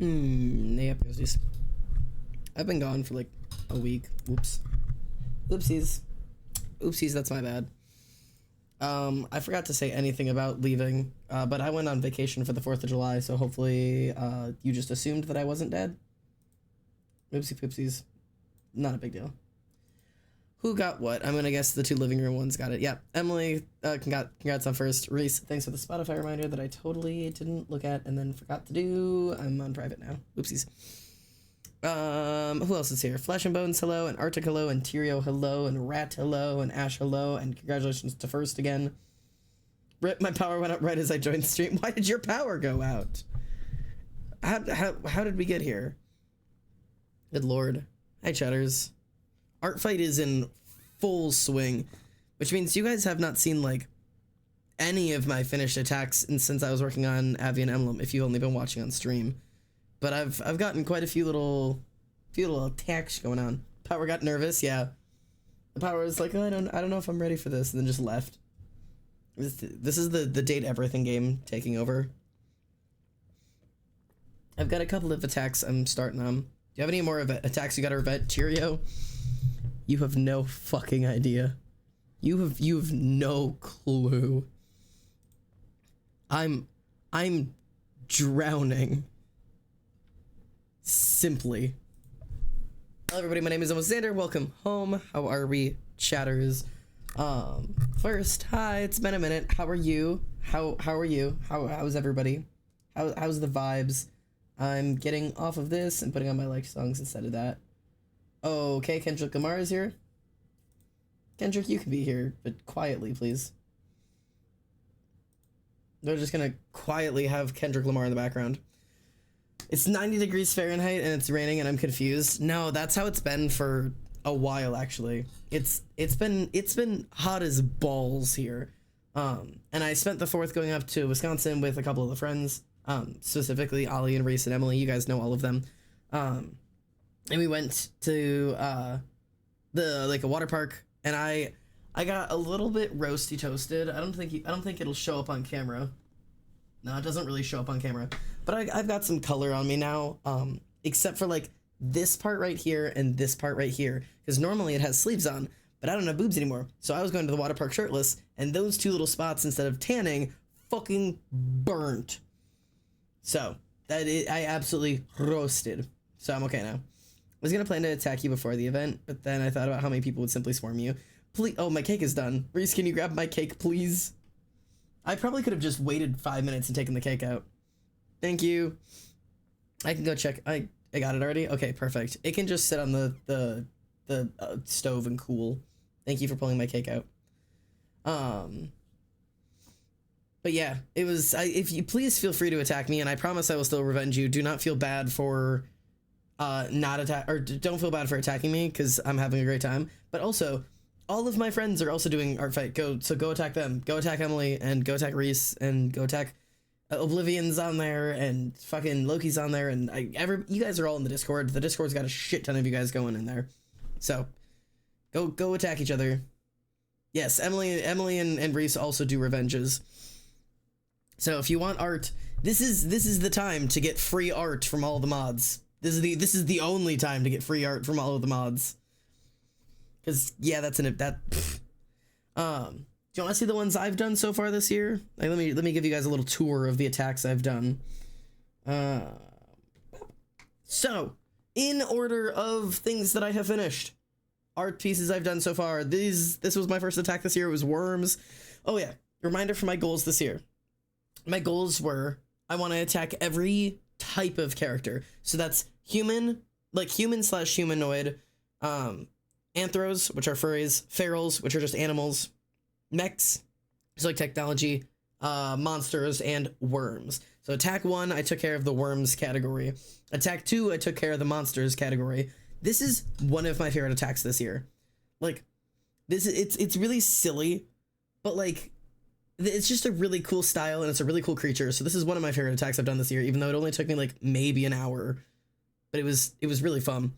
Yeah, oopsies. I've been gone for like a week. Oops. Oopsies. Oopsies, that's my bad. I forgot to say anything about leaving, but I went on vacation for the 4th of July, so hopefully, you just assumed that I wasn't dead. Oopsie poopsies. Not a big deal. Who got what? I'm gonna guess the 2 living room ones got it. Yeah, Emily, congrats on first. Reese, thanks for the Spotify reminder that I totally didn't look at and then forgot to do. I'm on private now. Oopsies. Who else is here? Flesh and Bones, hello, and Arctic, hello, and Tyrio, hello, and Rat, hello, and Ash, hello, and congratulations to first again. Rip, my power went out right as I joined the stream. Why did your power go out? How did we get here? Good lord. Hi, chatters. Art fight is in full swing, which means you guys have not seen like any of my finished attacks since I was working on Avian Emblem, if you've only been watching on stream. But I've gotten quite a few little attacks going on. Power got nervous, yeah. The power was like, oh, I don't know if I'm ready for this, and then just left. This is the date everything game taking over. I've got a couple of attacks I'm starting on. Do you have any more attacks you got to revet, Cheerio? You have no fucking idea. You have no clue. I'm drowning. Simply. Hello everybody, my name is Alexander. Welcome home. How are we, chatters? First, hi, it's been a minute. How are you? How are you? How's everybody? How's the vibes? I'm getting off of this and putting on my like songs instead of that. Okay, Kendrick Lamar is here. Kendrick, you can be here, but quietly, please. They're just gonna quietly have Kendrick Lamar in the background. It's 90 degrees Fahrenheit and it's raining and I'm confused. No, that's how it's been for a while actually. It's been hot as balls here. And I spent the 4th going up to Wisconsin with a couple of the friends, specifically Ollie and Reese and Emily. You guys know all of them. And we went to a water park, and I got a little bit roasty toasted. I don't think it'll show up on camera. No, it doesn't really show up on camera. But I've got some color on me now, except for like this part right here and this part right here, because normally it has sleeves on, but I don't have boobs anymore. So I was going to the water park shirtless, and those 2 little spots, instead of tanning, fucking burnt. So I absolutely roasted. So I'm okay now. I was gonna plan to attack you before the event, but then I thought about how many people would simply swarm you. Please, oh, my cake is done. Reese, can you grab my cake, please? I probably could have just waited 5 minutes and taken the cake out. Thank you. I can go check. I got it already? Okay, perfect. It can just sit on the stove and cool. Thank you for pulling my cake out. But yeah, it was, if you please feel free to attack me, and I promise I will still revenge you. Do not feel bad for not attack, or don't feel bad for attacking me, because I'm having a great time. But also, all of my friends are also doing art fight. Go attack them. Go attack Emily, and go attack Reese, and go attack Oblivion's on there, and fucking Loki's on there, and you guys are all in the Discord. The Discord's got a shit ton of you guys going in there. So go attack each other. Yes, Emily and Reese also do revenges. So if you want art, this is the time to get free art from all the mods. This is the only time to get free art from all of the mods. Cause yeah, do you want to see the ones I've done so far this year? Like, let me give you guys a little tour of the attacks I've done. So in order of things that I have finished, art pieces I've done so far. This was my first attack this year. It was worms. Oh yeah, reminder for my goals this year. My goals were, I want to attack every type of character. So that's human, like human/humanoid, anthros, which are furries, ferals, which are just animals, mechs, so like technology, monsters, and worms. So attack 1, I took care of the worms category. Attack 2, I took care of the monsters category. This is one of my favorite attacks this year. Like, it's really silly, but like, it's just a really cool style, and it's a really cool creature. So this is one of my favorite attacks I've done this year, even though it only took me like maybe an hour, but it was really fun.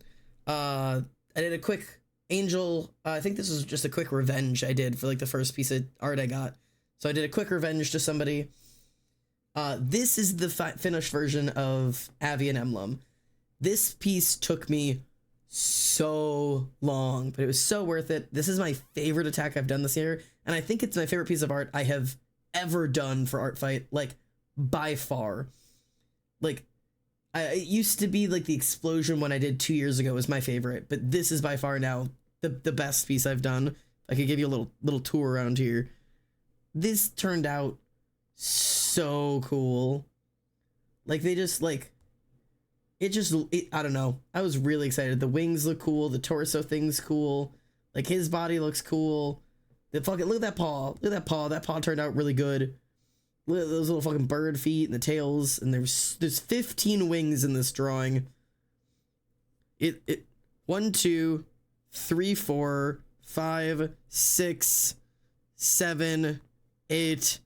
I did a quick angel. I think this was just a quick revenge I did for like the first piece of art I got. So I did a quick revenge to somebody. This is the finished version of Avian Emblem. This piece took me so long, but it was so worth it. This is my favorite attack I've done this year, and I think it's my favorite piece of art I have ever done for Art Fight, like by far. Like, it used to be like the explosion one I did 2 years ago was my favorite, but this is by far now the best piece I've done. I could give you a little tour around here. This turned out so cool. Like, they just like I don't know. I was really excited. The wings look cool. The torso thing's cool. Like, his body looks cool. Look at that paw. Look at that paw. That paw turned out really good. Look at those little fucking bird feet and the tails. And there's 15 wings in this drawing. 1, 2, 3, 4, 5, 6, 7, 8,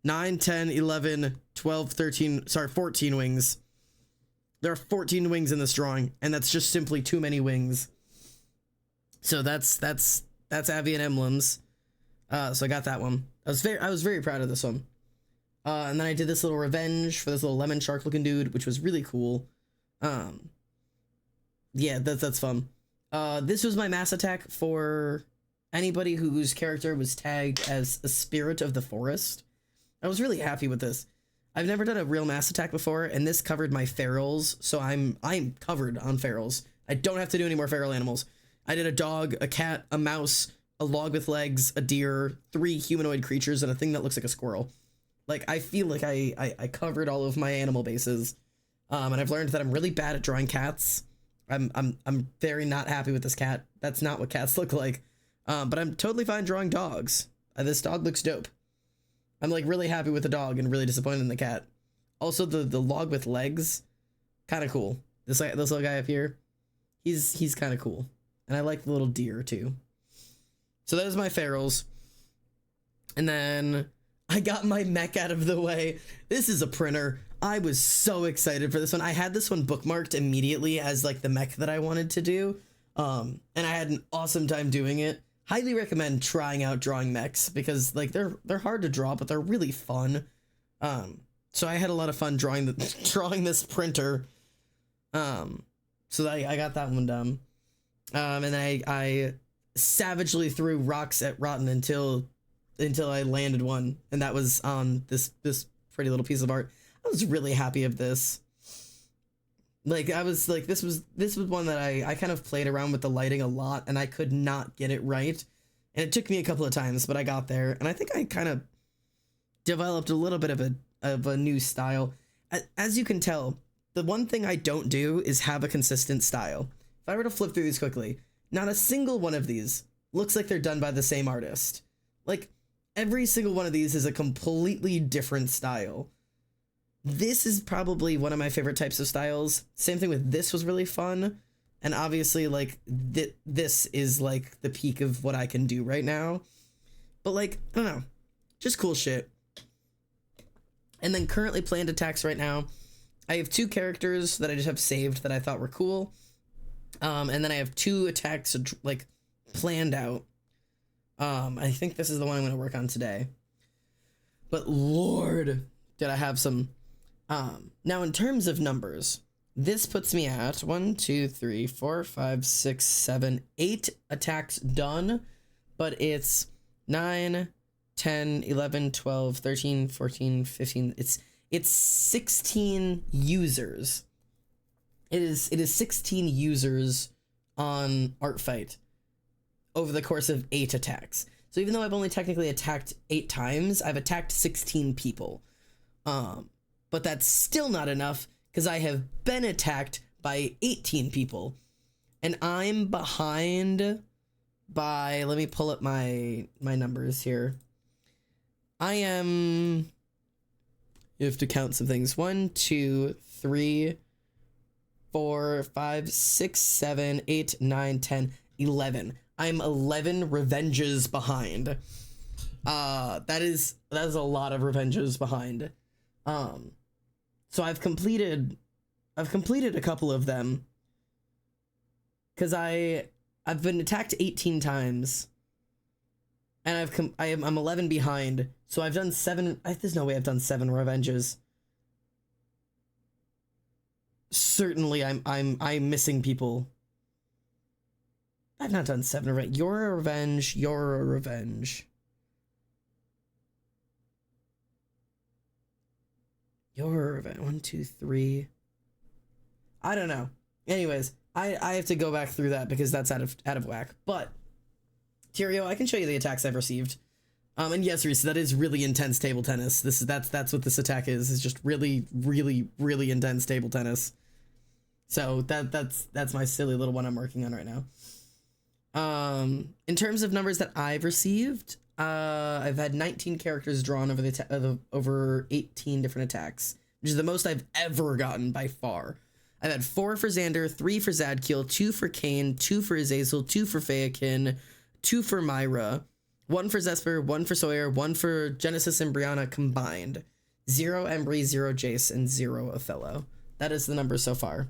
9, 10, 11, 12, 13, sorry, 14 wings. There are 14 wings in this drawing, and that's just simply too many wings. So that's Avian Emblems. So I got that one. I was very proud of this one. And then I did this little revenge for this little lemon shark looking dude, which was really cool. Yeah, that's fun. This was my mass attack for anybody whose character was tagged as a spirit of the forest. I was really happy with this. I've never done a real mass attack before, and this covered my ferals, so I'm covered on ferals. I don't have to do any more feral animals. I did a dog, a cat, a mouse, a log with legs, a deer, 3 humanoid creatures, and a thing that looks like a squirrel. Like, I feel like I covered all of my animal bases, and I've learned that I'm really bad at drawing cats. I'm very not happy with this cat. That's not what cats look like. But I'm totally fine drawing dogs. This dog looks dope. I'm like really happy with the dog and really disappointed in the cat. Also, the log with legs, kind of cool. This little guy up here, he's kind of cool, and I like the little deer too. So that is my ferals, and then I got my mech out of the way. This is a printer. I was so excited for this one. I had this one bookmarked immediately as like the mech that I wanted to do, and I had an awesome time doing it. Highly recommend trying out drawing mechs because like they're hard to draw, but they're really fun. So I had a lot of fun drawing this printer. So I got that one done. And then I savagely threw rocks at Rotten until I landed one, and that was on this pretty little piece of art. I was really happy of this. Like, I was like, this was one that I kind of played around with the lighting a lot, and I could not get it right. And it took me a couple of times, but I got there, and I think I kind of developed a little bit of a new style. As you can tell, the one thing I don't do is have a consistent style. If I were to flip through these quickly, not a single one of these looks like they're done by the same artist. Like, every single one of these is a completely different style. This is probably one of my favorite types of styles. Same thing with this was really fun. And obviously, like, this is, like, the peak of what I can do right now. But, like, I don't know. Just cool shit. And then currently planned attacks right now. I have 2 characters that I just have saved that I thought were cool. And then I have 2 attacks, like, planned out. I think this is the one I'm going to work on today. But, Lord, did I have some... Now in terms of numbers, this puts me at 1, 2, 3, 4, 5, 6, 7, 8 attacks done, but it's 9, 10, 11, 12, 13, 14, 15. It's 16 users. It is 16 users on Art Fight over the course of 8 attacks. So even though I've only technically attacked 8 times, I've attacked 16 people. But that's still not enough because I have been attacked by 18 people. And I'm behind by, let me pull up my numbers here. You have to count some things. 1, 2, 3, 4, 5, 6, 7, 8, 9, 10, 11. I'm 11 revenges behind. That is a lot of revenges behind. So I've completed a couple of them because I've been attacked 18 times, and I'm 11 behind. So I've done 7. There's no way I've done 7 revenges. Certainly, I'm missing people. I've not done 7 revenge. You're a revenge. You're a revenge. You're a revenge. 1, 2, 3. I don't know. Anyways, I have to go back through that because that's out of whack. But Tyrio, I can show you the attacks I've received. And yes, Reese, that is really intense table tennis. That's what this attack is just really, really, really intense table tennis. So that's my silly little one I'm working on right now. In terms of numbers that I've received, I've had 19 characters drawn over 18 different attacks, which is the most I've ever gotten by far. I've had 4 for Xander, 3 for Zadkiel, 2 for Kayn, 2 for Azazel, 2 for Feyakin, 2 for Myra, 1 for Zesper, 1 for Sawyer, 1 for Genesis and Brianna combined. 0 Embry, 0 Jace, and 0 Othello. That is the number so far.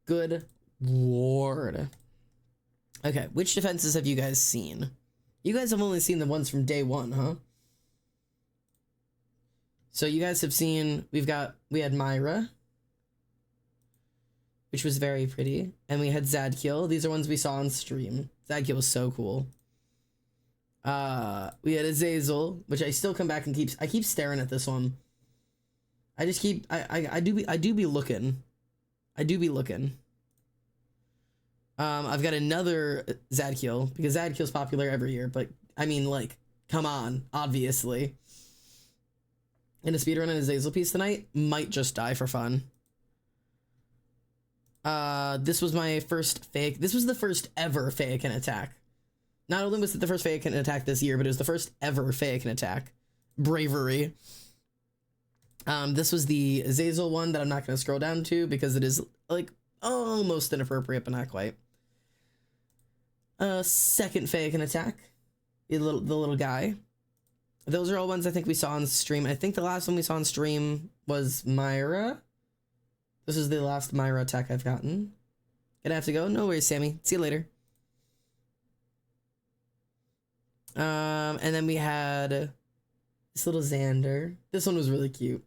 Good lord. Okay, which defenses have you guys seen? You guys have only seen the ones from day 1, huh? So you guys have seen, we had Myra, which was very pretty, and we had Zadkiel. These are ones we saw on stream. Zadkiel was so cool. We had Azazel, which I still come back and I keep staring at this one. I just keep, I do be looking. I do be looking. I've got another Zadkiel, because Zadkiel's popular every year, but I mean, like, come on, obviously. In a speedrun and a Azazel piece tonight, might just die for fun. This was my first fake. This was the first ever Feyakin attack. Not only was it the first Feyakin attack this year, but it was the first ever Feyakin attack. Bravery. This was the Azazel one that I'm not going to scroll down to because it is, like, almost inappropriate, but not quite. Second Feyakin attack. The little guy. Those are all ones I think we saw on stream. I think the last one we saw on stream was Myra. This is the last Myra attack I've gotten. Gonna have to go. No worries, Sammy. See you later. And then we had this little Xander. This one was really cute.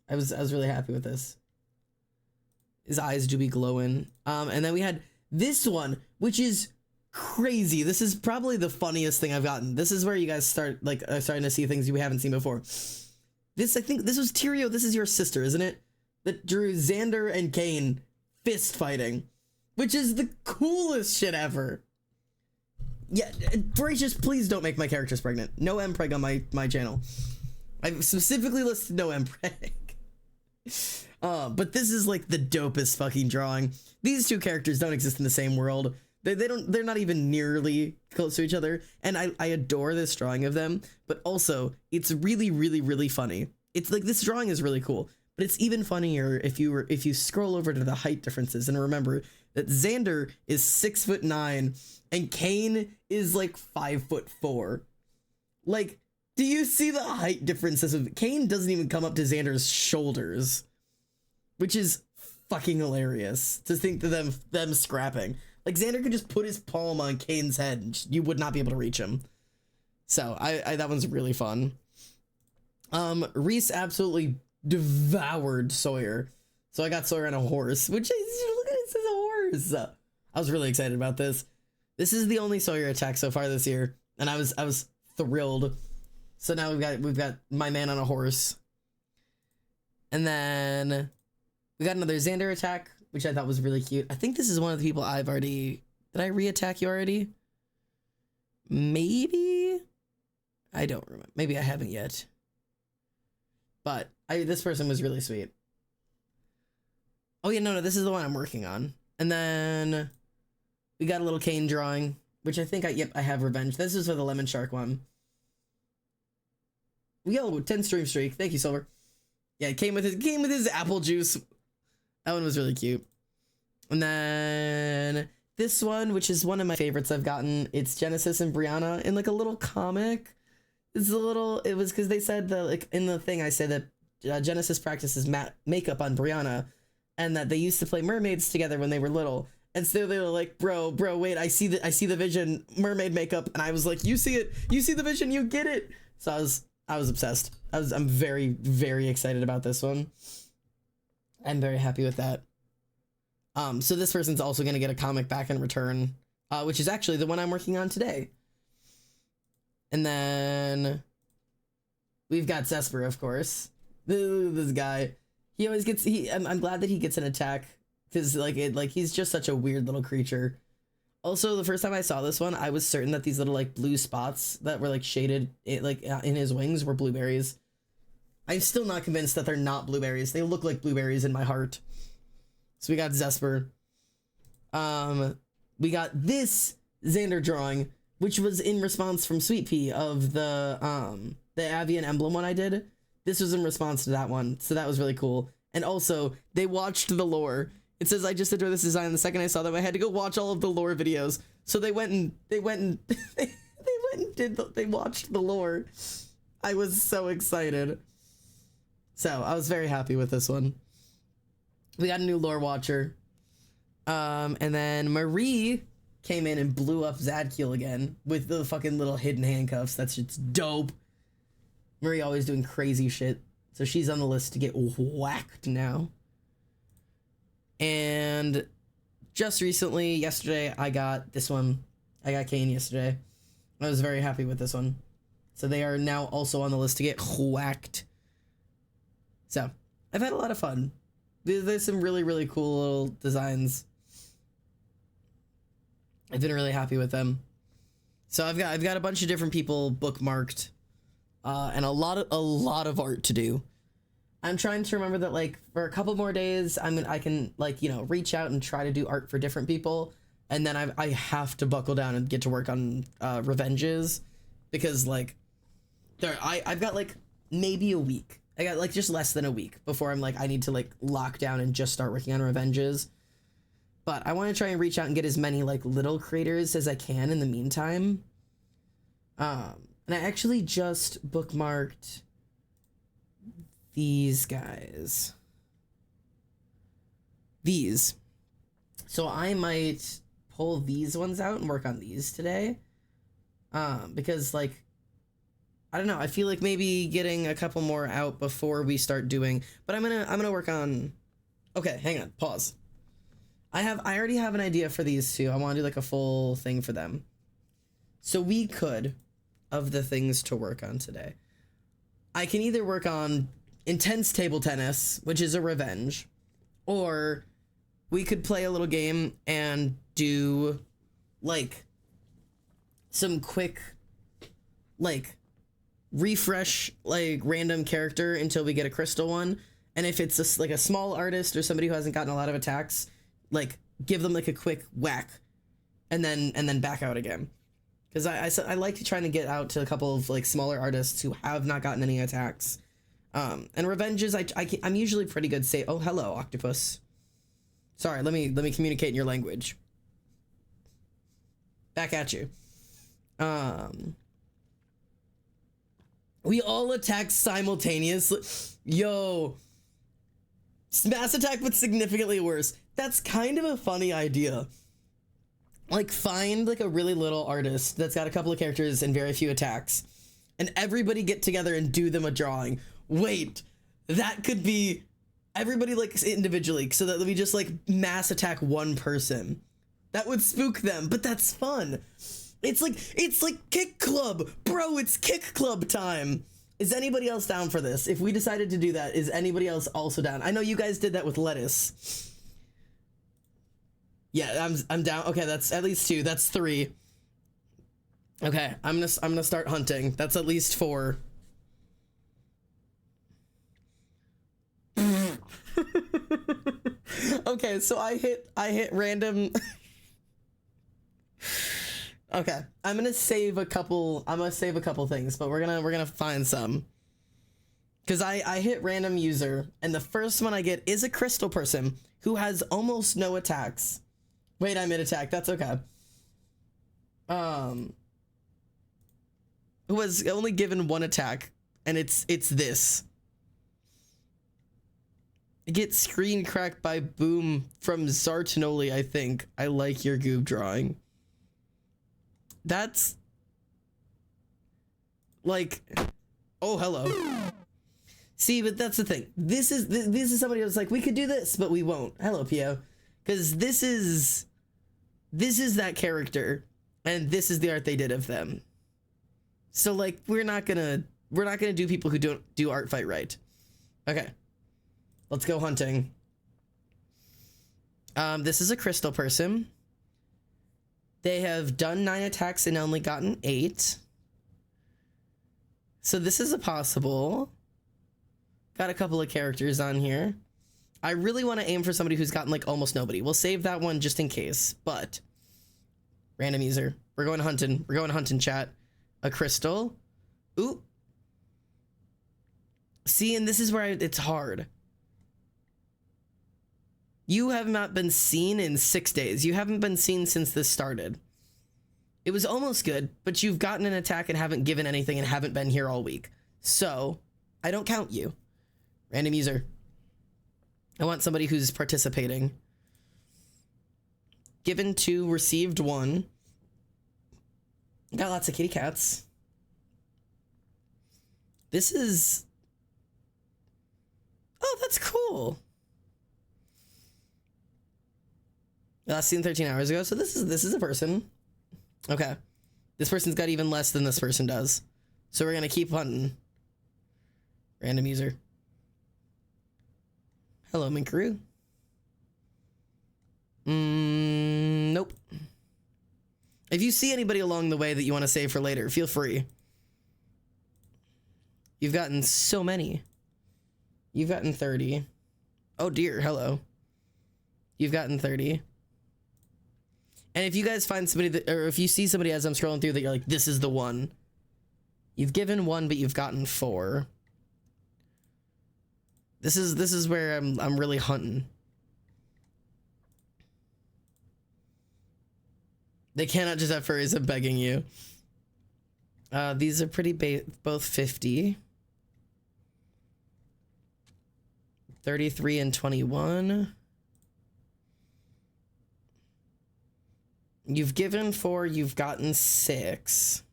I was really happy with this. His eyes do be glowing. And then we had this one, which is crazy. This is probably the funniest thing I've gotten. This is where you guys start starting to see things you haven't seen before. This, I think this was Tyrio. This is your sister, isn't it? That drew Xander and Kayn fist fighting, which is the coolest shit ever. Yeah, Voracious, please don't make my characters pregnant. No mpreg on my channel. I've specifically listed no mpreg. But this is like the dopest fucking drawing. These two characters don't exist in the same world. They're not even nearly close to each other, and I adore this drawing of them, but also it's really, really, really funny. It's like, this drawing is really cool, but it's even funnier if you scroll over to the height differences and remember that Xander is 6'9" and Kayn is like 5'4". Like, do you see the height differences? Kayn doesn't even come up to Xander's shoulders, which is fucking hilarious to think to them scrapping. Like, Xander could just put his palm on Kayn's head and you would not be able to reach him. So I that one's really fun. Reese absolutely devoured Sawyer. So I got Sawyer on a horse, which is, look at it, it says a horse. I was really excited about this. This is the only Sawyer attack so far this year, and I was thrilled. So now we've got my man on a horse. And then we got another Xander attack, which I thought was really cute. I think this is one of the people I've already... Did I re-attack you already? Maybe? I don't remember. Maybe I haven't yet. But this person was really sweet. Oh yeah, no, this is the one I'm working on. And then we got a little Kayn drawing, which I think I have revenge. This is for the Lemon Shark one. Yo, 10 stream streak. Thank you, Silver. Yeah, came with his apple juice. That one was really cute. And then this one, which is one of my favorites I've gotten, it's Genesis and Brianna in like a little comic. It was because they said that, like, in the thing I said that Genesis practices makeup on Brianna, and that they used to play mermaids together when they were little. And so they were like, bro, wait, I see the vision, mermaid makeup, and I was like, you see it, you see the vision, you get it. So I was obsessed. I'm very, very excited about this one. I'm very happy with that. So this person's also gonna get a comic back in return, which is actually the one I'm working on today. And then we've got Zesper, of course. This guy, he always gets, I'm glad that he gets an attack, because he's just such a weird little creature. Also, the first time I saw this one, I was certain that these little like blue spots that were like shaded in his wings were blueberries. I'm still not convinced that they're not blueberries. They look like blueberries in my heart. So we got Zesper. We got this Xander drawing, which was in response from Sweet Pea of the Avian emblem one I did. This was in response to that one, so that was really cool. And also, they watched the lore. It says, I just adore this design. The second I saw them, I had to go watch all of the lore videos. So they went and they watched the lore. I was so excited. So I was very happy with this one. We got a new lore watcher. And then Marie came in and blew up Zadkiel again with the fucking little hidden handcuffs. That's just dope. Marie always doing crazy shit. So she's on the list to get whacked now. And just recently, yesterday, I got this one. I got Kane yesterday. I was very happy with this one. So they are now also on the list to get whacked. So I've had a lot of fun. There's some really, really cool little designs. I've been really happy with them. So I've got a bunch of different people bookmarked, and a lot of art to do. I'm trying to remember that, like, for a couple more days, I can like, you know, reach out and try to do art for different people, and then I have to buckle down and get to work on Revenges, because like I've got like maybe a week. I got like just less than a week before I'm like, I need to like lock down and just start working on Revenges. But I want to try and reach out and get as many like little creators as I can in the meantime. And I actually just bookmarked these guys. These. So I might pull these ones out and work on these today. Because like, I don't know, I feel like maybe getting a couple more out before we start doing, but I'm gonna work on, okay, hang on, pause. I already have an idea for these two. I want to do like a full thing for them. So we could, of the things to work on today, I can either work on intense table tennis, which is a revenge, or we could play a little game and do like some quick like refresh like random character until we get a crystal one. And if it's just like a small artist or somebody who hasn't gotten a lot of attacks, like give them like a quick whack and then back out again. Because I like trying to get out to a couple of like smaller artists who have not gotten any attacks. And revenges, I'm usually pretty good. Say, oh, hello, octopus. Sorry, let me communicate in your language. Back at you. We all attack simultaneously. Yo. Mass attack, but significantly worse. That's kind of a funny idea. Like, find like a really little artist that's got a couple of characters and very few attacks, and everybody get together and do them a drawing. Wait, that could be everybody like individually, so that we just like mass attack one person. That would spook them, but that's fun. It's like Kick Club, bro. It's Kick Club time. Is anybody else down for this? If we decided to do that, is anybody else also down? I know you guys did that with lettuce. Yeah, I'm down. Okay, that's at least 2. That's 3. Okay, I'm gonna start hunting. That's at least 4. Okay, so I hit random. Okay, I'm gonna save a couple things, but we're gonna find some. Cause I hit random user, and the first one I get is a crystal person who has almost no attacks. Wait, I mid attack. That's okay. Who was only given 1 attack, and it's this. Get screen cracked by Boom from Zartanoli, I think. I like your goob drawing. That's... like... oh, hello. See, but that's the thing. This is somebody who's like, we could do this, but we won't. Hello, Pio. Because this is that character, and this is the art they did of them. So, like, we're not gonna do people who don't do art fight right. Okay. Let's go hunting. This is a crystal person. They have done 9 attacks and only gotten 8. So this is a possible. Got a couple of characters on here. I really want to aim for somebody who's gotten like almost nobody. We'll save that one just in case, but random user. We're going hunting. We're going hunting, chat. A crystal. Ooh. See, and this is where it's hard. You have not been seen in 6 days. You haven't been seen since this started. It was almost good, but you've gotten an attack and haven't given anything and haven't been here all week. So, I don't count you. Random user. I want somebody who's participating. Given 2, received 1. Got lots of kitty cats. This is... oh, that's cool. Last seen 13 hours ago, so this is a person. Okay. This person's got even less than this person does. So we're gonna keep hunting. Random user. Hello, Minkaroo. Nope. If you see anybody along the way that you want to save for later, feel free. You've gotten so many. You've gotten 30. Oh dear, hello. You've gotten 30. And if you guys find somebody that, or if you see somebody as I'm scrolling through that you're like, this is the one. You've given 1, but you've gotten 4. This is where I'm really hunting. They cannot just have furries. I'm begging you. These are pretty both 50. 33 and 21. You've given 4, you've gotten 6.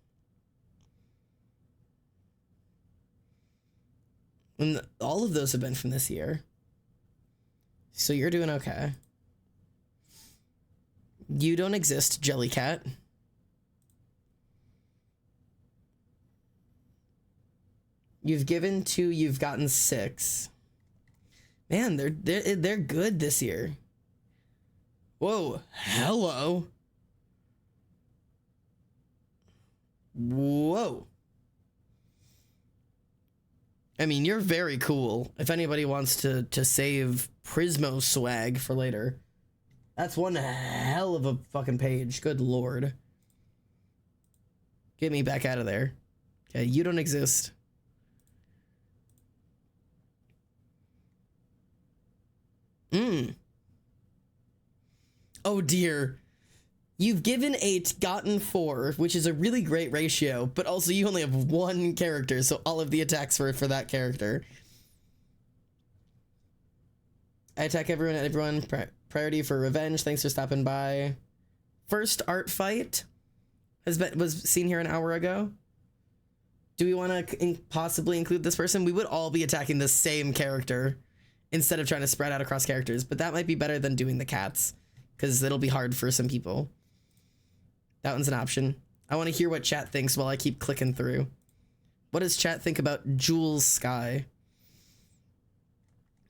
And all of those have been from this year. So you're doing okay. You don't exist, Jellycat. You've given 2, you've gotten 6. Man, they're good this year. Whoa, hello. Whoa. I mean, you're very cool. If anybody wants to save Prismo swag for later. That's one hell of a fucking page. Good lord. Get me back out of there. Okay, you don't exist. Oh dear. You've given 8, gotten 4, which is a really great ratio, but also you only have 1 character, so all of the attacks were for that character. I attack everyone. Priority for revenge. Thanks for stopping by. First art fight was seen here an hour ago. Do we want to possibly include this person? We would all be attacking the same character instead of trying to spread out across characters, but that might be better than doing the cats because it'll be hard for some people. That one's an option. I want to hear what chat thinks while I keep clicking through. What does chat think about Jules Sky?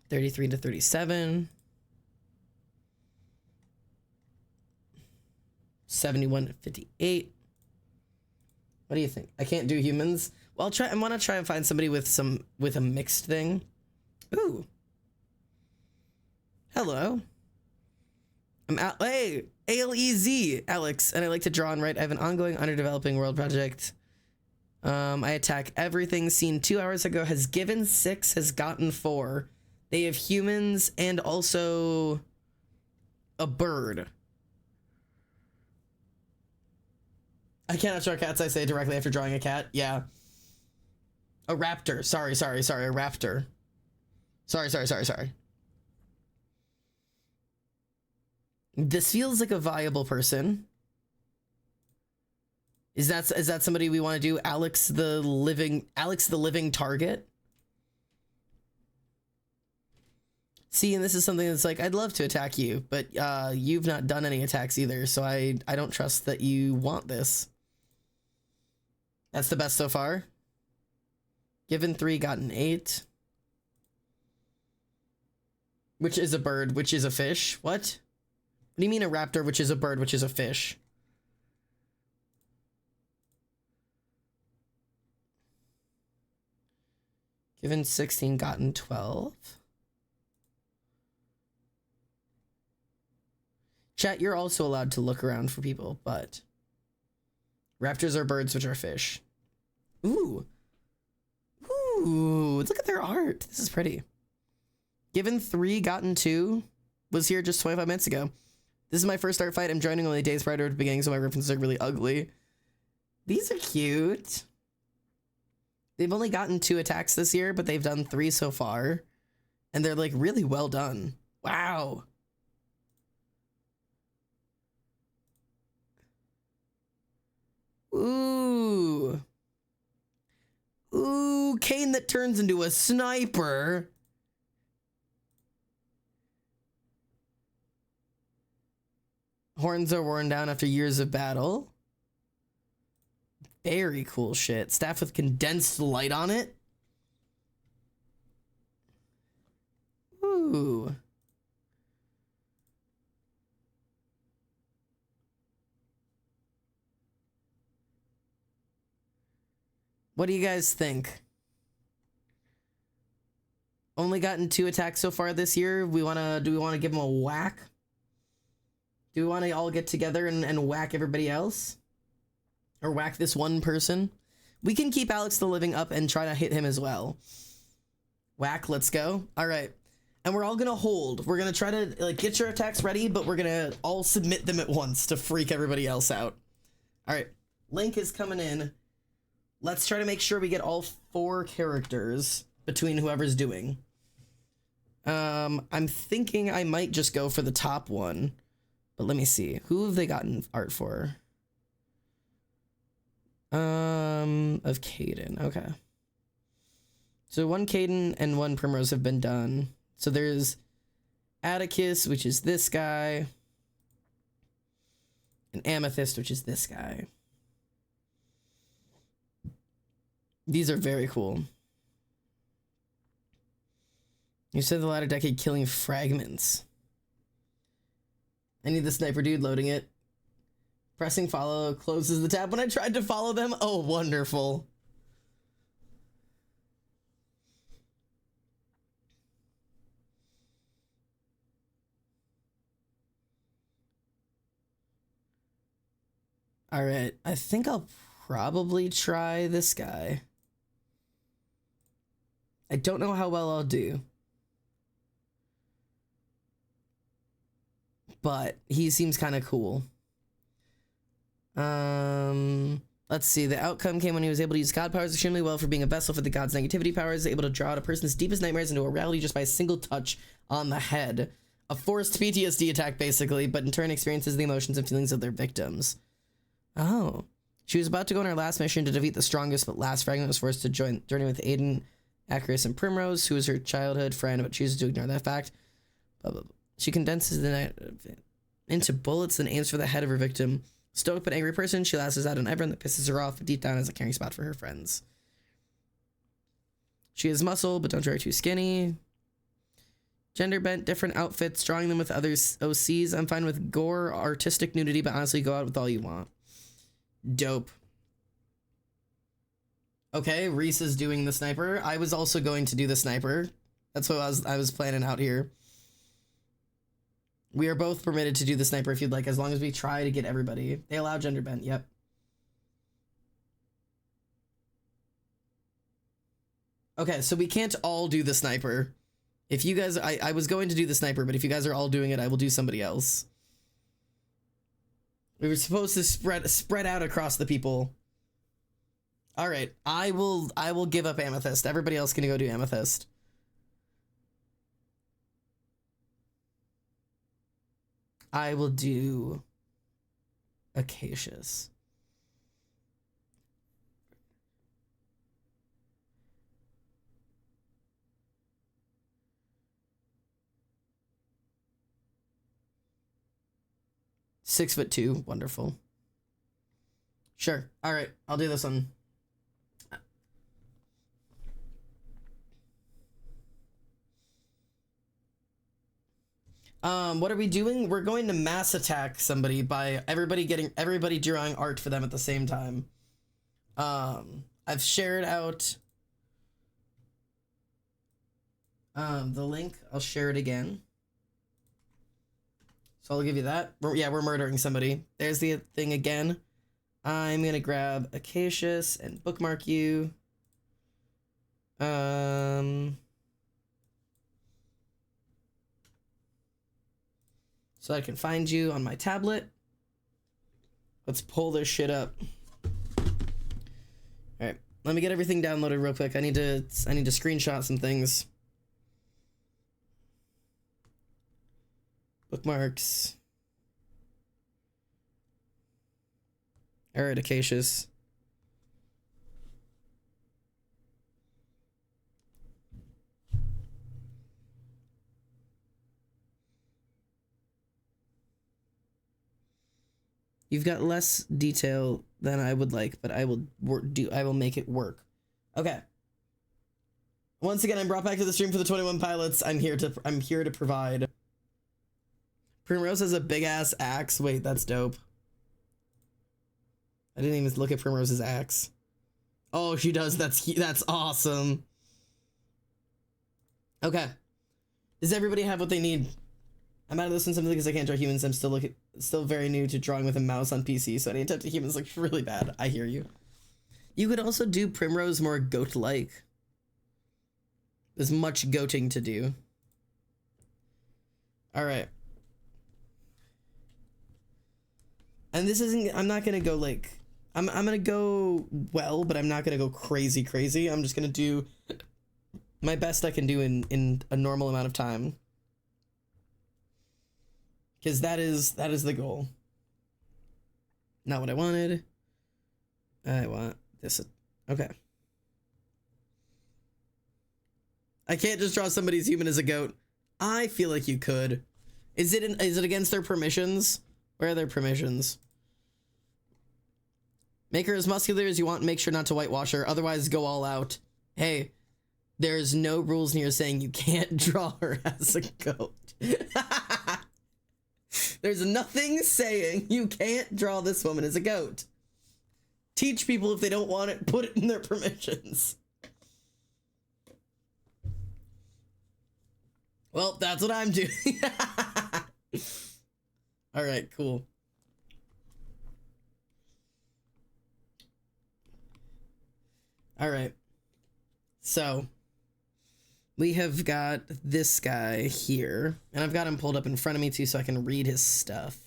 33 to 37. 71 to 58. What do you think? I can't do humans. Well, I want to try and find somebody with a mixed thing. Ooh. Hello. Hey, ALEZ, Alex, and I like to draw and write. I have an ongoing underdeveloping world project. I attack everything seen 2 hours ago, has given 6, has gotten 4. They have humans and also a bird. I cannot draw cats, I say directly after drawing a cat. Yeah. A raptor. Sorry, a raptor. Sorry. This feels like a viable person. Is that somebody we want to do? Alex the living target? See, and this is something that's like, I'd love to attack you, but you've not done any attacks either, so I don't trust that you want this. That's the best so far. Given 3, gotten 8. Which is a bird, which is a fish. What? What do you mean a raptor, which is a bird, which is a fish? Given 16, gotten 12. Chat, you're also allowed to look around for people, but raptors are birds, which are fish. Ooh. Ooh, look at their art. This is pretty. Given 3, gotten 2. Was here just 25 minutes ago. This is my first art fight. I'm joining only days prior to the beginning, so my references are really ugly. These are cute. They've only gotten 2 attacks this year, but they've done 3 so far. And they're like really well done. Wow. Ooh. Ooh, Kane that turns into a sniper. Horns are worn down after years of battle. Very cool shit. Staff with condensed light on it. Ooh. What do you guys think? Only gotten 2 attacks so far this year. Do we want to give them a whack? Do we want to all get together and whack everybody else? Or whack this one person? We can keep Alex the Living up and try to hit him as well. Whack, let's go. All right. And we're all going to hold. We're going to try to like get your attacks ready, but we're going to all submit them at once to freak everybody else out. All right. Link is coming in. Let's try to make sure we get all 4 characters between whoever's doing. I'm thinking I might just go for the top one. But let me see. Who have they gotten art for? Of Caden. Okay. So 1 Caden and 1 Primrose have been done. So there's Atticus, which is this guy. And Amethyst, which is this guy. These are very cool. You said the latter decade killing fragments. I need the sniper dude loading it. Pressing follow closes the tab when I tried to follow them. Oh, wonderful. All right, I think I'll probably try this guy. I don't know how well I'll do. But he seems kind of cool. Let's see. The outcome came when he was able to use god powers extremely well for being a vessel for the god's negativity powers, able to draw out a person's deepest nightmares into a reality just by a single touch on the head. A forced PTSD attack, basically, but in turn experiences the emotions and feelings of their victims. Oh. She was about to go on her last mission to defeat the strongest but last fragment, was forced to journey with Aiden, Acris, and Primrose, who was her childhood friend, but chooses to ignore that fact. Blah, blah, blah. She condenses the night into bullets and aims for the head of her victim. Stoic but angry person, she lashes out on everyone that pisses her off, but deep down has a caring spot for her friends. She has muscle, but don't draw her too skinny. Gender bent, different outfits, drawing them with other OCs. I'm fine with gore, artistic nudity, but honestly, go out with all you want. Dope. Okay, Reese is doing the sniper. I was also going to do the sniper. That's what I was planning out here. We are both permitted to do the sniper if you'd like, as long as we try to get everybody. They allow gender bent, yep. Okay, so we can't all do the sniper. If you guys, I was going to do the sniper, but if you guys are all doing it, I will do somebody else. We were supposed to spread out across the people. All right, I will give up Amethyst. Everybody else can go do Amethyst. I will do Acacius. (6'2", wonderful. Sure. All right, I'll do this one. What are we doing? We're going to mass attack somebody by everybody drawing art for them at the same time. I've shared out the link. I'll share it again. So I'll give you that. We're murdering somebody. There's the thing again. I'm gonna grab Acacius and bookmark you. So I can find you on my tablet. Let's pull this shit up. All right, let me get everything downloaded real quick. I need to screenshot some things. Bookmarks. All right, Acacius. You've got less detail than I would like, but I will make it work. Okay. Once again, I'm brought back to the stream for the 21 pilots. I'm here to provide. Primrose has a big ass axe. Wait, that's dope. I didn't even look at Primrose's axe. Oh, she does. That's awesome. Okay. Does everybody have what they need? I'm out of this one simply because I can't draw humans. I'm still very new to drawing with a mouse on PC, so any attempt at humans looks really bad. I hear you. You could also do Primrose more goat-like. There's much goating to do. All right. And this isn't, I'm not gonna go like, I'm gonna go well, but I'm not gonna go crazy. I'm just gonna do my best I can do in a normal amount of time. Because that is the goal. Not what I wanted. I want this. Okay. I can't just draw somebody's human as a goat. I feel like you could. Is it against their permissions? Where are their permissions? Make her as muscular as you want. Make sure not to whitewash her. Otherwise, go all out. Hey, there's no rules near saying you can't draw her as a goat. There's nothing saying you can't draw this woman as a goat. Teach people if they don't want it, put it in their permissions. Well, that's what I'm doing. All right, cool. All right. So we have got this guy here, and I've got him pulled up in front of me too, so I can read his stuff.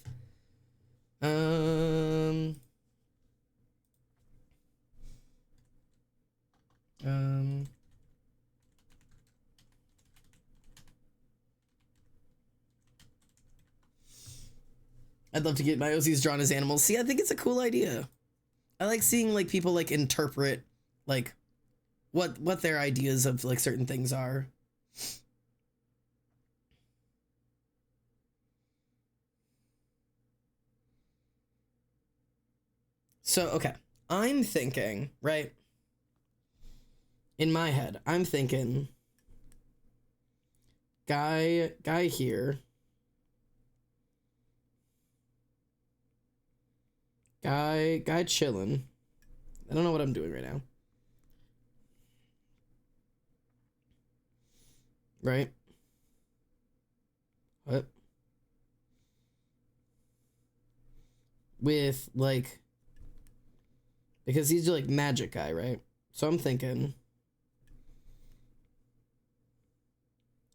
I'd love to get my OCs drawn as animals. See, I think it's a cool idea. I like seeing like people like interpret like what their ideas of like certain things are. So, okay. I'm thinking, right? In my head, I'm thinking guy here. Guy chilling. I don't know what I'm doing right now. Right? What? With like, because he's like magic guy, right? So I'm thinking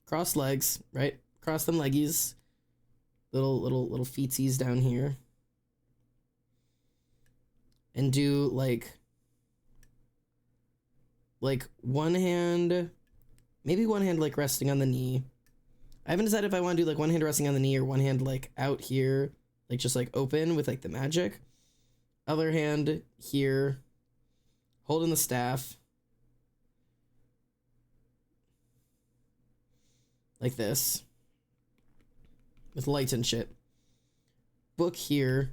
cross legs, right? Cross them leggies. Little feetsies down here. And do like one hand, maybe one hand like resting on the knee, I haven't decided if I want to do like one hand resting on the knee or one hand like out here, like just like open with like the magic. Other hand here, holding the staff. Like this. With lights and shit. Book here.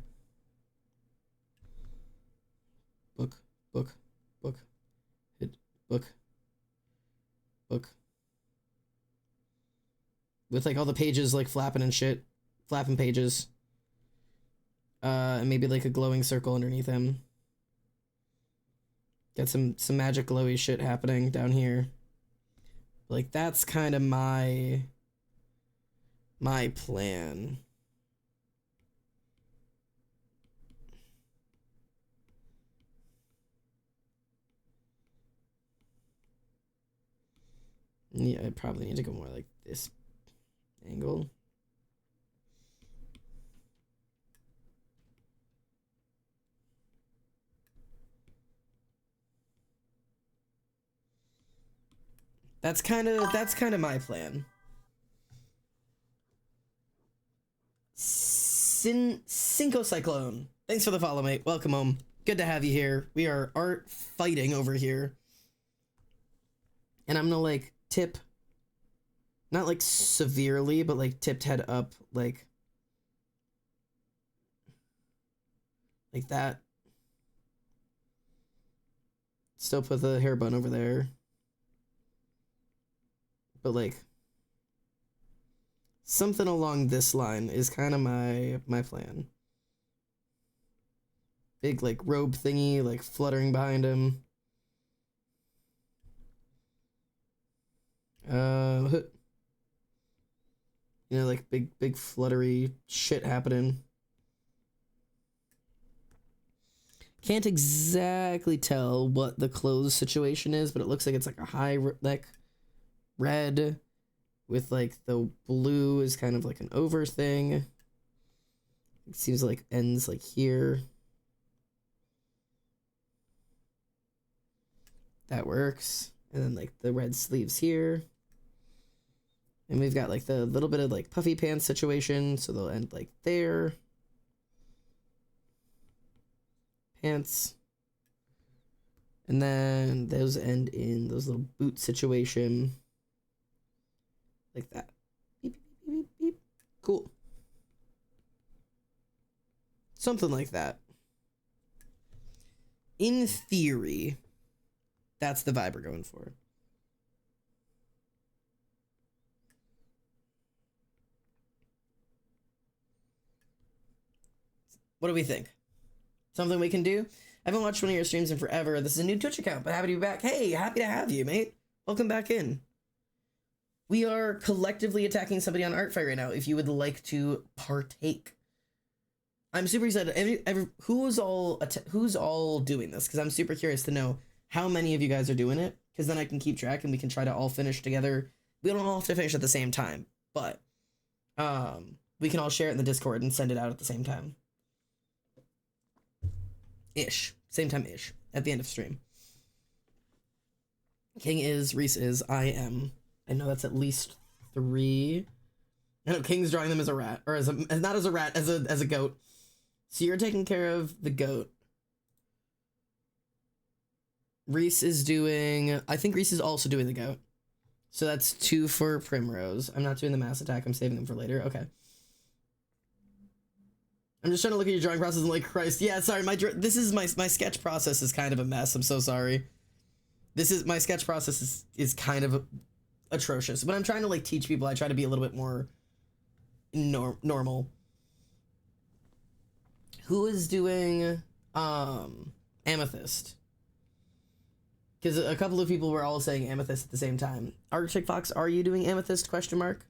Book, book, book, hit, book, book. With like all the pages like flapping and shit. Flapping pages. And maybe like a glowing circle underneath him. Get some magic glowy shit happening down here. Like that's kind of my plan. Yeah, I probably need to go more like this angle. That's kind of my plan. Cinco Cyclone. Thanks for the follow, mate. Welcome home. Good to have you here. We are art fighting over here. And I'm gonna like tip, not like severely, but like tipped head up, like that. Still put the hair bun over there. But like something along this line is kind of my plan. Big like robe thingy like fluttering behind him. You know, like big fluttery shit happening. Can't exactly tell what the clothes situation is, but it looks like it's like a high neck red with like the blue is kind of like an over thing. It seems like ends like here. That works. And then like the red sleeves here. And we've got like the little bit of like puffy pants situation, so they'll end like there. Pants. And then those end in those little boot situation. Like that. Beep, beep, beep, beep. Cool. Something like that. In theory, that's the vibe we're going for. What do we think? Something we can do? I haven't watched one of your streams in forever. This is a new Twitch account, but happy to be back. Hey, happy to have you, mate. Welcome back in. We are collectively attacking somebody on Art Fight right now. If you would like to partake, I'm super excited. Who's all doing this? Because I'm super curious to know how many of you guys are doing it. Because then I can keep track and we can try to all finish together. We don't all have to finish at the same time, but we can all share it in the Discord and send it out at the same time. Same time ish. At the end of stream. King is, Reese is, I am. I know that's at least 3. I know King's drawing them as a rat, or not as a rat, as a goat. So you're taking care of the goat. Reese is doing, I think Reese is also doing the goat. So that's 2 for Primrose. I'm not doing the mass attack. I'm saving them for later. Okay. I'm just trying to look at your drawing process and like, Christ. Yeah, sorry. My sketch process is kind of a mess. I'm so sorry. My sketch process is kind of atrocious. But I'm trying to like teach people. I try to be a little bit more normal. Who is doing Amethyst? Because a couple of people were all saying Amethyst at the same time. Arctic Fox, are you doing Amethyst? Question mark.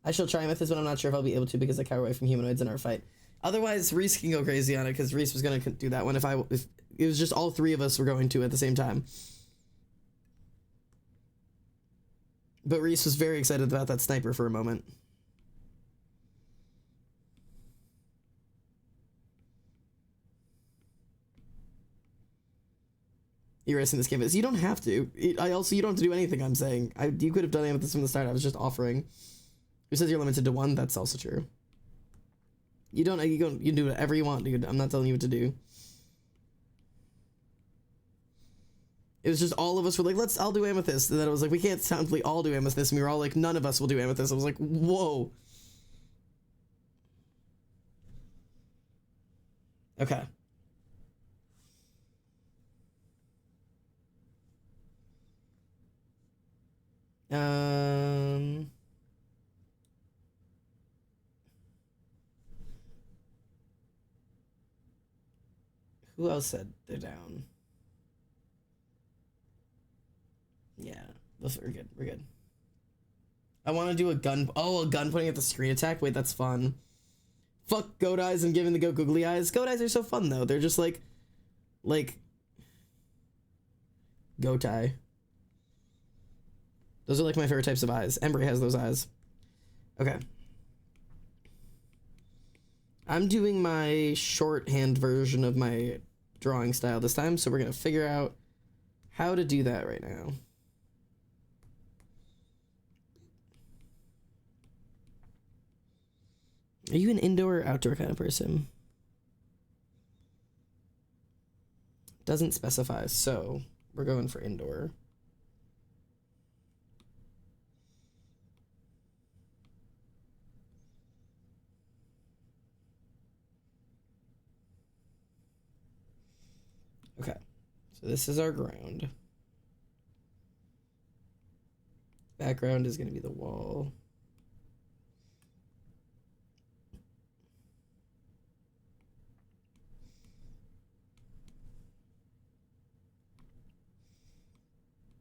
I shall try Amethyst, but I'm not sure if I'll be able to because I cower away from humanoids in our fight. Otherwise, Reese can go crazy on it because Reese was gonna do that one if it was just all 3 of us were going to at the same time. But Reese was very excited about that sniper for a moment. erasing this canvas. You don't have to. You don't have to do anything I'm saying. You could have done this from the start. I was just offering. Who says you're limited to 1? That's also true. You can do whatever you want, dude. I'm not telling you what to do. It was just all of us were like, I'll do amethyst. And then it was like, we can't soundly all do amethyst. And we were all like, none of us will do amethyst. I was like, whoa. Okay. Who else said they're down? Yeah, we're good. We're good. I want to do a gun. Oh, a gun pointing at the screen attack. Wait, that's fun. Fuck goat eyes and giving the goat googly eyes. Goat eyes are so fun though. They're just like goat eye. Those are like my favorite types of eyes. Embry has those eyes. Okay. I'm doing my shorthand version of my drawing style this time, so we're gonna figure out how to do that right now. Are you an indoor or outdoor kind of person? Doesn't specify, so we're going for indoor. Okay, so this is our ground. Background is going to be the wall.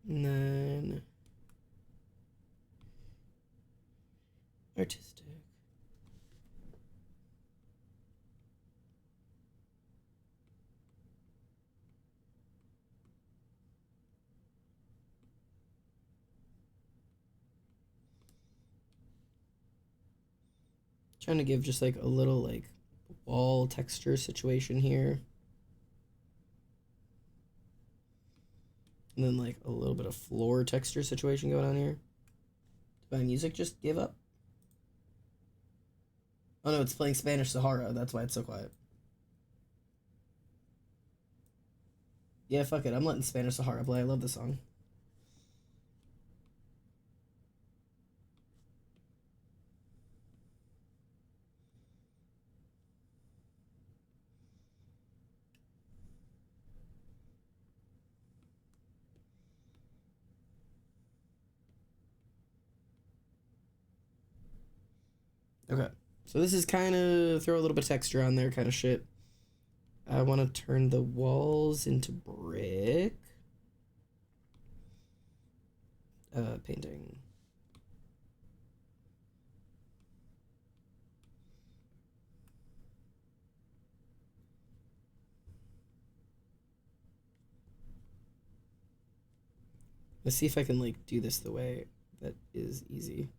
And then artistic. Trying to give just like a little like wall texture situation here. And then like a little bit of floor texture situation going on here. Did my music just give up? Oh no, it's playing Spanish Sahara. That's why it's so quiet. Yeah, fuck it. I'm letting Spanish Sahara play. I love this song. Okay, so this is kind of throw a little bit of texture on there kind of shit. I want to turn the walls into brick. Painting. Let's see if I can like do this the way that is easy.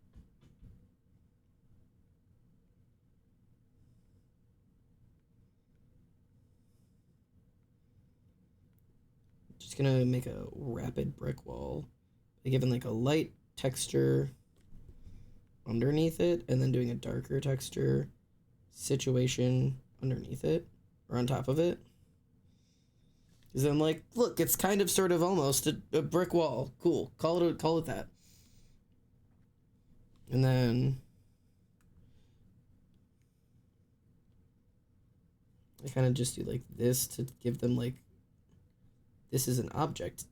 Just gonna make a rapid brick wall by giving like a light texture underneath it and then doing a darker texture situation underneath it or on top of it. Because I'm like, look, it's kind of sort of almost a brick wall. Cool. Call it that. And then I kind of just do like this to give them like, this is an object.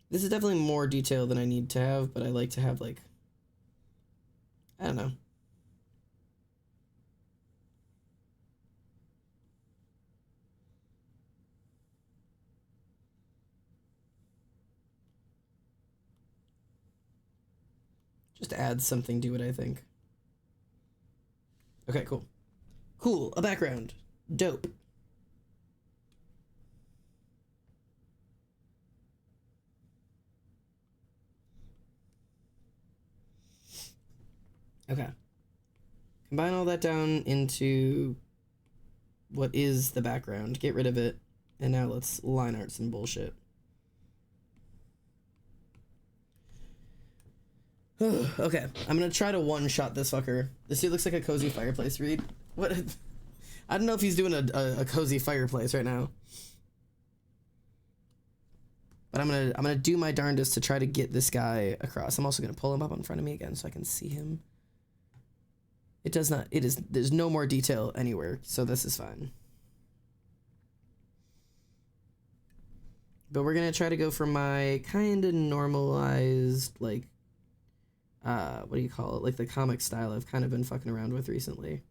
This is definitely more detail than I need to have, but I like to have like, I don't know. Just add something to it, I think. Okay, cool. Cool, a background. Dope. Okay. Combine all that down into what is the background, get rid of it, and now let's line art some bullshit. Okay, I'm gonna try to one-shot this fucker. This dude looks like a cozy fireplace, Reed. What? I don't know if he's doing a cozy fireplace right now. But I'm gonna do my darndest to try to get this guy across. I'm also gonna pull him up in front of me again so I can see him. It does not, it is, there's no more detail anywhere, so this is fine. But we're gonna try to go for my kind of normalized, like, what do you call it? Like the comic style I've kind of been fucking around with recently.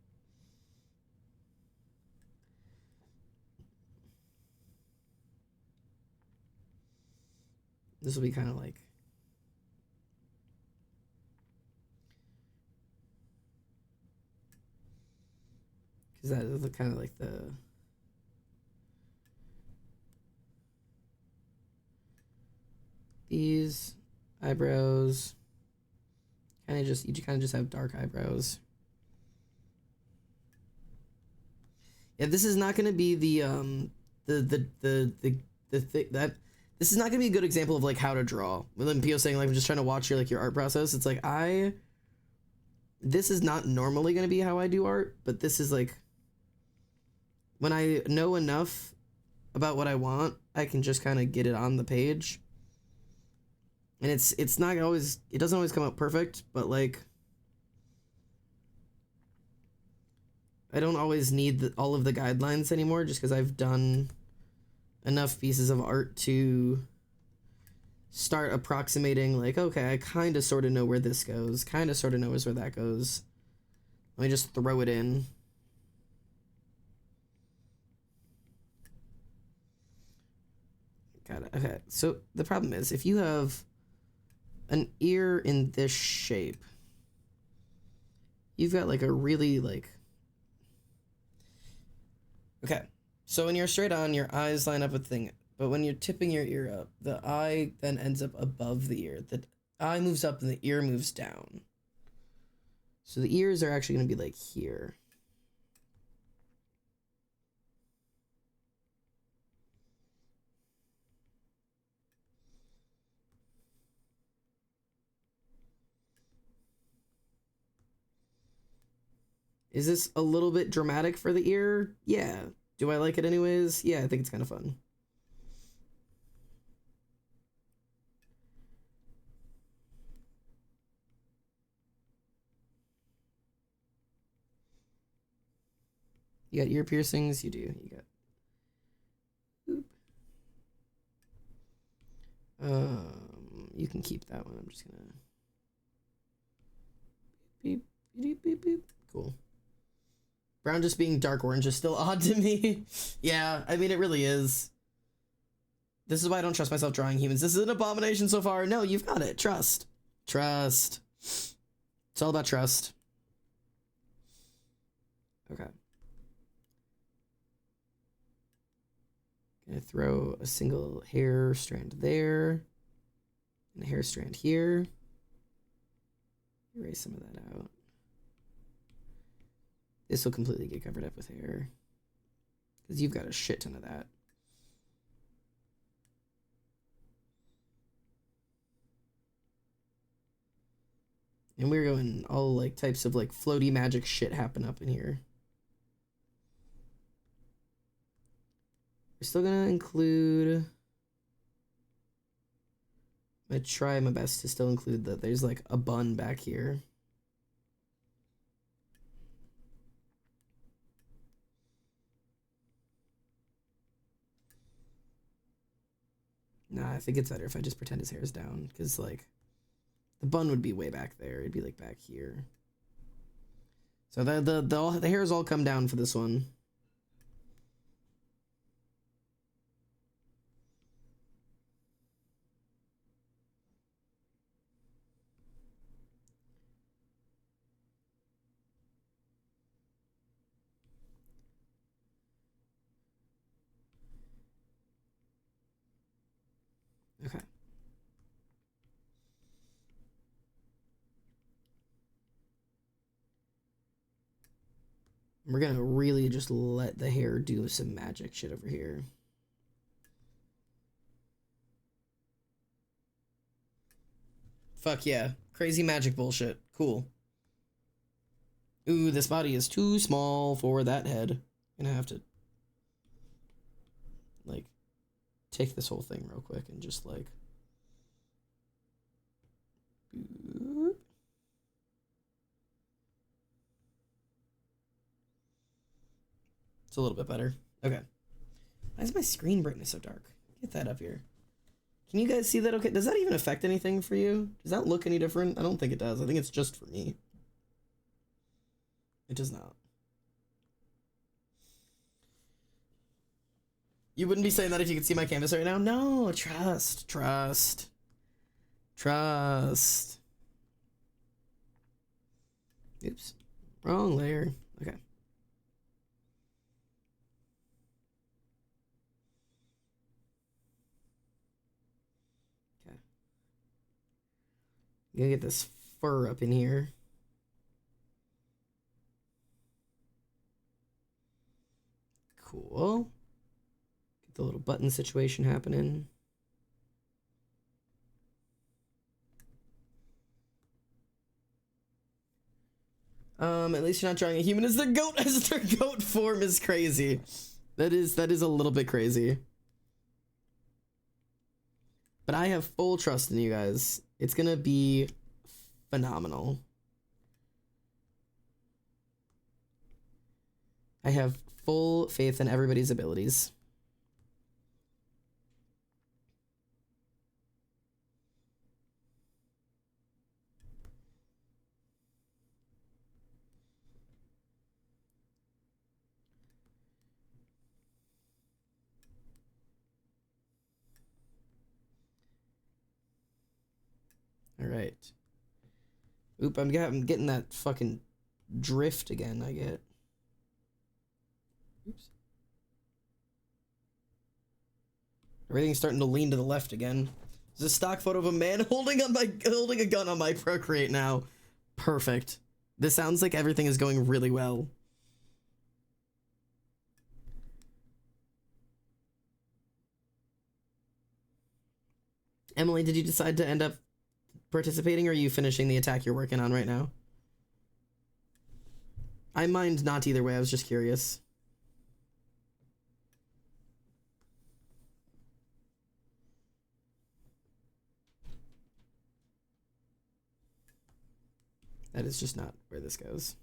This will be kind of like, because that is kind of like the, these eyebrows, kind of just, you kind of just have dark eyebrows. Yeah, this is not going to be the thing that, this is not going to be a good example of like how to draw. When Pio saying like, I'm just trying to watch your, like your art process. It's like, this is not normally going to be how I do art, but this is like, when I know enough about what I want, I can just kind of get it on the page. And it's not always, it doesn't always come out perfect, but like, I don't always need all of the guidelines anymore just because I've done enough pieces of art to start approximating like, okay, I kind of sort of know where this goes, kind of sort of knows where that goes. Let me just throw it in. Got it. Okay, so the problem is if you have an ear in this shape, you've got like a really like, okay, so when you're straight on, your eyes line up with the thing, but when you're tipping your ear up, the eye then ends up above the ear. The eye moves up and the ear moves down. So the ears are actually going to be like here. Is this a little bit dramatic for the ear? Yeah. Do I like it anyways? Yeah, I think it's kind of fun. You got ear piercings? You do. You got... Oop. You can keep that one. I'm just gonna... Beep, beep, beep, beep. Cool. Brown just being dark orange is still odd to me. Yeah, I mean, it really is. This is why I don't trust myself drawing humans. This is an abomination so far. No, you've got it. Trust. Trust. It's all about trust. Okay. Gonna throw a single hair strand there. And a hair strand here. Erase some of that out. This will completely get covered up with hair. Because you've got a shit ton of that. And we're going all like types of like floaty magic shit happen up in here. We're still gonna include... I'm gonna try my best to still include that there's like a bun back here. Nah, I think it's better if I just pretend his hair is down, because like the bun would be way back there. It'd be like back here. So the hairs all come down for this one. Okay. We're gonna really just let the hair do some magic shit over here. Fuck yeah. Crazy magic bullshit. Cool. Ooh, this body is too small for that head. I'm gonna have to, like, take this whole thing real quick and just, like... Boop. It's a little bit better. Okay. Why is my screen brightness so dark? Get that up here. Can you guys see that okay? Does that even affect anything for you? Does that look any different? I don't think it does. I think it's just for me. It does not. You wouldn't be saying that if you could see my canvas right now? No, trust. Oops. Wrong layer. Okay. I'm gonna get this fur up in here. Cool. Get the little button situation happening. At least you're not drawing a human as the goat, as their goat form is crazy. That is a little bit crazy. But I have full trust in you guys. It's gonna be phenomenal. I have full faith in everybody's abilities. All right. Oop, I'm getting that fucking drift again, I get. Oops. Everything's starting to lean to the left again. There's a stock photo of a man holding a gun on my Procreate now. Perfect. This sounds like everything is going really well. Emily, did you decide to end up participating, or are you finishing the attack you're working on right now? I mind not either way, I was just curious. That is just not where this goes.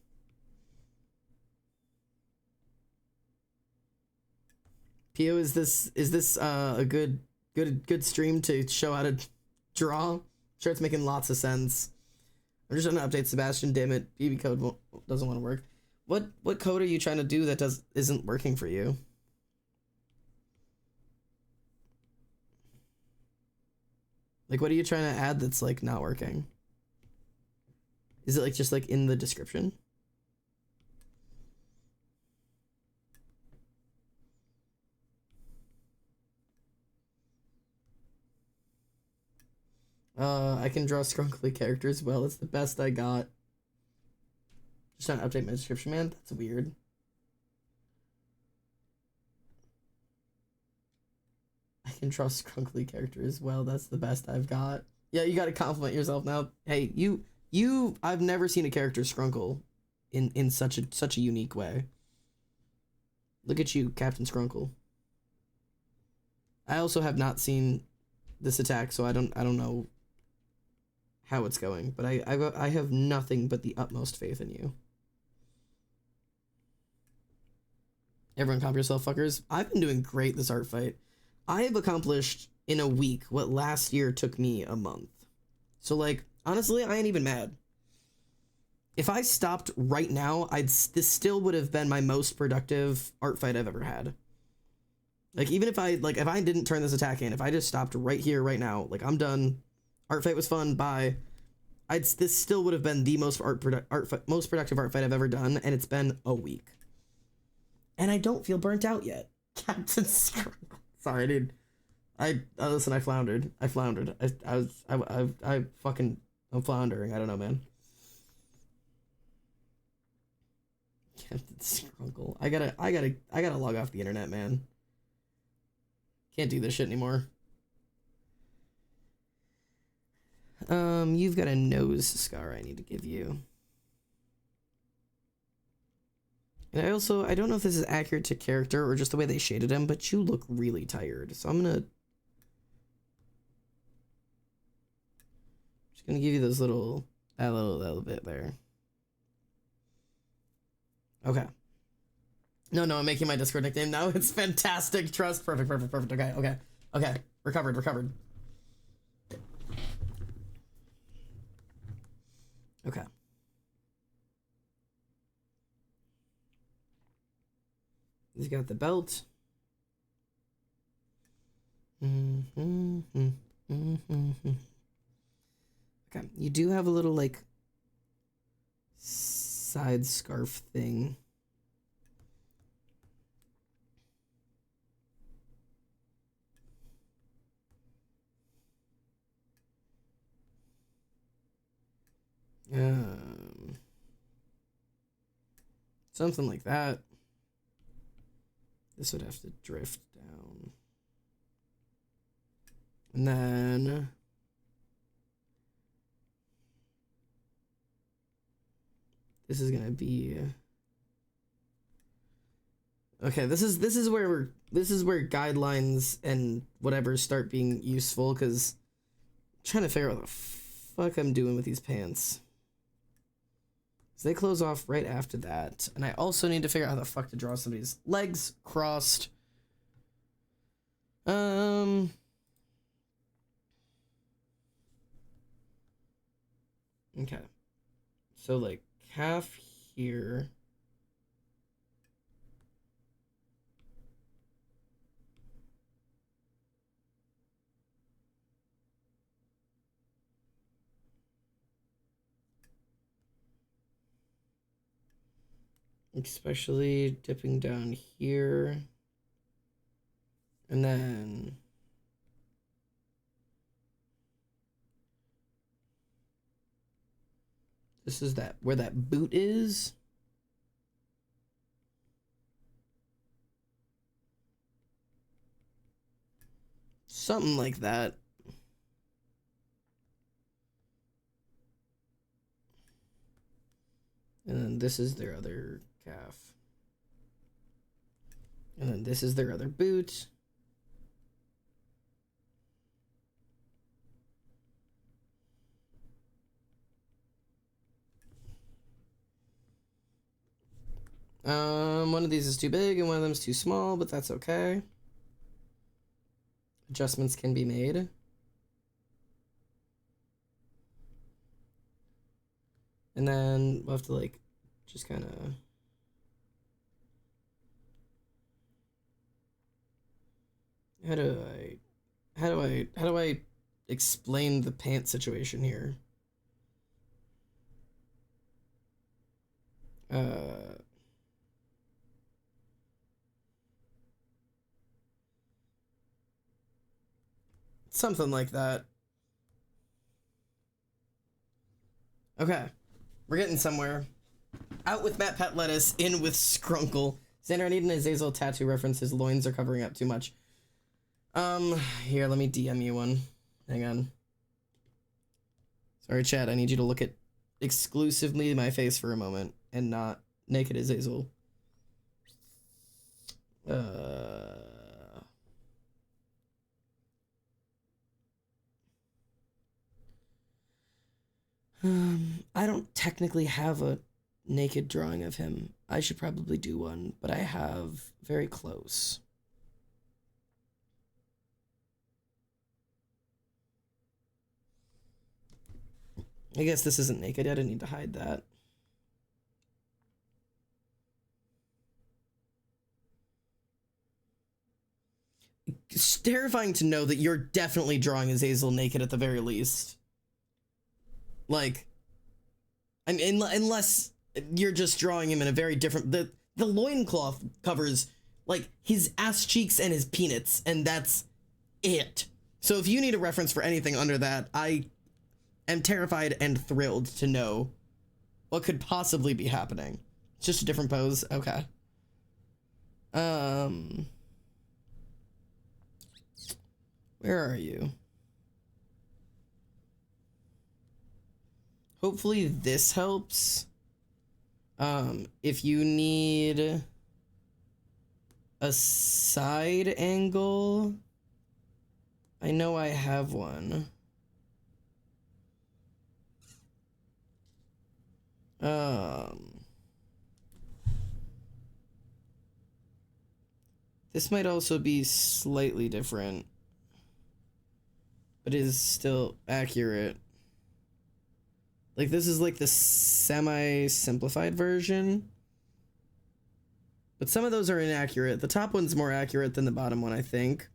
Pio, is this a good stream to show how to draw? I'm sure it's making lots of sense. I'm just trying to update Sebastian. Damn it, BB code doesn't want to work. What code are you trying to do that isn't working for you? Like, what are you trying to add that's like not working? Is it like just like in the description? I can draw scrunkly characters well. It's the best I got. Just trying to update my description, man. That's weird. I can draw scrunkly characters well. That's the best I've got. Yeah, you gotta compliment yourself now. Hey, I've never seen a character scrunkle in such a unique way. Look at you, Captain Scrunkle. I also have not seen this attack, so I don't know how it's going, but I have nothing but the utmost faith in you. Everyone comp yourself, fuckers. I've been doing great this art fight. I have accomplished in a week what last year took me a month. So, like, honestly, I ain't even mad. If I stopped right now, this still would have been my most productive art fight I've ever had. Like, even if I didn't turn this attack in, if I just stopped right here, right now, like, I'm done. Art fight was fun, bye. This still would have been the most most productive art fight I've ever done, and it's been a week. And I don't feel burnt out yet. Captain Scrunkle. Sorry, dude. Listen, I floundered. I'm floundering. I don't know, man. Captain Scrunkle. I gotta log off the internet, man. Can't do this shit anymore. You've got a nose scar I need to give you. And I don't know if this is accurate to character or just the way they shaded him, but you look really tired. So I'm just gonna give you those that little bit there. Okay. No, I'm making my Discord nickname now. It's fantastic. Trust. Perfect. Okay. Recovered. Okay. He's got the belt. Okay. You do have a little, like, side scarf thing. Something like that. This would have to drift down. And then this is gonna be okay. This is where guidelines and whatever start being useful, because I'm trying to figure out what the fuck I'm doing with these pants. So they close off right after that. And I also need to figure out how the fuck to draw somebody's legs crossed. Okay. So like calf here. Especially dipping down here. And then this is where that boot is. Something like that. And then this is their other calf. And then this is their other boot. One of these is too big and one of them is too small, but that's okay. Adjustments can be made. And then we'll have to like just kind of how do I explain the pants situation here? Something like that. Okay. We're getting somewhere. Out with Matt Pet Lettuce, in with Scrunkle. Xander, I need an Azazel tattoo reference. His loins are covering up too much. Here, let me DM you one. Hang on. Sorry, chat, I need you to look at exclusively my face for a moment, and not naked Azazel. I don't technically have a naked drawing of him. I should probably do one, but I have very close. I guess this isn't naked yet. I need to hide that. It's terrifying to know that you're definitely drawing Azazel naked at the very least. Like, I mean, unless you're just drawing him in a very different... The loincloth covers, like, his ass cheeks and his peanuts, and that's it. So if you need a reference for anything under that, I am terrified and thrilled to know what could possibly be happening. It's just a different pose. Okay. Where are you? Hopefully this helps. If you need a side angle, I know I have one. This might also be slightly different, but is still accurate. Like, this is like the semi-simplified version. But some of those are inaccurate. The top one's more accurate than the bottom one, I think.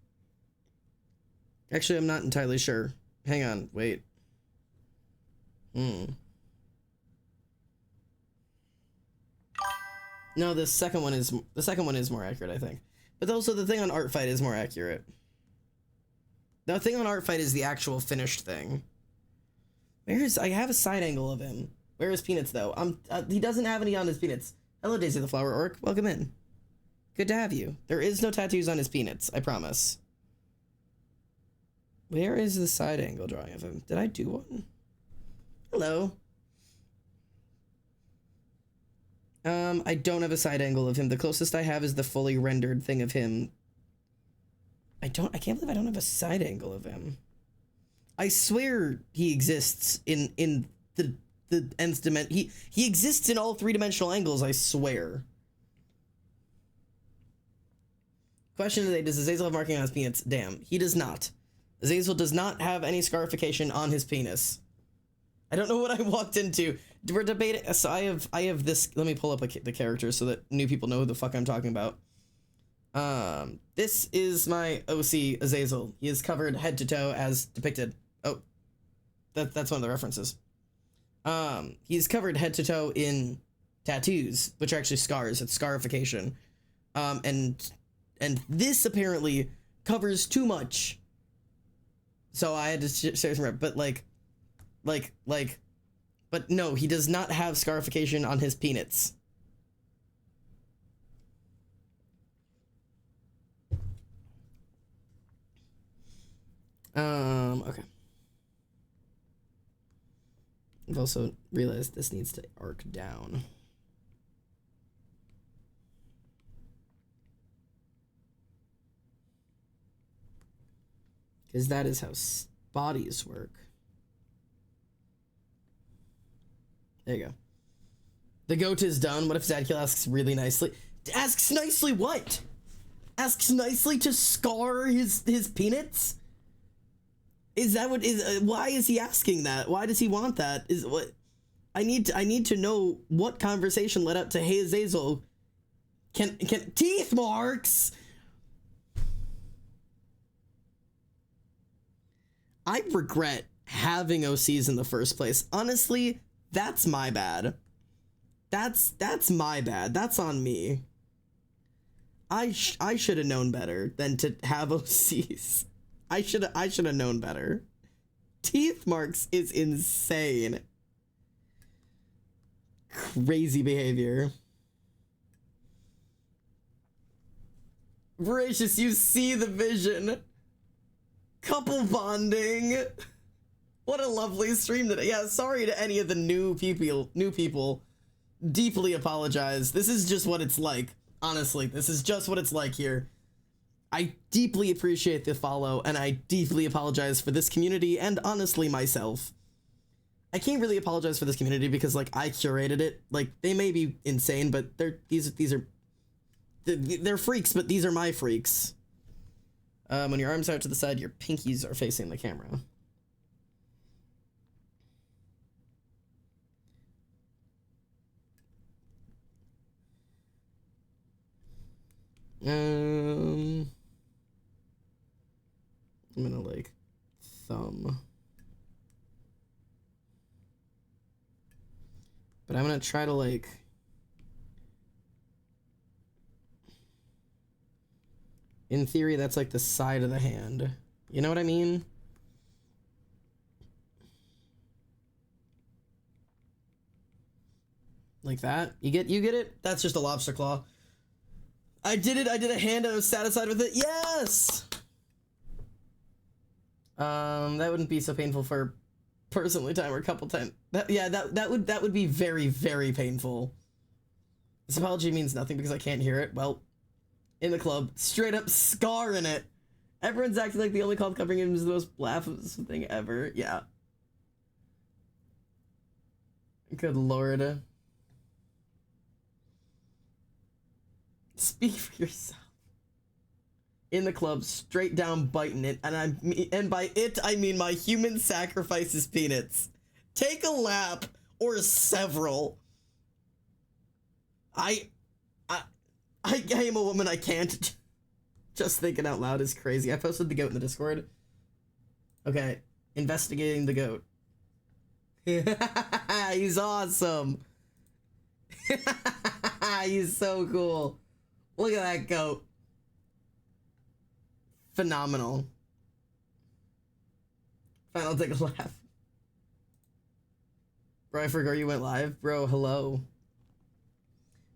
Actually, I'm not entirely sure. Hang on, wait. No, the second one is more accurate, I think. But also the thing on Art Fight is more accurate. The thing on Art Fight is the actual finished thing. I have a side angle of him. Where is Peanuts though? He doesn't have any on his Peanuts. Hello, Daisy the Flower Orc. Welcome in. Good to have you. There is no tattoos on his Peanuts, I promise. Where is the side angle drawing of him? Did I do one? Hello. I don't have a side angle of him. The closest I have is the fully rendered thing of him. I can't believe I don't have a side angle of him. I swear he exists in the nth dimension. He exists in all three-dimensional angles, I swear. Question today, does Azazel have marking on his penis? Damn, he does not. Azazel does not have any scarification on his penis. I don't know what I walked into. We're debating. So I have this. Let me pull up the character so that new people know who the fuck I'm talking about. This is my OC Azazel. He is covered head to toe as depicted. Oh, that's one of the references. He's covered head to toe in tattoos, which are actually scars. It's scarification. And this apparently covers too much. So I had to share some, but but no, he does not have scarification on his peanuts. Okay. I've also realized this needs to arc down. Because that is how bodies work. There you go. The goat is done. What if Zadkiel asks really nicely? Asks nicely what? Asks nicely to scar his peanuts? Is that what is? Why is he asking that? Why does he want that? Is what? I need to know what conversation led up to Hey Azazel. Can teeth marks? I regret having OCs in the first place. Honestly, that's my bad. That's my bad. That's on me. I should have known better than to have OCs. I should have known better. Teeth marks is insane. Crazy behavior. Voracious, you see the vision. Couple bonding. What a lovely stream today. Yeah, sorry to any of the new people. Deeply apologize. This is just what it's like. Honestly, this is just what it's like here. I deeply appreciate the follow, and I deeply apologize for this community and honestly myself. I can't really apologize for this community because like I curated it. Like they may be insane, but they're freaks, but these are my freaks. When your arms are out to the side, your pinkies are facing the camera. I'm gonna like thumb. But I'm gonna try to like in theory that's like the side of the hand. You know what I mean? Like that. You get it? That's just a lobster claw. I did it. I did a hand and I was satisfied with it. Yes! That wouldn't be so painful for personally time or a couple times. That would be very, very painful. This apology means nothing because I can't hear it. Well, in the club, straight up scar in it. Everyone's acting like the only club covering him is the most laughable thing ever. Yeah. Good lord. Speak for yourself. In the club, straight down biting it, and by it I mean my human sacrifices peanuts. Take a lap or several. I am a woman. I can't. Just thinking out loud is crazy. I posted the goat in the Discord. Okay, investigating the goat. He's awesome. He's so cool. Look at that goat. Phenomenal. Fine, I'll take a laugh. Bro, I forgot you went live. Bro, hello.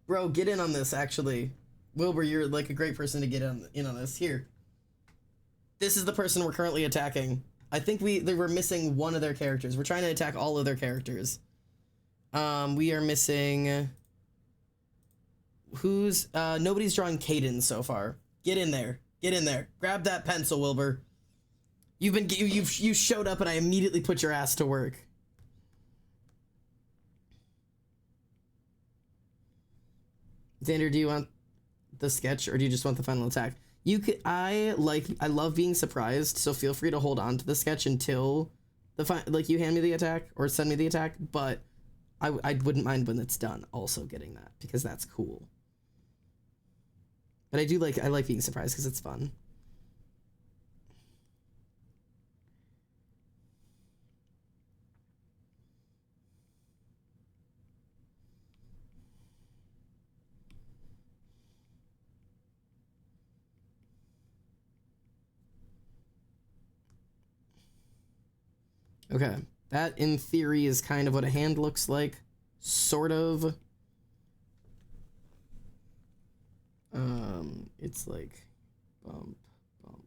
Bro, get in on this, actually. Wilbur, you're like a great person to get in on this. Here. This is the person we're currently attacking. I think they were missing one of their characters. We're trying to attack all of their characters. We are missing... Who's... nobody's drawing Caden so far. Get in there. Get in there. Grab that pencil, Wilbur. You showed up and I immediately put your ass to work. Xander, do you want the sketch or do you just want the final attack? You could. I love being surprised, so feel free to hold on to the sketch until you hand me the attack or send me the attack. But I wouldn't mind when it's done also getting that because that's cool. But I like being surprised because it's fun. Okay, that in theory is kind of what a hand looks like, sort of. It's like bump, bump.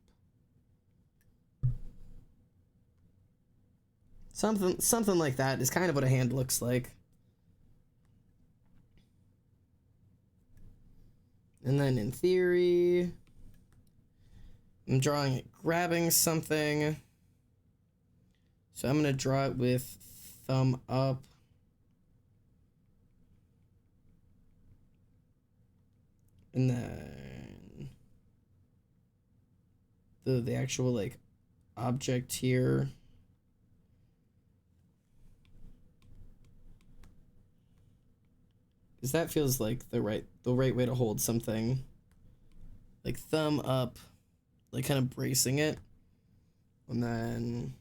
Something like that is kind of what a hand looks like. And then in theory, I'm drawing it, grabbing something. So I'm gonna draw it with thumb up. And then the actual like object here. Because that feels like the right way to hold something. Like thumb up, like kind of bracing it. And then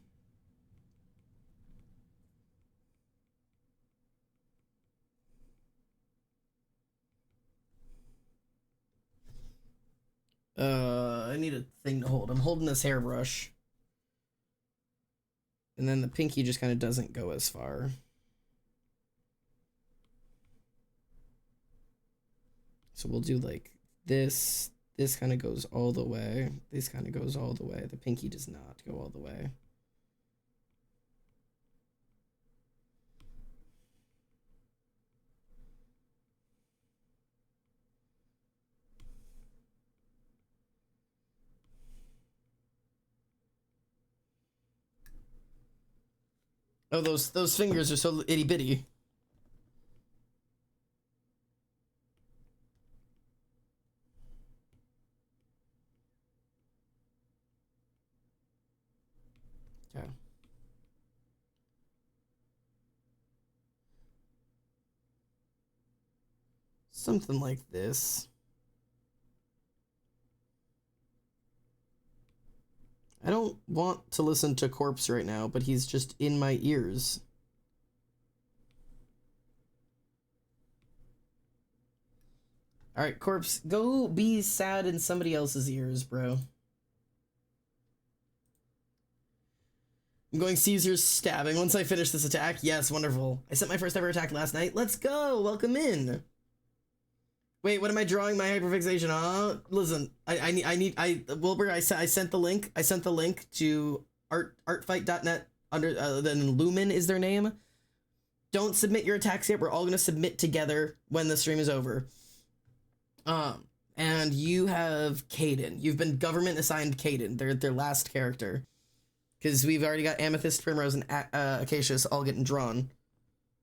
I need a thing to hold. I'm holding this hairbrush. And then the pinky just kind of doesn't go as far. So we'll do like this. This kind of goes all the way. This kind of goes all the way. The pinky does not go all the way. Oh, those fingers are so itty bitty. Okay. Something like this. I don't want to listen to Corpse right now, but he's just in my ears. Alright, Corpse, go be sad in somebody else's ears, bro. I'm going Caesar's stabbing. Once I finish this attack, yes, wonderful. I sent my first ever attack last night. Let's go. Welcome in. Wait, what am I drawing my hyperfixation on? Listen, Wilbur, I sent the link. I sent the link to artfight.net under then Lumen is their name. Don't submit your attacks yet. We're all gonna submit together when the stream is over. And you have Caden. You've been government assigned Caden. They're their last character. Because we've already got Amethyst, Primrose, and Acacius all getting drawn.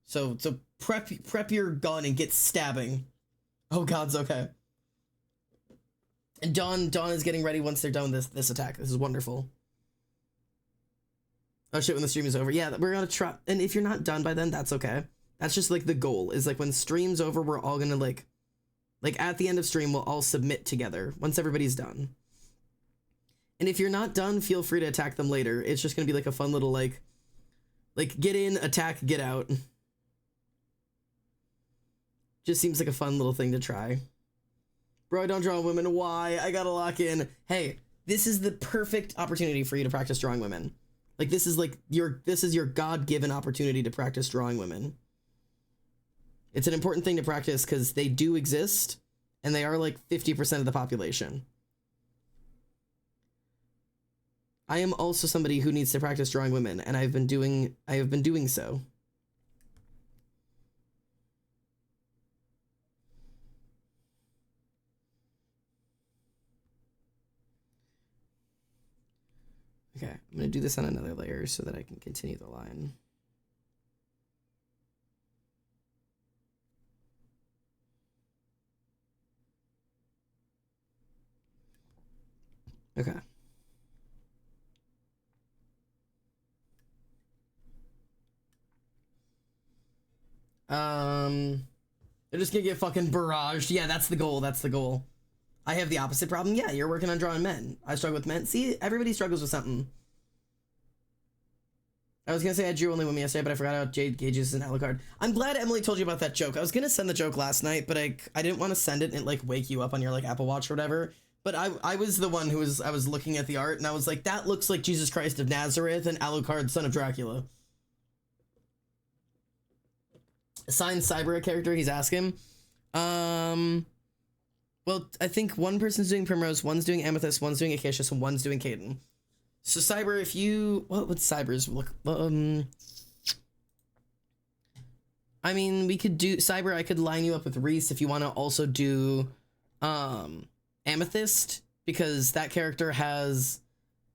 So prep your gun and get stabbing. Oh, God's okay. And Dawn is getting ready once they're done with this attack. This is wonderful. Oh shit, when the stream is over. Yeah, we're gonna try. And if you're not done by then, that's okay. That's just like the goal. Is like when stream's over, we're all gonna like at the end of stream, we'll all submit together once everybody's done. And if you're not done, feel free to attack them later. It's just gonna be like a fun little like get in, attack, get out. Just seems like a fun little thing to try. Bro, I don't draw women. Why? I gotta lock in. Hey, this is the perfect opportunity for you to practice drawing women. Like this is your God-given opportunity to practice drawing women. It's an important thing to practice because they do exist and they are like 50% of the population. I am also somebody who needs to practice drawing women, and I have been doing so. Okay, I'm gonna do this on another layer so that I can continue the line. Okay. They're just gonna get fucking barraged. Yeah, that's the goal. That's the goal. I have the opposite problem. Yeah, you're working on drawing men. I struggle with men. See, everybody struggles with something. I was gonna say I drew only women yesterday, but I forgot about Jade Gages and Alucard. I'm glad Emily told you about that joke. I was gonna send the joke last night, but I didn't want to send it and like wake you up on your like Apple Watch or whatever. But I was the one who was looking at the art and I was like, that looks like Jesus Christ of Nazareth and Alucard, son of Dracula. Assign Cyber a character, he's asking. Well, I think one person's doing Primrose, one's doing Amethyst, one's doing Acacius, and one's doing Caden. So Cyber, if you... What would Cyber's look... I mean, we could do... Cyber, I could line you up with Reese if you want to also do Amethyst, because that character has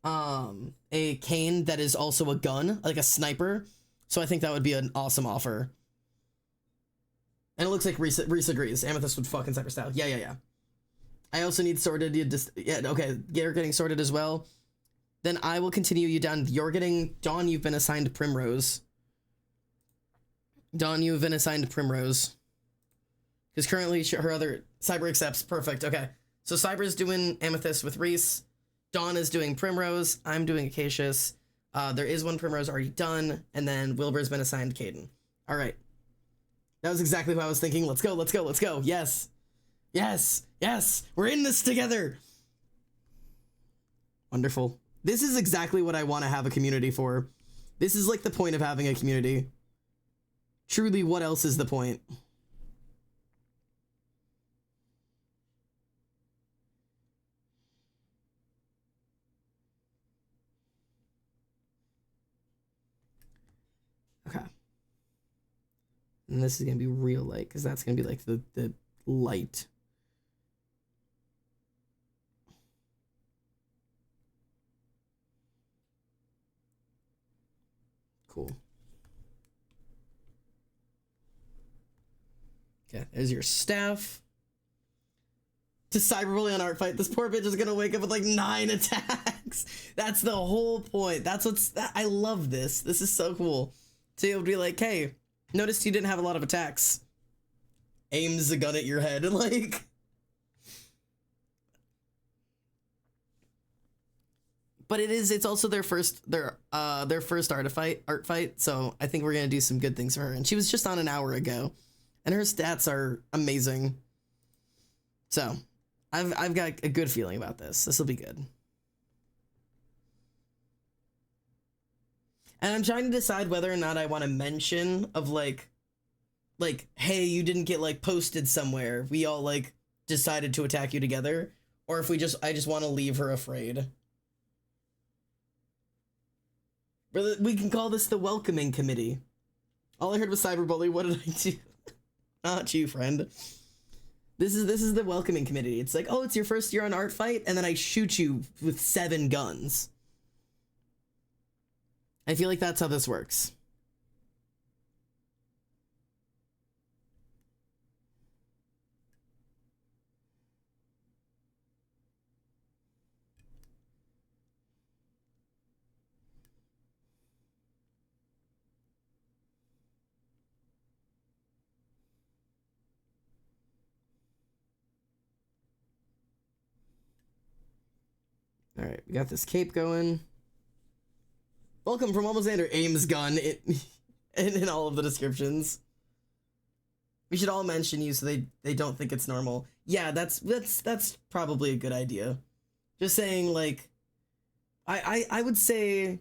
a cane that is also a gun, like a sniper. So I think that would be an awesome offer. And it looks like Reese agrees. Amethyst would fucking Cyber style. Yeah. I also need sorted. Yeah, okay. You're getting sorted as well. Then I will continue you down. You're getting... Dawn, you've been assigned Primrose. Dawn, you've been assigned Primrose. Because currently her other... Cyber accepts. Perfect. Okay. So Cyber's doing Amethyst with Reese. Dawn is doing Primrose. I'm doing Acacius. There is one Primrose already done. And then Wilbur's been assigned Caden. All right. That was exactly what I was thinking. Let's go, let's go, let's go. Yes. Yes. Yes. We're in this together. Wonderful. This is exactly what I want to have a community for. This is like the point of having a community. Truly, what else is the point? Okay. And this is going to be real light, because that's going to be like the light. Cool. Okay, there's your staff. To cyberbully on art fight, this poor bitch is gonna wake up with like 9 attacks. That's the whole point. I love this. This is so cool. So you'll be like, hey, noticed you didn't have a lot of attacks. Aims the gun at your head and like... But it's also their first art fight, so I think we're gonna do some good things for her. And she was just on an hour ago, and her stats are amazing. So I've got a good feeling about this. This will be good. And I'm trying to decide whether or not I want to mention of like, hey, you didn't get like posted somewhere. We all like decided to attack you together. Or if I just want to leave her afraid. We can call this the welcoming committee. All I heard was cyberbully. What did I do? Not you, friend. This is the welcoming committee. It's like, oh, it's your first year on art fight, and then I shoot you with 7 guns. I feel like that's how this works. All right, we got this cape going. Welcome from Almostander. Ames gun in all of the descriptions. We should all mention you so they don't think it's normal. Yeah, that's probably a good idea. Just saying, like, I would say,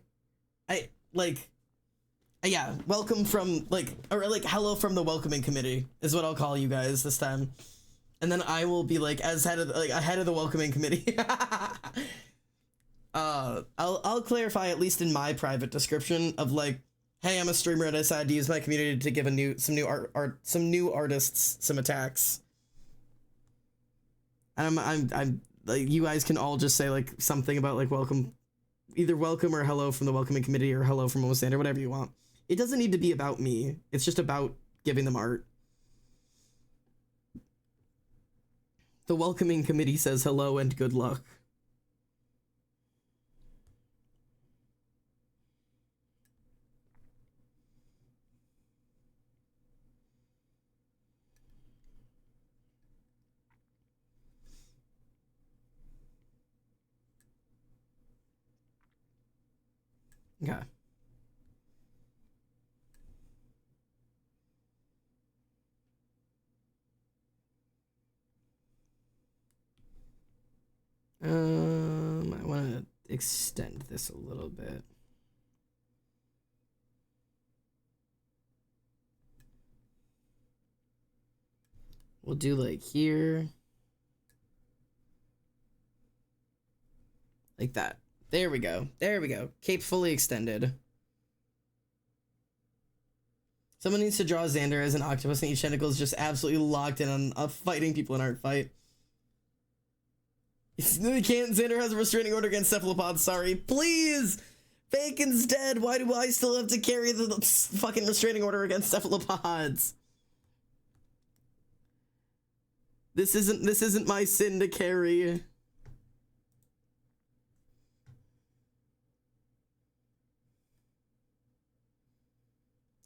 yeah, welcome from, like, or like hello from the welcoming committee is what I'll call you guys this time. And then I will be like, as head of the welcoming committee. I'll clarify, at least in my private description, of like, hey, I'm a streamer and I decided to use my community to give some new artists some attacks. And I'm like, you guys can all just say like something about like welcome, either welcome or hello from the welcoming committee or hello from Almostander, whatever you want. It doesn't need to be about me. It's just about giving them art. The welcoming committee says hello and good luck. Okay. I want to extend this a little bit. We'll do like here. Like that. There we go. There we go. Cape fully extended. Someone needs to draw Xander as an octopus and each tentacle is just absolutely locked in on fighting people in art fight. Xander has a restraining order against cephalopods, sorry. Please! Bacon's dead! Why do I still have to carry the fucking restraining order against cephalopods? This isn't my sin to carry.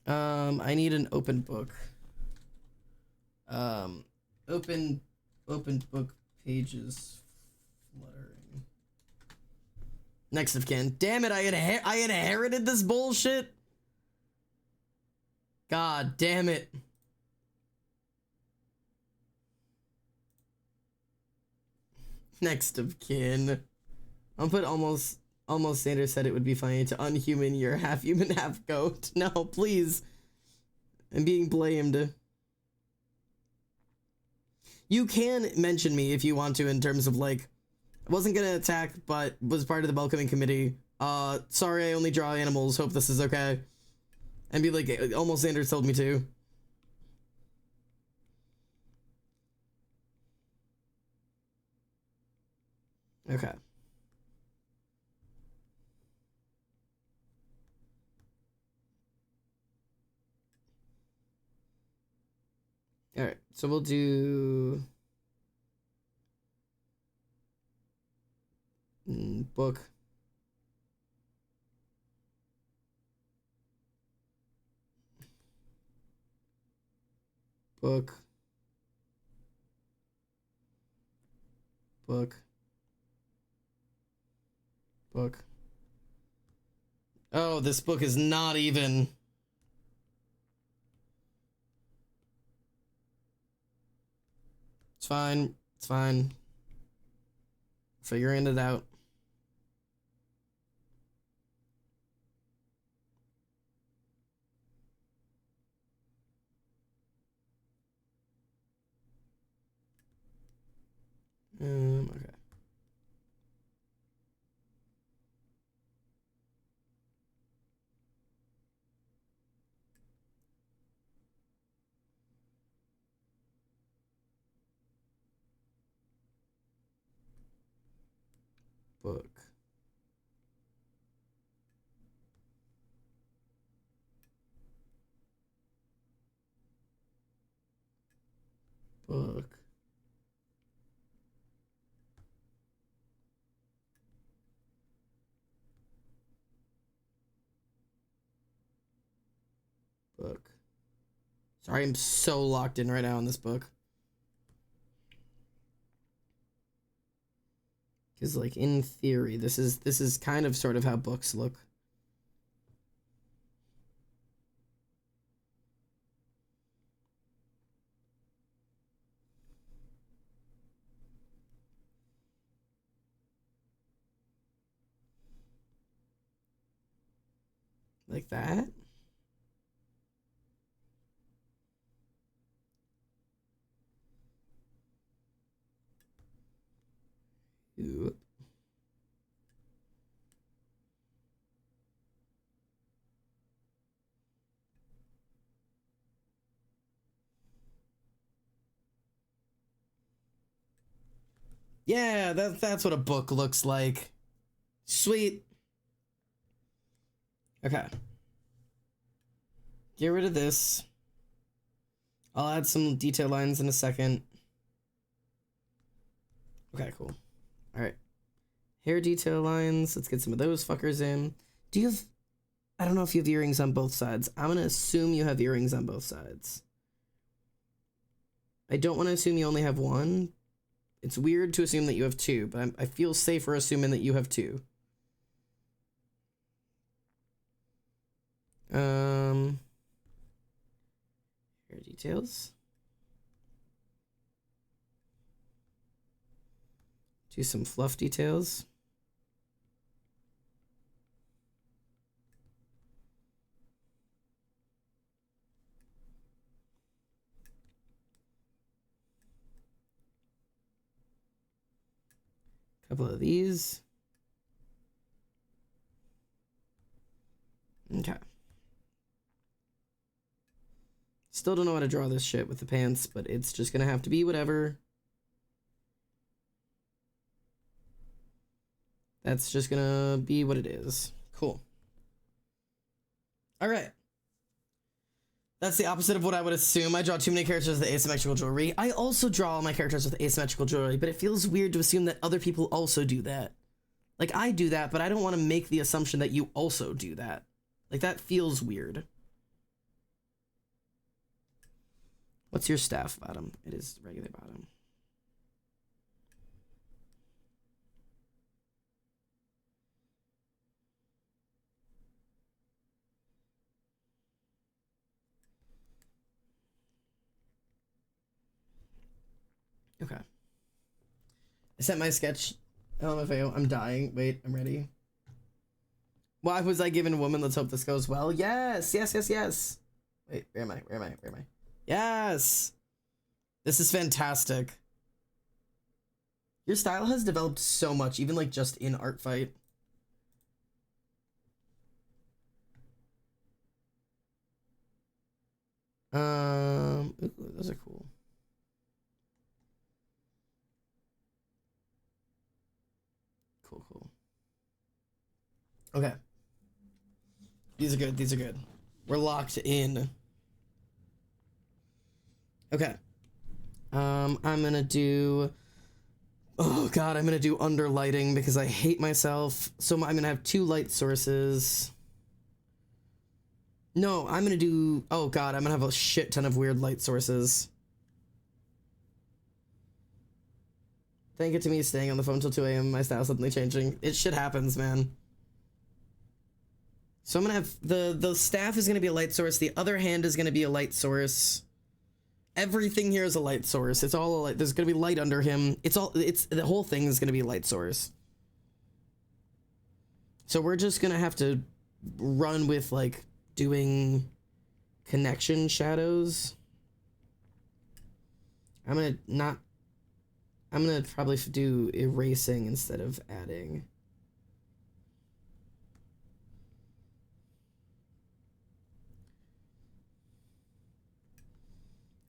I need an open book. Open book pages fluttering. Next of kin. Damn it, I inherited this bullshit. God damn it. Next of kin. I'll put almost Sanders said it would be funny to unhuman your half human, half goat. No, please. I'm being blamed. You can mention me if you want to in terms of like, I wasn't gonna attack, but was part of the welcoming committee. Sorry I only draw animals, hope this is okay. And be like, almost Sanders told me to. Okay. All right, so we'll do book. Book. Book. Book. Oh, this book is not even. It's fine. It's fine. Figuring it out. Book. Book. Book. Sorry, I'm so locked in right now on this book. Because, like, in theory, this is kind of sort of how books look. Like that. Ooh. Yeah, that's what a book looks like. Sweet. Okay. Get rid of this. I'll add some detail lines in a second. Okay, cool. All right. Hair detail lines. Let's get some of those fuckers in. Do you have... I don't know if you have earrings on both sides. I'm going to assume you have earrings on both sides. I don't want to assume you only have one. It's weird to assume that you have two, but I feel safer assuming that you have two. Hair details. Do some fluff details. Couple of these. Okay. Still don't know how to draw this shit with the pants, but it's just gonna have to be whatever. That's just gonna be what it is. Cool. All right. That's the opposite of what I would assume. I draw too many characters with asymmetrical jewelry. I also draw all my characters with asymmetrical jewelry, but it feels weird to assume that other people also do that. Like, I do that, but I don't want to make the assumption that you also do that. Like, that feels weird. What's your staff bottom? It is regular bottom. Okay. I sent my sketch. LMFAO. I'm dying. Wait, I'm ready. Why was I given a woman? Let's hope this goes well. Yes, yes, yes, yes. Wait, where am I? Where am I? Where am I? Yes. This is fantastic. Your style has developed so much, even like just in art fight. Ooh, those are cool. Cool. Okay. These are good. These are good. We're locked in. Okay. I'm gonna do... Oh god, I'm gonna do under lighting because I hate myself. So I'm gonna have two light sources. No, I'm gonna do... Oh god, I'm gonna have a shit ton of weird light sources. Thank it to me staying on the phone till 2 a.m. My style suddenly changing. It shit happens, man. So I'm gonna have... The staff is gonna be a light source. The other hand is gonna be a light source. Everything here is a light source. It's all a light. There's gonna be light under him. The whole thing is gonna be a light source. So we're just gonna have to run with like doing connection shadows. I'm gonna probably do erasing instead of adding.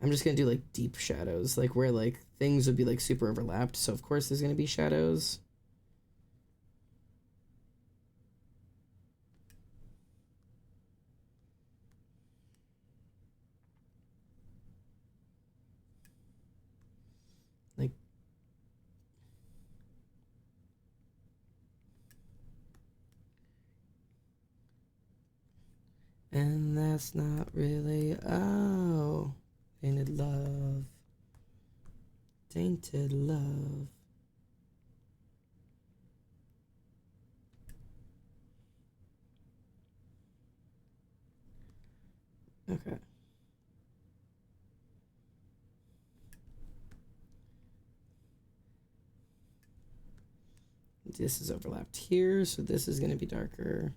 I'm just gonna do like deep shadows, like where like things would be like super overlapped. So of course there's gonna be shadows. And that's not really, oh, tainted love. Tainted love. Okay. This is overlapped here, so this is going to be darker.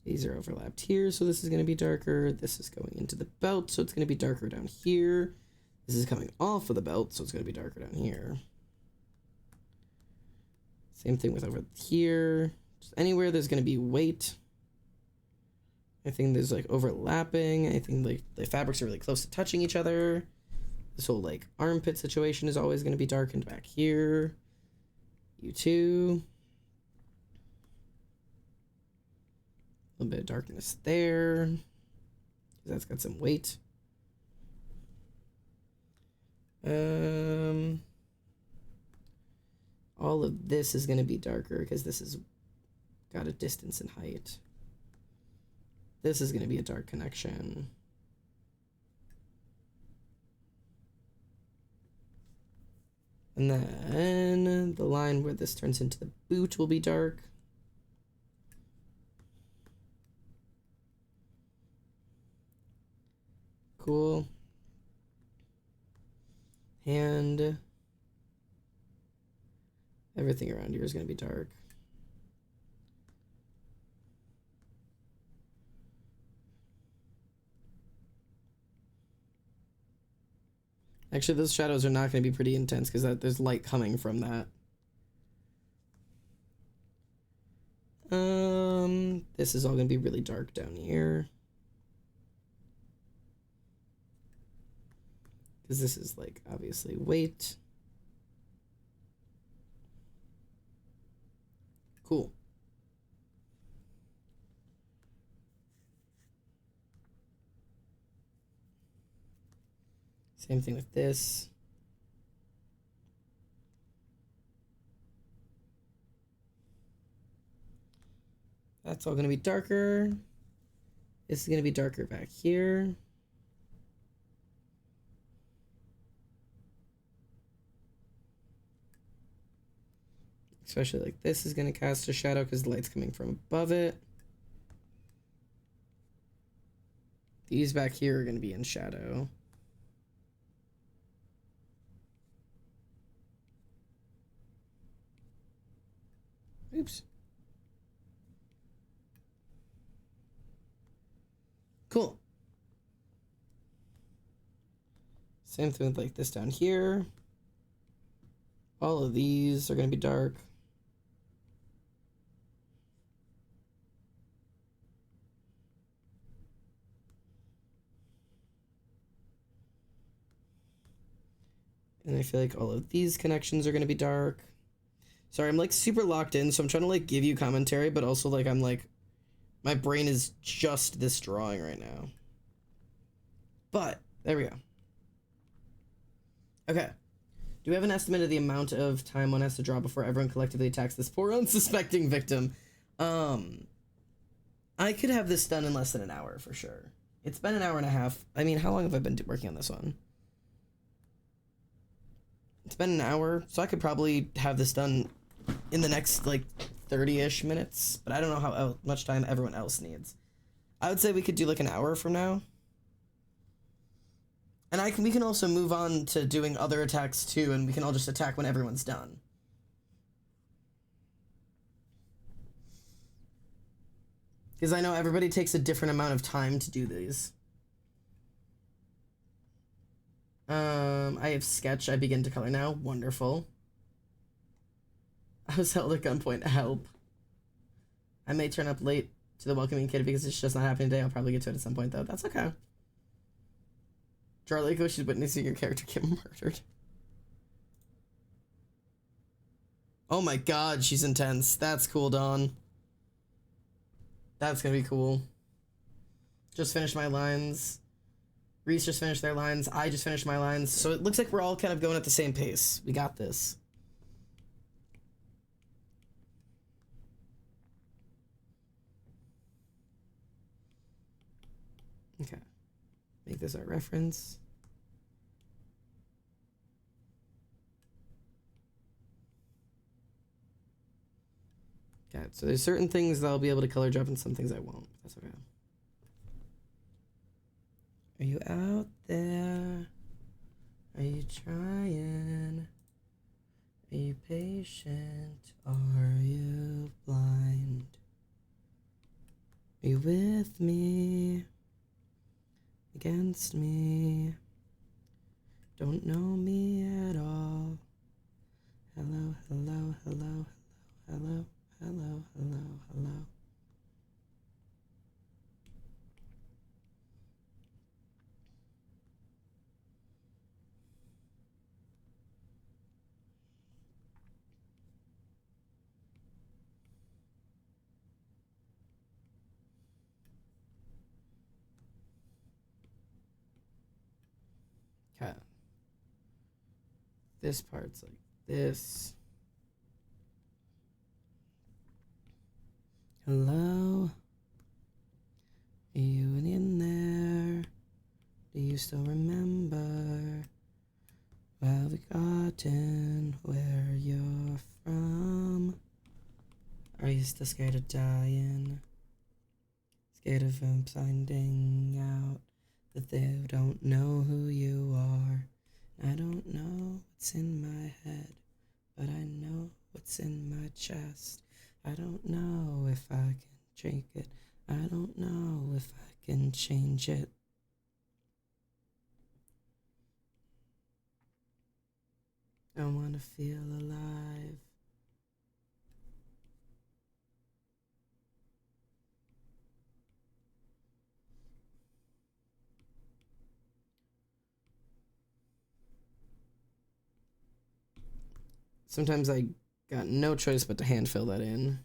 These are overlapped here, so this is going to be darker. This is going into the belt, so it's going to be darker down here. This is coming off of the belt, so it's going to be darker down here. Same thing with over here. Just anywhere there's going to be weight. I think there's like overlapping. I think like the fabrics are really close to touching each other. This whole like armpit situation is always going to be darkened back here. You too. A little bit of darkness there. That's got some weight. All of this is going to be darker because this has got a distance and height. This is going to be a dark connection. And then the line where this turns into the boot will be dark. Cool. And everything around here is going to be dark. Actually, those shadows are not going to be pretty intense because there's light coming from that. This is all going to be really dark down here. Because this is like obviously weight. Cool. Same thing with this. That's all going to be darker. This is going to be darker back here. Especially like this is going to cast a shadow because the light's coming from above it. These back here are going to be in shadow. Oops. Cool. Same thing with like this down here. All of these are going to be dark. And I feel like all of these connections are going to be dark. Sorry, I'm like super locked in, so I'm trying to like give you commentary, but also like I'm like, my brain is just this drawing right now. But, there we go. Okay. Do we have an estimate of the amount of time one has to draw before everyone collectively attacks this poor unsuspecting victim? I could have this done in less than an hour for sure. It's been an hour and a half. I mean, how long have I been working on this one? It's been an hour, so I could probably have this done in the next like 30-ish minutes, but I don't know how much time everyone else needs. I would say we could do like an hour from now. And we can also move on to doing other attacks too, and we can all just attack when everyone's done. Because I know everybody takes a different amount of time to do these. I have sketch. I begin to color now. Wonderful. I was held at gunpoint. Help. I may turn up late to the welcoming kid because it's just not happening today. I'll probably get to it at some point, though. That's okay. Charlie, she's witnessing your character get murdered. Oh my god, she's intense. That's cool, Dawn. That's gonna be cool. Just finished my lines. Reese just finished their lines. I just finished my lines. So it looks like we're all kind of going at the same pace. We got this. Okay. Make this our reference. Okay, so there's certain things that I'll be able to color drop and some things I won't. That's okay. Are you out there? Are you trying? Are you patient? Are you blind? Are you with me? Against me? Don't know me at all. Hello, hello, hello, hello, hello, hello, hello. Okay. This part's like this. Hello? Are you in there? Do you still remember? Have forgotten where you're from? Are you still scared of dying? Scared of finding out that they don't know who you are? I don't know what's in my head, but I know what's in my chest. I don't know if I can drink it. I don't know if I can change it. I want to feel alive. Sometimes I got no choice but to hand fill that in.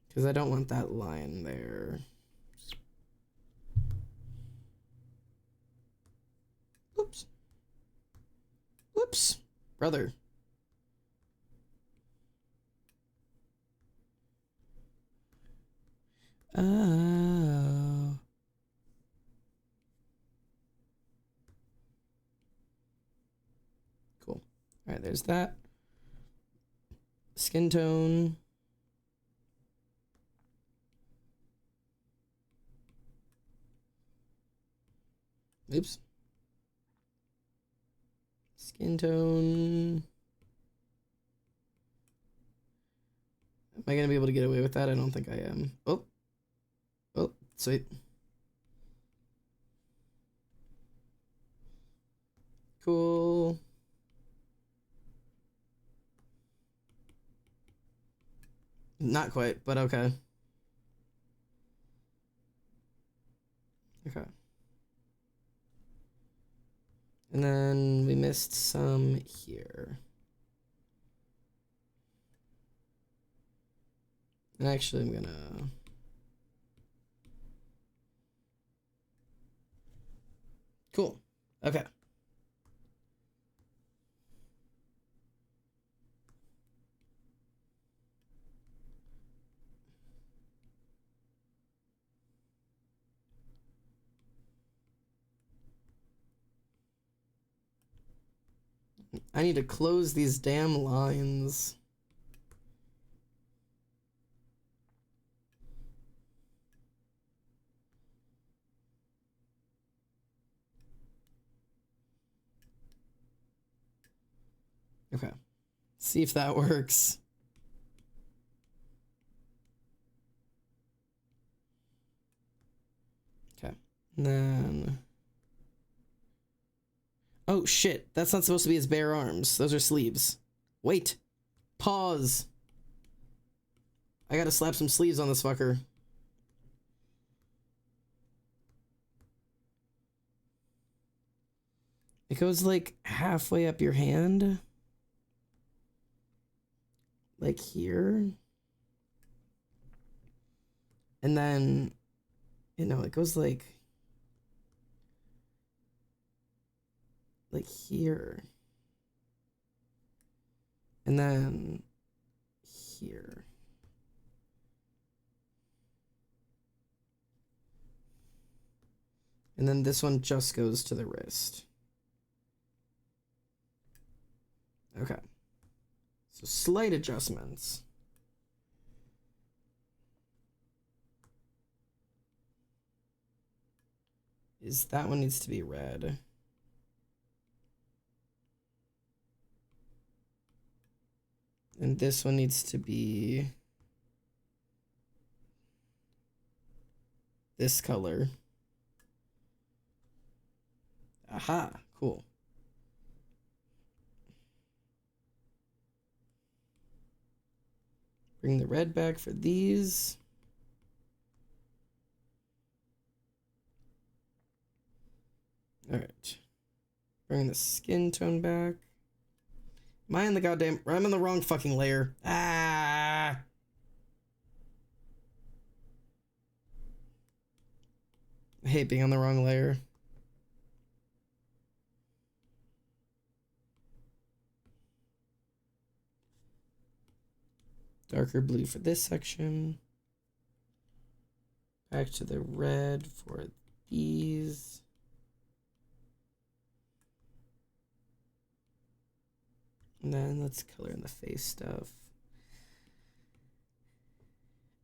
Because I don't want that line there. Oops. Whoops. Brother. Oh. Cool. All right, there's that. Skin tone. Oops. Skin tone. Am I going to be able to get away with that? I don't think I am. Oh. Oh, sweet. Cool. Not quite, but okay. Okay. And then we missed some here. And actually, I'm gonna... Cool. Okay. I need to close these damn lines. Okay. See if that works. Okay. And then... Oh, shit. That's not supposed to be his bare arms. Those are sleeves. Wait. Pause. I gotta slap some sleeves on this fucker. It goes, like, halfway up your hand. Like here. And then... You know, it goes, like here. And then here. And then this one just goes to the wrist. Okay. So slight adjustments. Is that one needs to be red. And this one needs to be this color. Aha, cool. Bring the red back for these. All right. Bring the skin tone back. Am I in the goddamn... I'm in the wrong fucking layer. Ah! I hate being on the wrong layer. Darker blue for this section. Back to the red for these. And then let's color in the face stuff.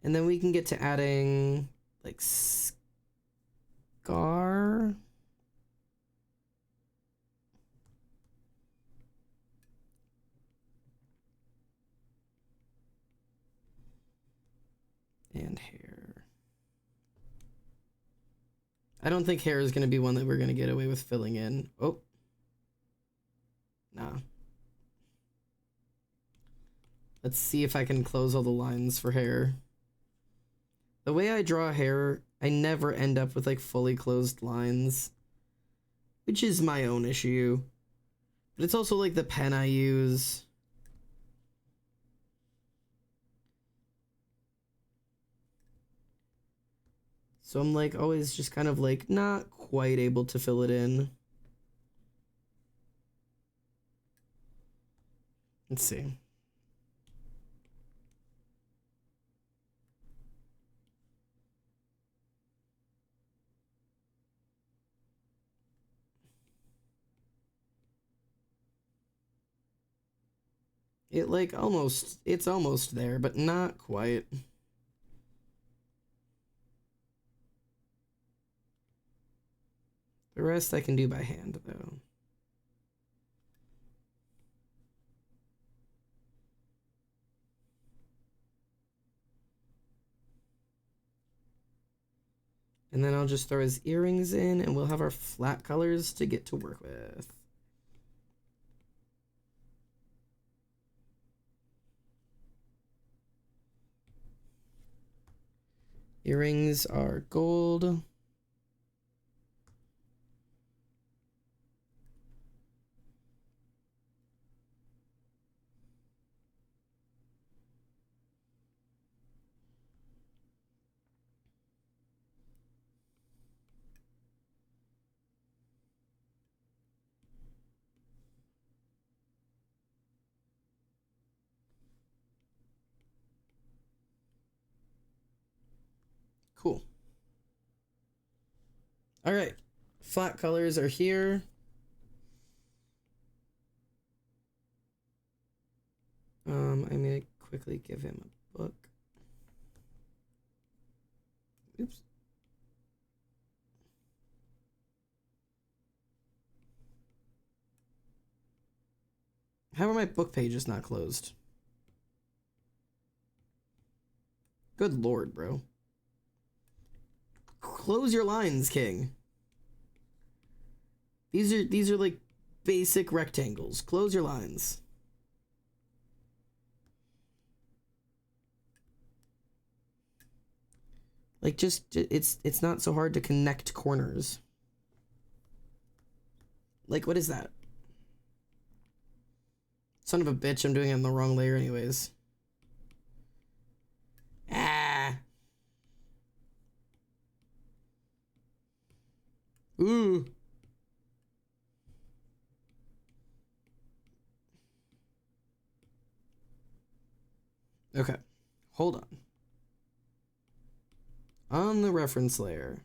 And then we can get to adding like scar. And hair. I don't think hair is going to be one that we're going to get away with filling in. Oh. Nah. Let's see if I can close all the lines for hair. The way I draw hair, I never end up with like fully closed lines, which is my own issue. But it's also like the pen I use. So I'm like always just kind of like not quite able to fill it in. Let's see. It like almost, it's almost there, but not quite. The rest I can do by hand though. And then I'll just throw his earrings in and we'll have our flat colors to get to work with. Earrings are gold. Cool. All right, flat colors are here. I'm gonna quickly give him a book. Oops. How are my book pages not closed? Good lord, bro. Close your lines, King. These are like basic rectangles. Close your lines. Like just it's not so hard to connect corners. Like what is that? Son of a bitch, I'm doing it on the wrong layer anyways. Ah. Ooh. Okay, hold on. On the reference layer.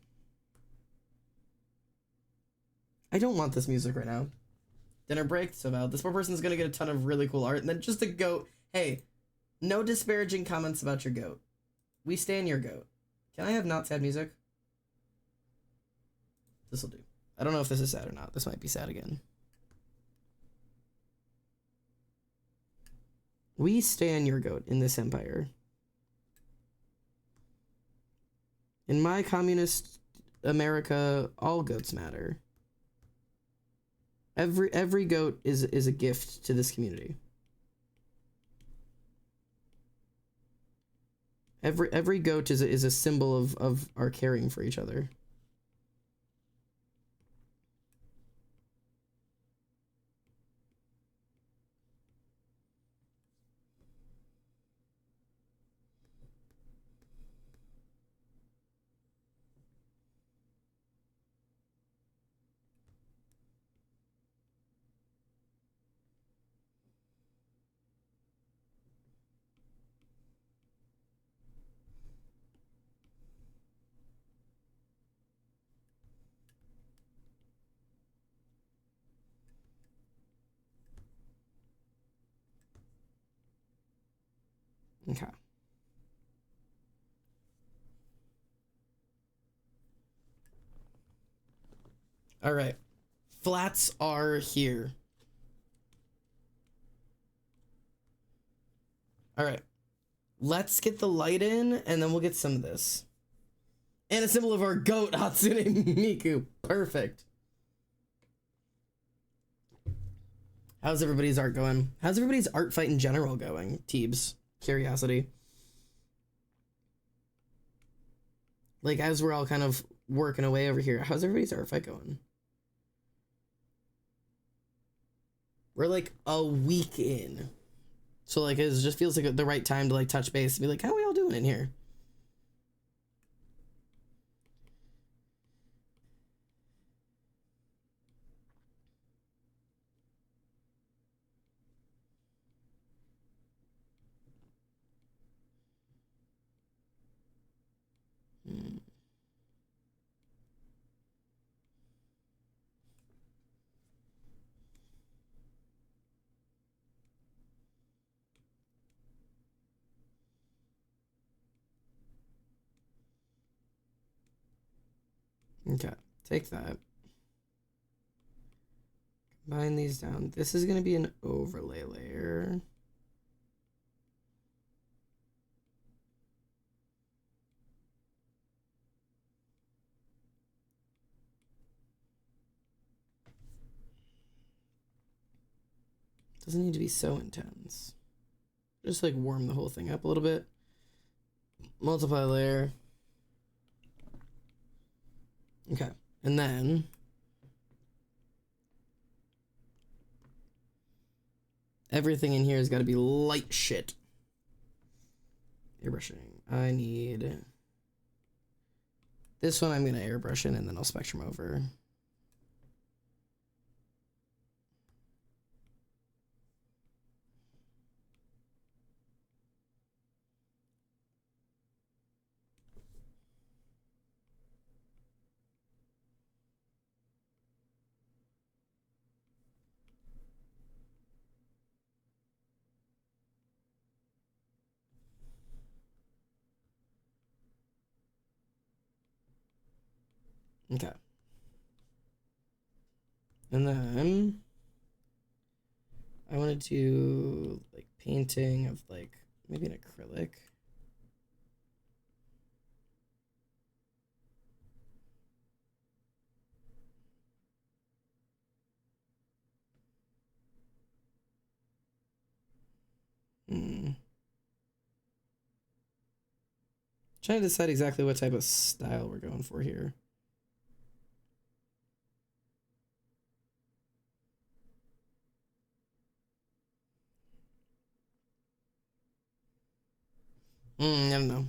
I don't want this music right now. Dinner break, so Val. This poor person's gonna get a ton of really cool art, and then just a goat. Hey, no disparaging comments about your goat. We stand your goat. Can I have not sad music? This'll do. I don't know if this is sad or not. This might be sad again. We stand your goat in this empire. In my communist America, all goats matter. Every goat is a gift to this community. Every goat is a symbol of our caring for each other. Okay. All right. Flats are here. All right. Let's get the light in, and then we'll get some of this. And a symbol of our goat, Hatsune Miku. Perfect. How's everybody's art going? How's everybody's art fight in general going? Teebs. Curiosity. Like, as we're all kind of working away over here, how's everybody's art fight going? We're like a week in. So like it just feels like the right time to like touch base and be like, how are we all doing in here? Okay, take that. Combine these down. This is going to be an overlay layer. Doesn't need to be so intense. Just like warm the whole thing up a little bit. Multiply layer. Okay, and then everything in here has got to be light shit. Airbrushing. I need this one. I'm gonna airbrush in, and then I'll spectrum over. Okay. And then I want to do like painting of like maybe an acrylic. Trying to decide exactly what type of style we're going for here. I don't know.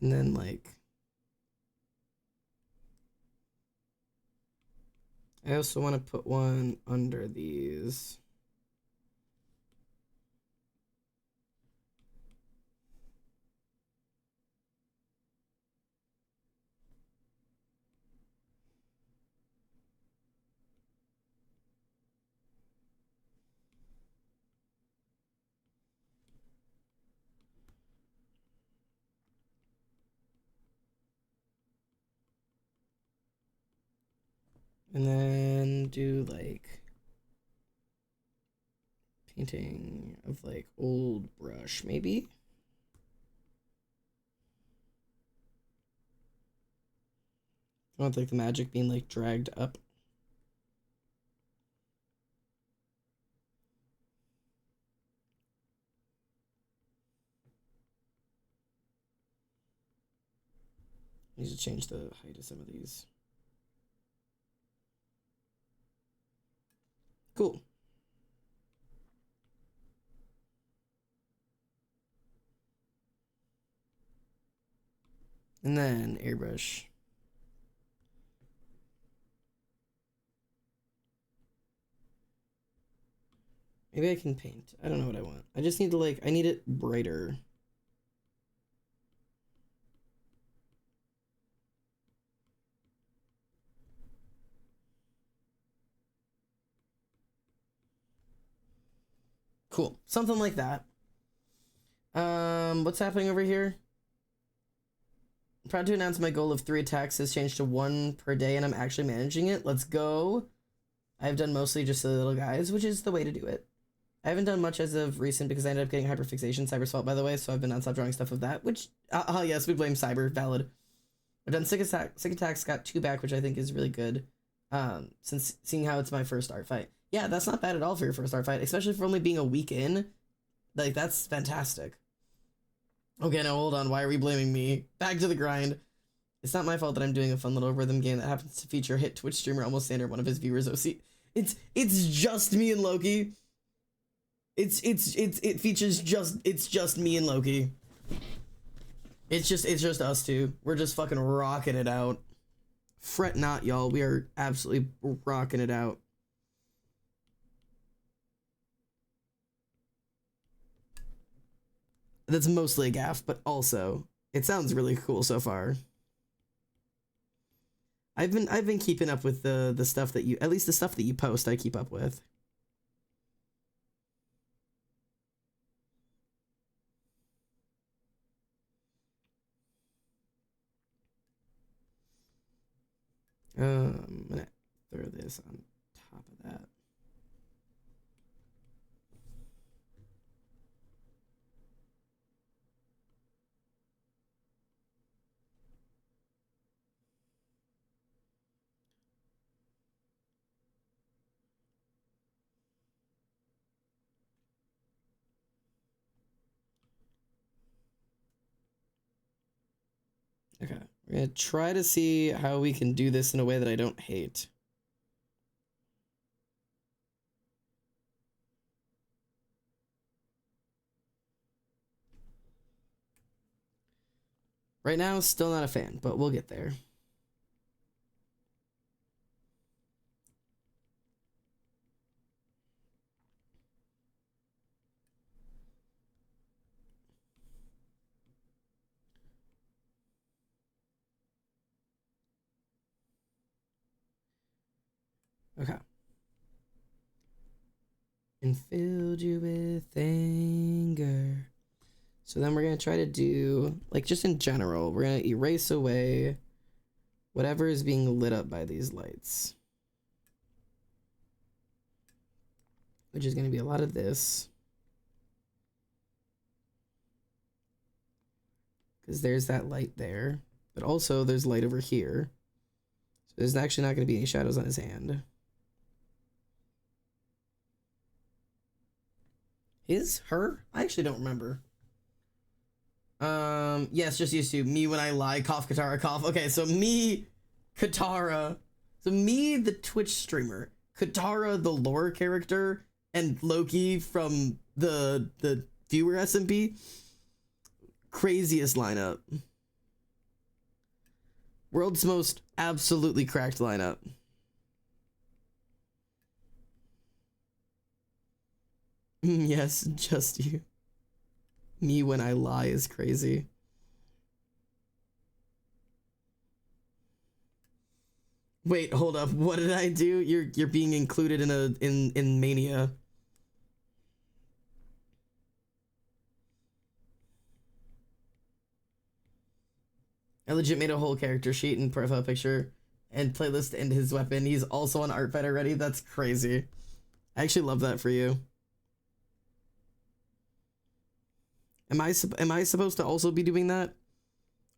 And then like, I also want to put one under these. And then do like painting of like old brush, maybe. I want like the magic being like dragged up. I need to change the height of some of these. Cool. And then airbrush. Maybe I can paint. I don't know what I want. I just need to like, I need it brighter. Cool. Something like that. What's happening over here? I'm proud to announce my goal of 3 attacks has changed to 1 per day and I'm actually managing it. Let's go. I've done mostly just the little guys, which is the way to do it. I haven't done much as of recent because I ended up getting hyperfixation. Cyber's fault, by the way, so I've been non-stop drawing stuff of that, which, yes, we blame Cyber, valid. I've done 6 attacks, got 2 back, which I think is really good, since seeing how it's my first art fight. Yeah, that's not bad at all for your first art fight, especially for only being a week in. Like, that's fantastic. Okay, now hold on, why are we blaming me? Back to the grind. It's not my fault that I'm doing a fun little rhythm game that happens to feature a hit Twitch streamer almost standard one of his viewers OC. It's just me and Loki. It features just me and Loki. It's just us two. We're just fucking rocking it out. Fret not, y'all. We are absolutely rocking it out. That's mostly a gaff, but also it sounds really cool so far. I've been keeping up with the stuff that you, at least the stuff that you post, I keep up with. I'm gonna throw this on top of that. Okay, we're gonna try to see how we can do this in a way that I don't hate. Right now, still not a fan, but we'll get there. Okay. And filled you with anger. So then we're going to try to do, like, just in general, we're going to erase away whatever is being lit up by these lights. Which is going to be a lot of this. Because there's that light there. But also there's light over here. So there's actually not going to be any shadows on his hand. Her? I actually don't remember. Yes, just used to. Me when I lie, cough, Katara, cough. Okay, so me, Katara. So me, the Twitch streamer. Katara, the lore character. And Loki from the viewer SMP. Craziest lineup. World's most absolutely cracked lineup. Yes, just you. Me when I lie is crazy. Wait, hold up. What did I do? You're being included in Mania. I legit made a whole character sheet and profile picture and playlist and his weapon. He's also on art pet already. That's crazy. I actually love that for you. Am I supposed to also be doing that?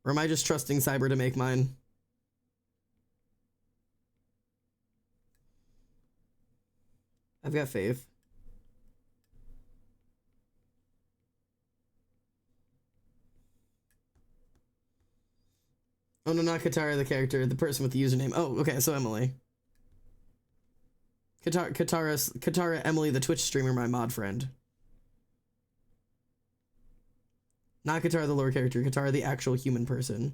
Or am I just trusting Cyber to make mine? I've got faith. Oh no, not Katara the character, the person with the username. Oh, okay, so Emily. Katara Emily, the Twitch streamer, my mod friend. Not Katara the lore character, Katara the actual human person.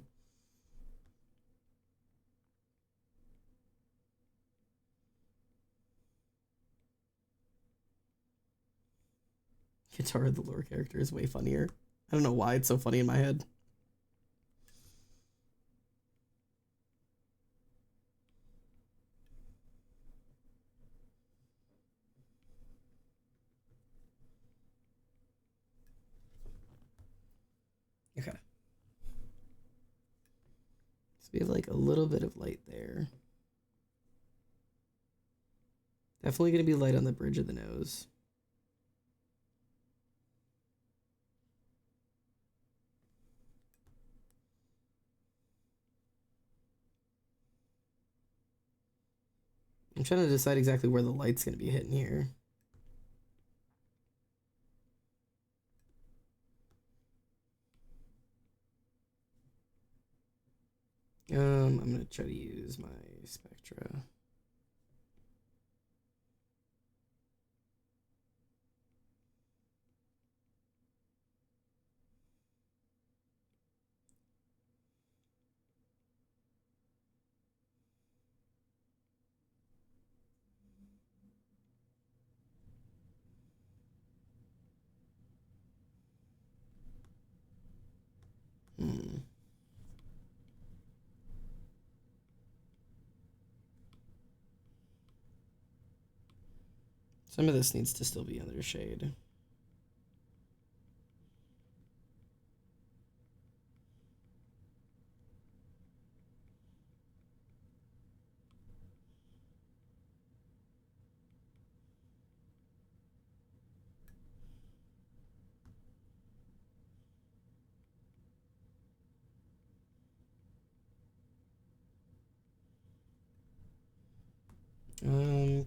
Katara the lore character is way funnier. I don't know why it's so funny in my head. Okay. So we have like a little bit of light there. Definitely gonna be light on the bridge of the nose. I'm trying to decide exactly where the light's gonna be hitting here. I'm gonna try to use my spectra. Some of this needs to still be under shade.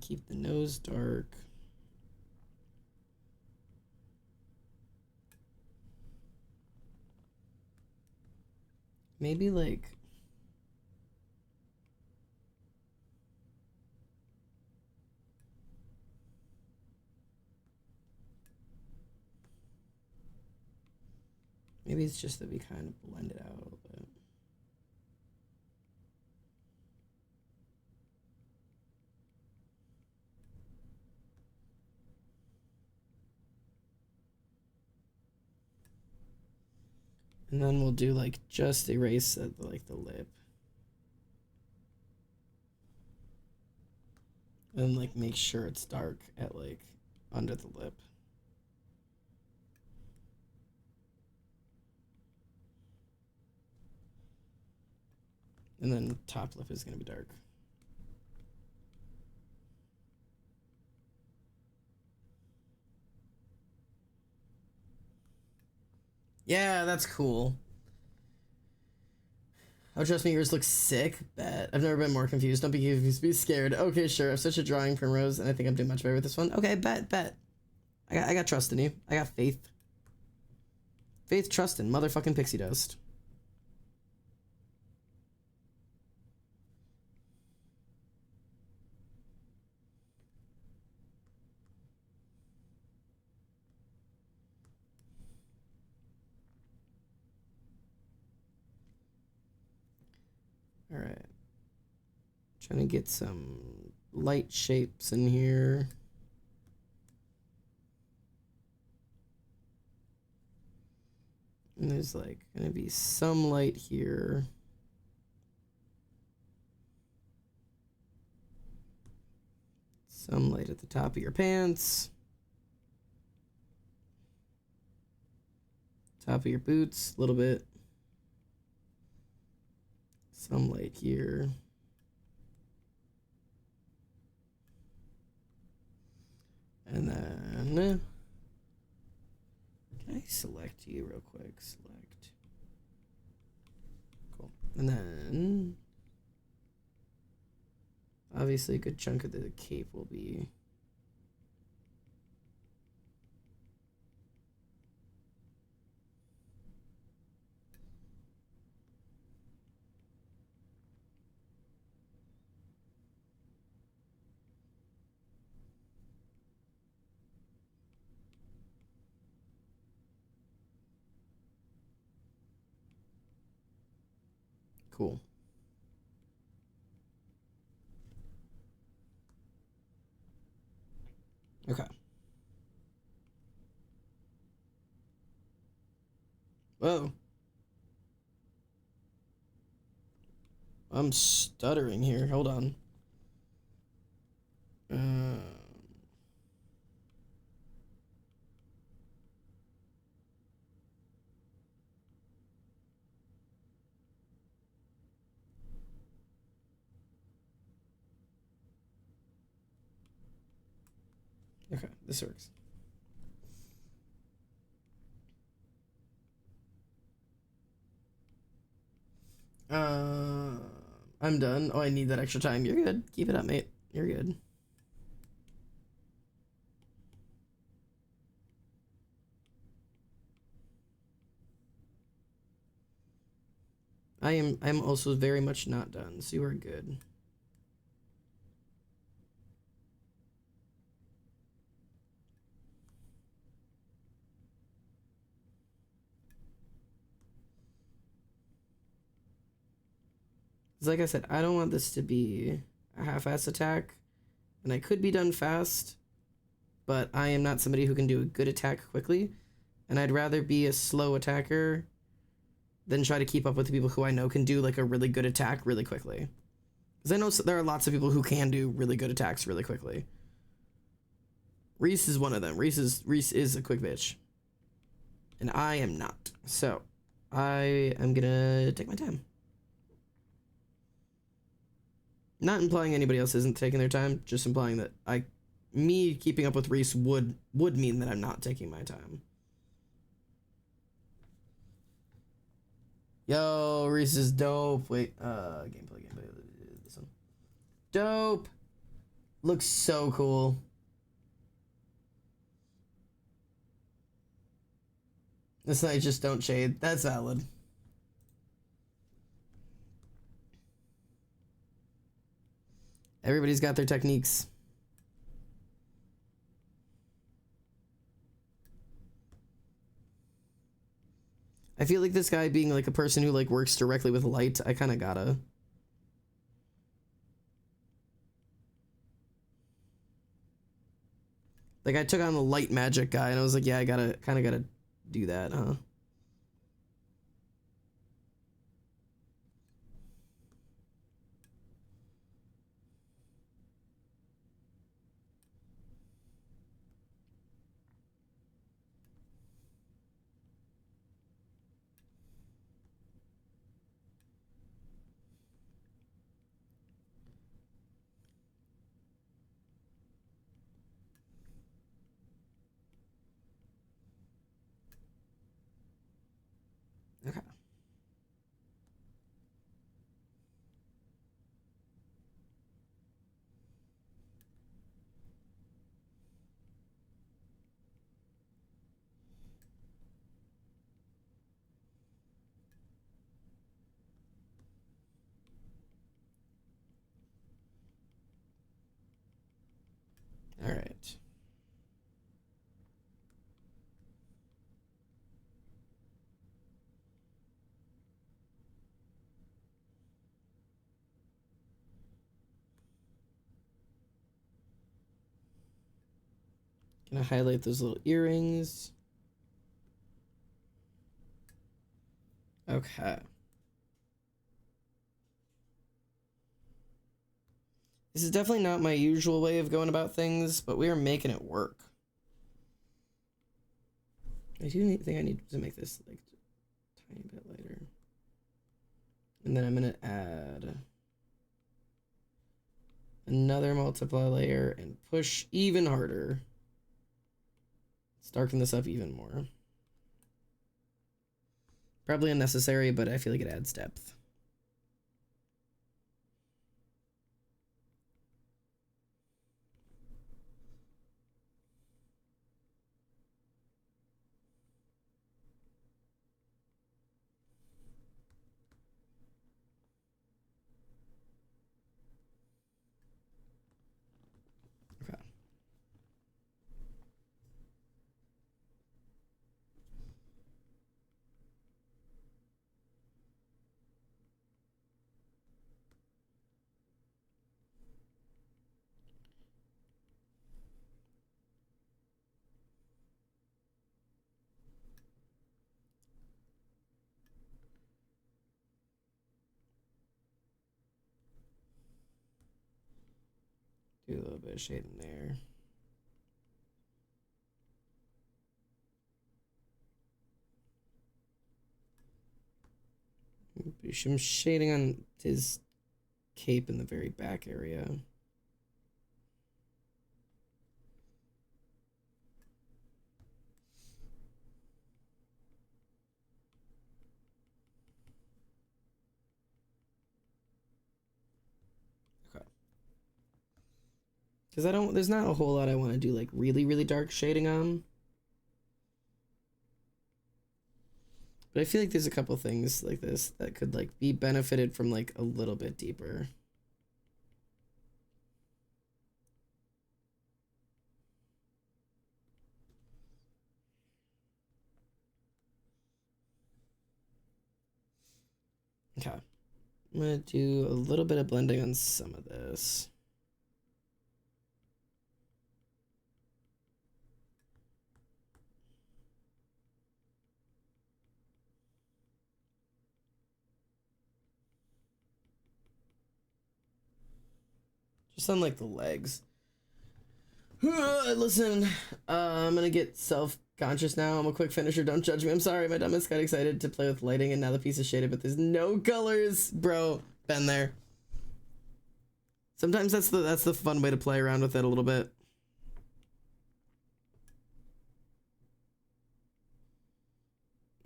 Keep the nose dark. Maybe like maybe it's just that we kind of blend it out a little bit. And then we'll do like just erase like the lip. And like make sure it's dark at like under the lip. And then top lip is gonna be dark. Yeah, that's cool. Oh, trust me, yours looks sick. Bet. I've never been more confused. Don't be confused. Be scared. Okay, sure. I have such a drawing primrose, and I think I'm doing much better with this one. Okay, bet. I got trust in you. I got faith. Faith, trust in motherfucking pixie dust. Trying to get some light shapes in here. And there's like gonna be some light here. Some light at the top of your pants. Top of your boots, a little bit. Some light here. And then, can I select you real quick? Select. Cool. And then, obviously a good chunk of the cape will be cool. Okay. Whoa. I'm stuttering here. Hold on. Okay, this works. I'm done. Oh, I need that extra time. You're good. Keep it up, mate. You're good. I'm also very much not done, so you are good. Like I said, I don't want this to be a half-ass attack, and I could be done fast, but I am not somebody who can do a good attack quickly, and I'd rather be a slow attacker than try to keep up with the people who I know can do like a really good attack really quickly. Because I know there are lots of people who can do really good attacks really quickly. Reese is one of them. Reese is a quick bitch, and I am not. So I am gonna take my time. Not implying anybody else isn't taking their time, just implying that me keeping up with Reese would mean that I'm not taking my time. Yo, Reese is dope. Wait, gameplay. This one. Dope. Looks so cool. This night just don't shade. That's valid. Everybody's got their techniques. I feel like this guy being like a person who like works directly with light, I kind of gotta. Like I took on the light magic guy and I was like, yeah, I kind of gotta do that, huh? Gonna highlight those little earrings. Okay. This is definitely not my usual way of going about things, but we are making it work. I do think I need to make this like a tiny bit lighter. And then I'm gonna add another multiply layer and push even harder. Let's darken this up even more. Probably unnecessary, but I feel like it adds depth. Okay. Do a little bit of shading there. Do some shading on his cape in the very back area. Okay. Because there's not a whole lot I want to do like really, really dark shading on. But I feel like there's a couple things like this that could like be benefited from like a little bit deeper. Okay. I'm gonna do a little bit of blending on some of this. Just on like the legs. Listen, I'm gonna get self-conscious now. I'm a quick finisher. Don't judge me. I'm sorry. My dumbass got excited to play with lighting, and now the piece is shaded, but there's no colors, bro. Been there. Sometimes that's the fun way to play around with it a little bit.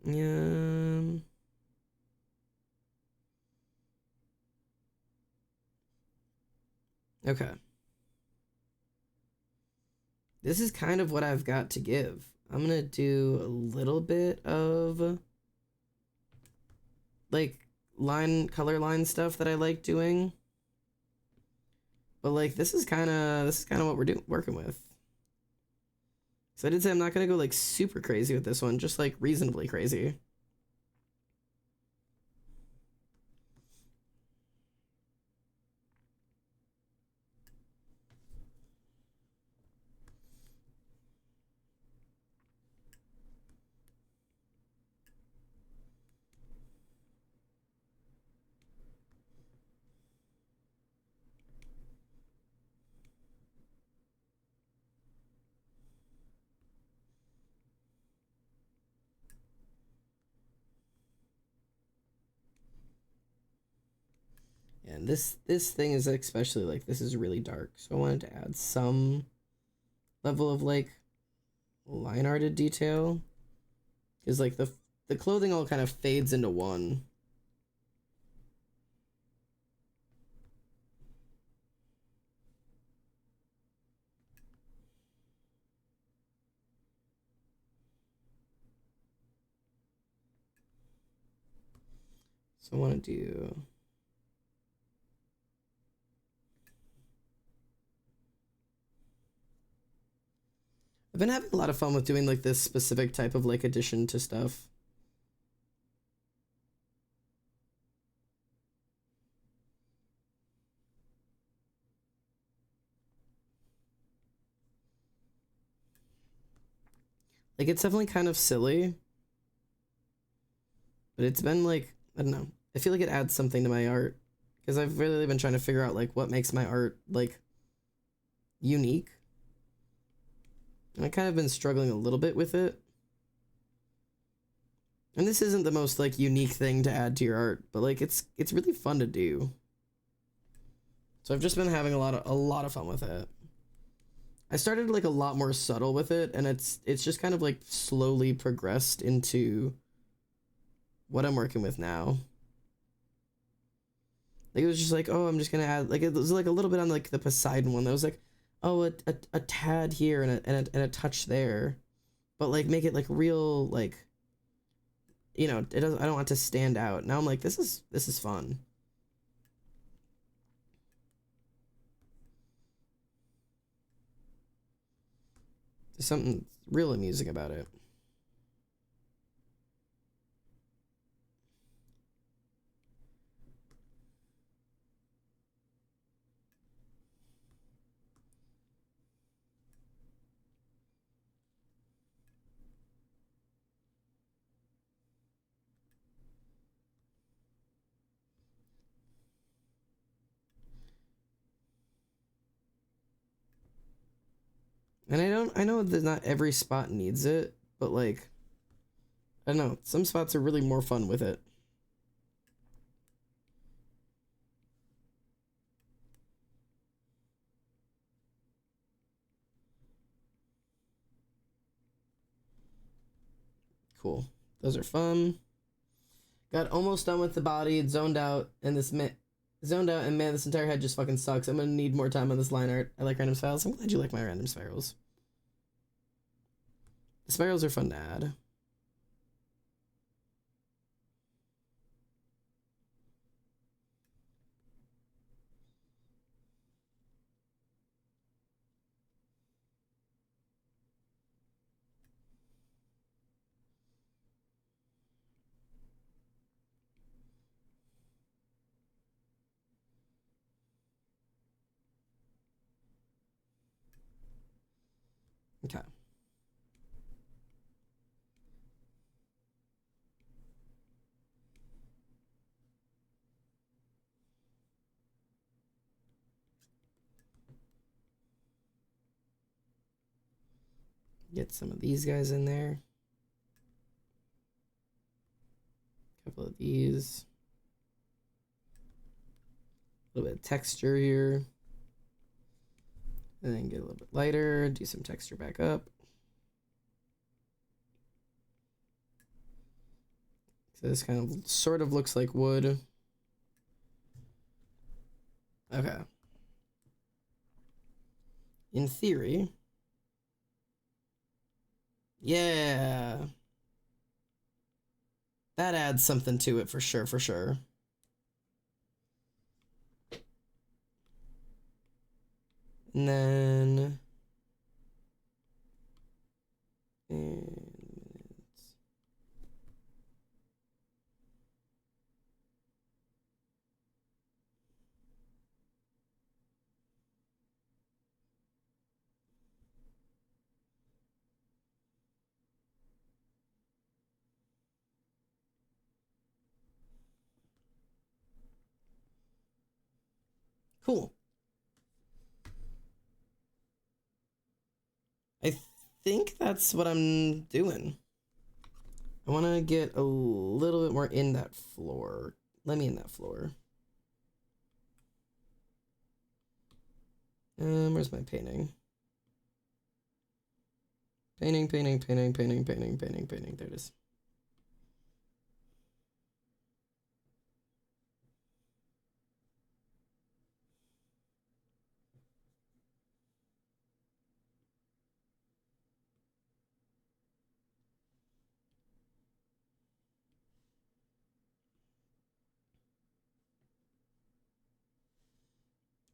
Yeah. Okay. This is kind of what I've got to give. I'm gonna do a little bit of like color line stuff that I like doing. But like this is kind of what we're working with. So I did say I'm not gonna go like super crazy with this one, just like reasonably crazy. And this thing is especially like this is really dark, so I wanted to add some level of like line arted detail, because like the clothing all kind of fades into one. So I want to do I've been having a lot of fun with doing like this specific type of like addition to stuff. Like, it's definitely kind of silly, but it's been like, I don't know. I feel like it adds something to my art because I've really been trying to figure out like what makes my art like unique. And I kind of been struggling a little bit with it. And this isn't the most like unique thing to add to your art, but like it's really fun to do. So I've just been having a lot of fun with it. I started like a lot more subtle with it, and it's just kind of like slowly progressed into what I'm working with now. Like it was just like, oh, I'm just gonna add, like it was like a little bit on like the Poseidon one that was like, oh, a tad here and a touch there, but like make it like real, like, you know, it doesn't, I don't want it to stand out. Now I'm like, this is fun. There's something real amusing about it. And I know that not every spot needs it, but like, I don't know, some spots are really more fun with it. Cool. Those are fun. Got almost done with the body, zoned out, and zoned out, and man, this entire head just fucking sucks. I'm gonna need more time on this line art. I like random spirals. I'm glad you like my random spirals. The spirals are fun to add. Okay. Get some of these guys in there. A couple of these. A little bit of texture here. And then get a little bit lighter. Do some texture back up. So this kind of sort of looks like wood. Okay. In theory. Yeah. That adds something to it for sure, for sure. And then... Cool. I think that's what I'm doing. I want to get a little bit more in that floor. Let me in that floor. Where's my painting? Painting. There it is.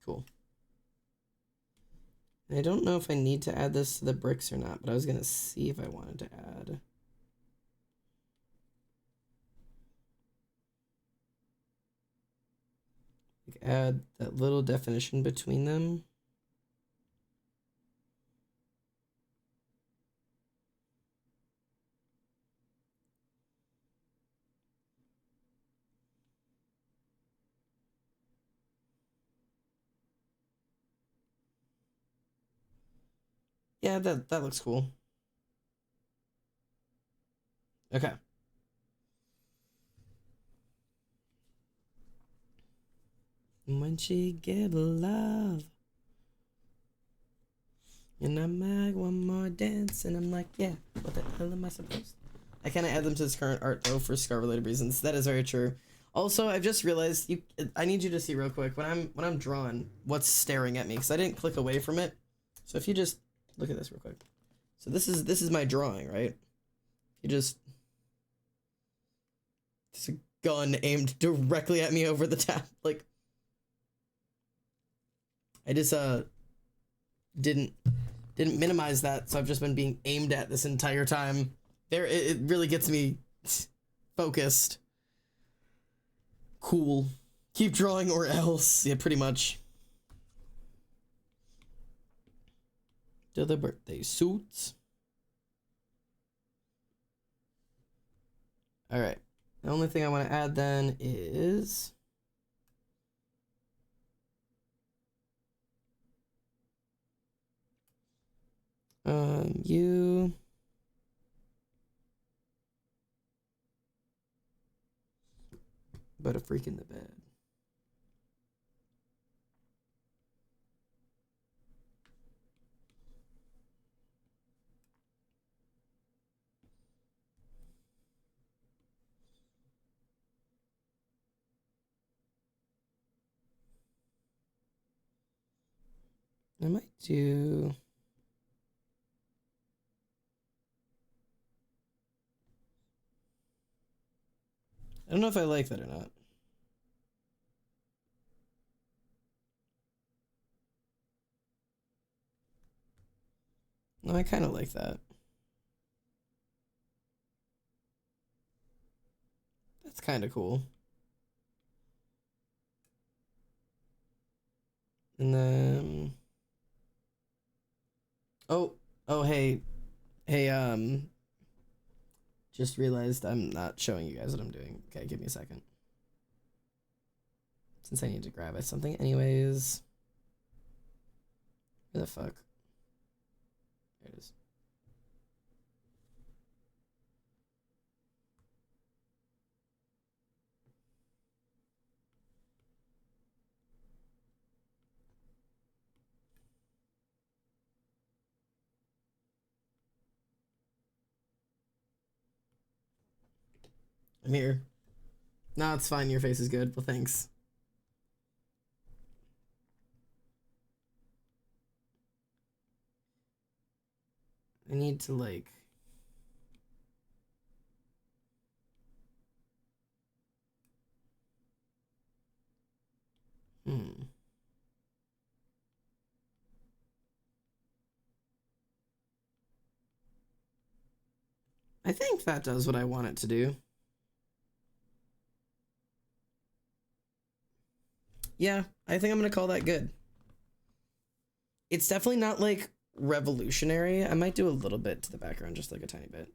Cool. I don't know if I need to add this to the bricks or not, but I was going to see if I wanted to add. Like add that little definition between them. Yeah, that looks cool. Okay. When she get love, and I'm like, one more dance, and I'm like, yeah, what the hell am I supposed? I can't add them to this current art though for scar related reasons. That is very true. Also, I've just realized I need you to see real quick when I'm drawing what's staring at me because I didn't click away from it. So if you just look at this real quick. So this is my drawing, right? You just it's a gun aimed directly at me over the tab. Like I just didn't minimize that, so I've just been being aimed at this entire time. There, it really gets me focused. Cool. Keep drawing or else. Yeah, pretty much. To the birthday suits. All right. The only thing I want to add then is you. But a freak in the bed. I might do. I don't know if I like that or not. No, I kind of like that. That's kind of cool. And then, oh, hey, just realized I'm not showing you guys what I'm doing. Okay, give me a second. Since I need to grab something anyways. Where the fuck? There it is. I'm here. No, it's fine. Your face is good. Well, thanks. I need to like. I think that does what I want it to do. Yeah, I think I'm gonna call that good. It's definitely not like revolutionary. I might do a little bit to the background, just like a tiny bit.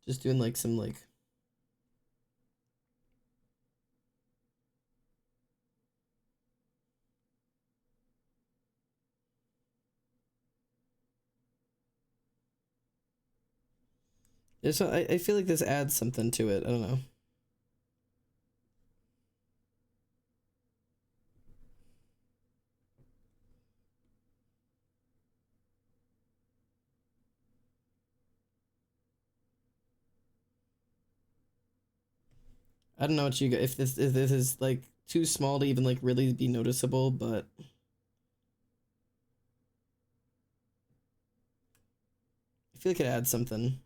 Just doing like some like. I feel like this adds something to it. I don't know. I don't know what you got. If this is like too small to even like really be noticeable, but I feel like it adds something.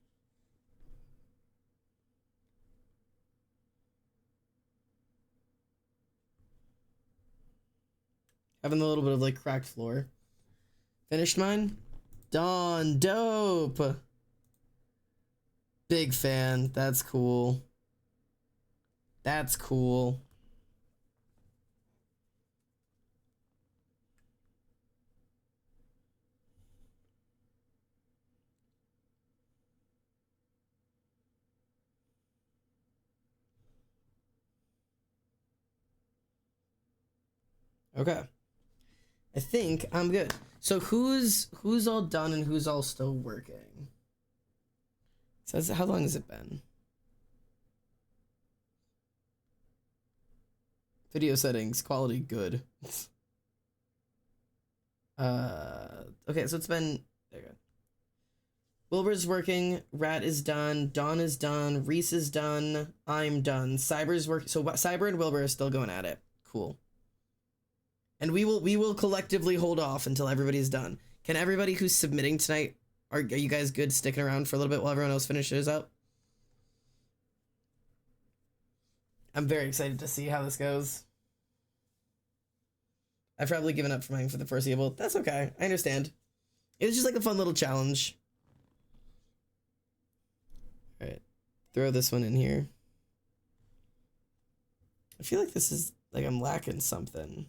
Having a little bit of like cracked floor. Finished mine? Dawn, dope. Big fan. That's cool. That's cool. Okay. I think I'm good. So who's all done and who's all still working? So how long has it been? Video settings, quality good. Okay, so it's been there. You go. Wilbur's working, Rat is done, Dawn is done, Reese is done, I'm done. Cyber's working. So Cyber and Wilbur are still going at it. Cool. And we will collectively hold off until everybody's done. Can everybody who's submitting tonight, are you guys good sticking around for a little bit while everyone else finishes up? I'm very excited to see how this goes. I've probably given up for mine for the foreseeable. That's okay. I understand. It was just like a fun little challenge. All right. Throw this one in here. I feel like this is like I'm lacking something.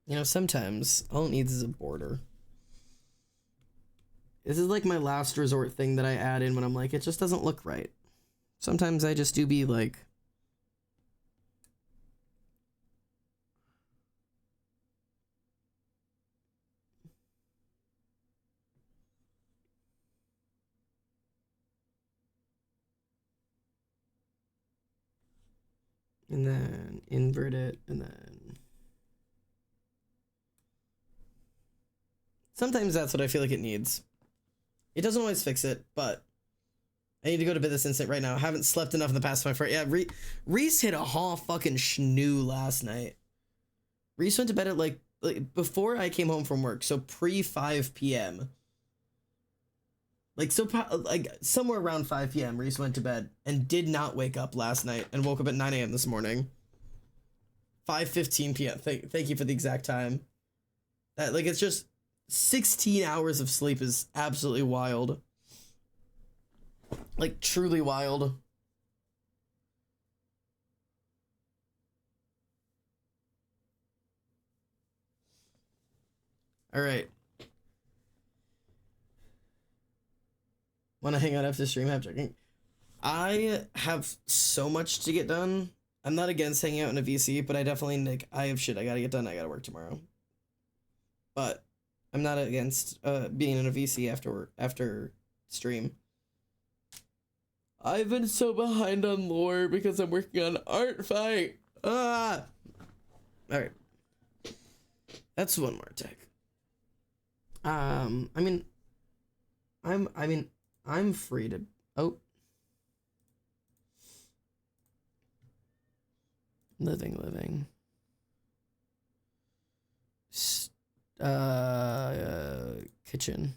You know, sometimes all it needs is a border. This is like my last resort thing that I add in when I'm like, it just doesn't look right. Sometimes I just do be like, and then invert it, and then sometimes that's what I feel like it needs. It doesn't always fix it, but I need to go to bed this instant right now. I haven't slept enough in the past 24 hours. Yeah, Reese hit a haw fucking schnoo last night. Reese went to bed at like before I came home from work, so pre 5 p.m. Like somewhere around 5 p.m. Reese went to bed and did not wake up last night and woke up at 9 a.m. this morning. 5:15 p.m. Thank you for the exact time. That like it's just 16 hours of sleep is absolutely wild. Like truly wild. All right. Want to hang out after the stream? Have checking. I have so much to get done. I'm not against hanging out in a VC, but I definitely like I have shit I gotta get done. I gotta work tomorrow. But I'm not against being in a VC after stream. I've been so behind on lore because I'm working on art fight. Ah. All right. That's one more tech. I'm free to. Oh. Living. Kitchen.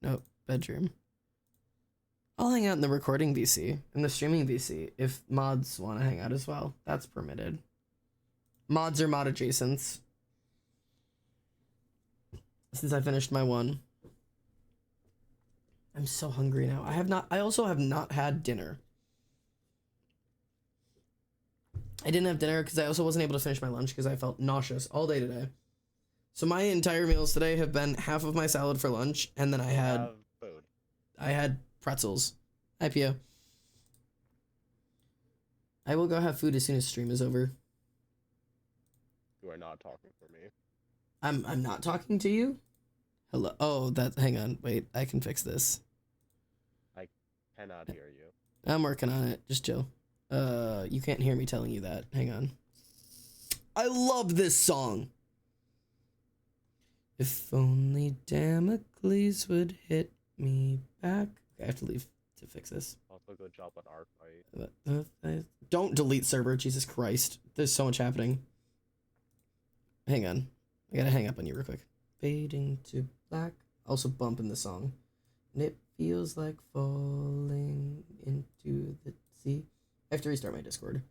Nope. Bedroom. I'll hang out in the recording VC and the streaming VC if mods want to hang out as well. That's permitted. Mods or mod adjacents. Since I finished my one. I'm so hungry now. I also have not had dinner. I didn't have dinner because I also wasn't able to finish my lunch because I felt nauseous all day today. So my entire meals today have been half of my salad for lunch, and then I had pretzels. IPO. I will go have food as soon as stream is over. You are not talking for me. I'm not talking to you? Hello. Oh, hang on. Wait, I can fix this. I cannot hear you. I'm working on it. Just chill. You can't hear me telling you that. Hang on. I love this song. If only Damocles would hit me back. Okay, I have to leave to fix this. Also, good job on art fight. Don't delete server. Jesus Christ. There's so much happening. Hang on. I gotta hang up on you real quick. Fading to black. Also bumping the song. And it feels like falling into the sea. I have to restart my Discord.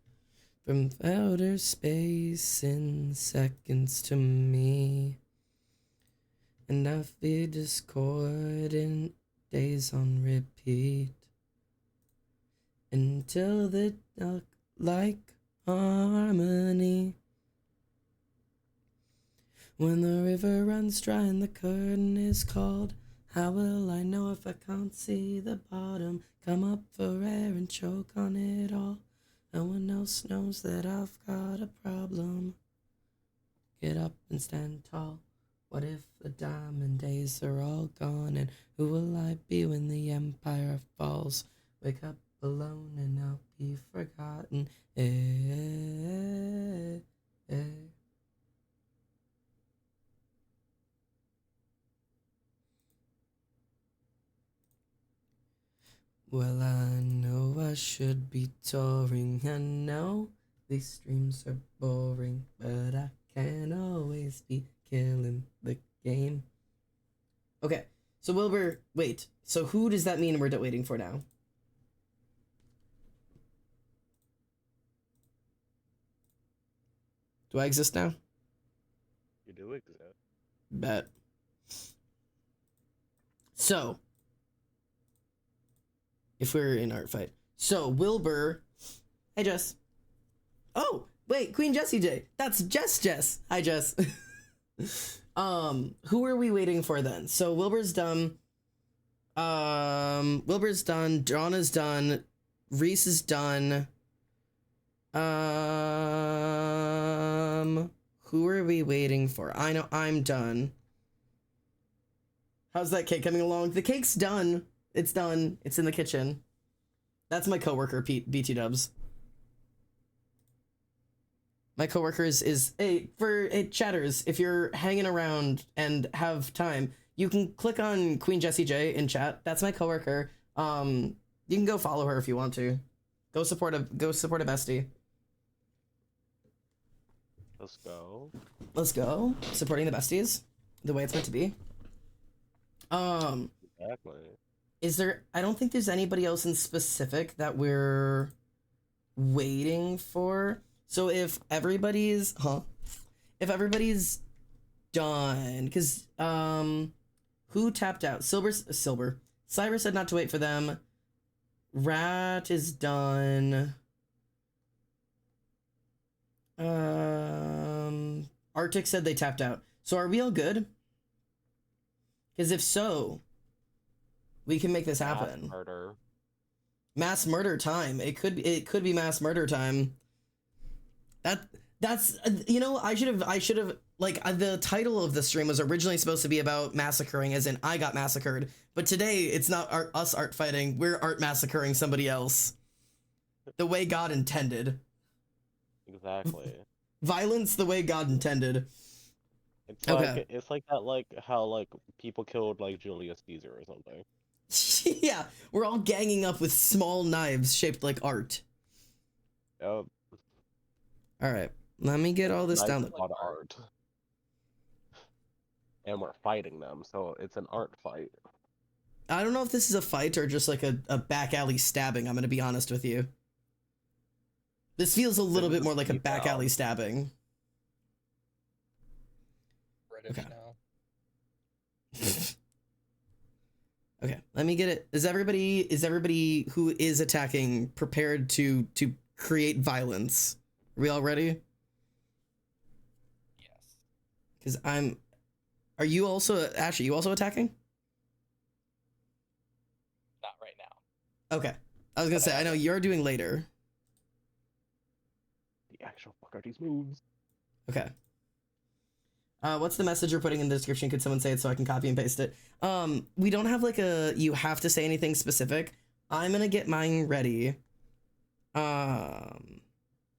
From outer space in seconds to me. And I feel discordant days on repeat. Until they look like harmony. When the river runs dry and the curtain is called, how will I know if I can't see the bottom? Come up for air and choke on it all. No one else knows that I've got a problem. Get up and stand tall. What if the diamond days are all gone? And who will I be when the empire falls? Wake up alone and I'll be forgotten. Well, I know I should be touring. I know these streams are boring, but I can't always be killing the game. Okay, so Wilbur, wait. So who does that mean we're waiting for now? Do I exist now? You do exist. Bet. So, if we're in art fight. So, Wilbur. Hey, Jess. Oh, wait, Queen Jessie J. That's Jess. Hi, Jess. Who are we waiting for then? So, Wilbur's done. Wilbur's done. Donna's done. Reese is done. Who are we waiting for? I know I'm done. How's that cake coming along? The cake's done. It's done. It's in the kitchen. That's my coworker, BT Dubs. My coworker is for chatters. If you're hanging around and have time, you can click on Queen Jessie J in chat. That's my coworker. You can go follow her if you want to. Go support a bestie. Let's go. Let's go. Supporting the besties the way it's meant to be. Exactly. Is there, I don't think there's anybody else in specific that we're waiting for. So if everybody's done, because who tapped out? Silver. Cyber said not to wait for them. Rat is done. Arctic said they tapped out. So are we all good? Because if so, we can make this happen. Mass murder time. It could be mass murder time. That's you know, I should have like the title of the stream was originally supposed to be about massacring, as in I got massacred. But today it's not us art fighting. We're art massacring somebody else. The way God intended. Exactly. Violence the way God intended. It's like it's like that, like how like people killed like Julius Caesar or something. Yeah, we're all ganging up with small knives shaped like art. Yep. All right, let me get all this down. A lot of art. And we're fighting them, so it's an art fight. I don't know if this is a fight or just like a back alley stabbing. I'm gonna be honest with you. This feels a little bit more like a back alley stabbing. British Okay. now. Okay, let me get it. Is everybody who is attacking prepared to create violence? Are we all ready? Yes. Because are you also, Ashley, you also attacking? Not right now. Okay. I was gonna say, I know you're doing later. The actual fuck are these moves? Okay. What's the message you're putting in the description? Could someone say it so I can copy and paste it? We don't have like you have to say anything specific. I'm gonna get mine ready.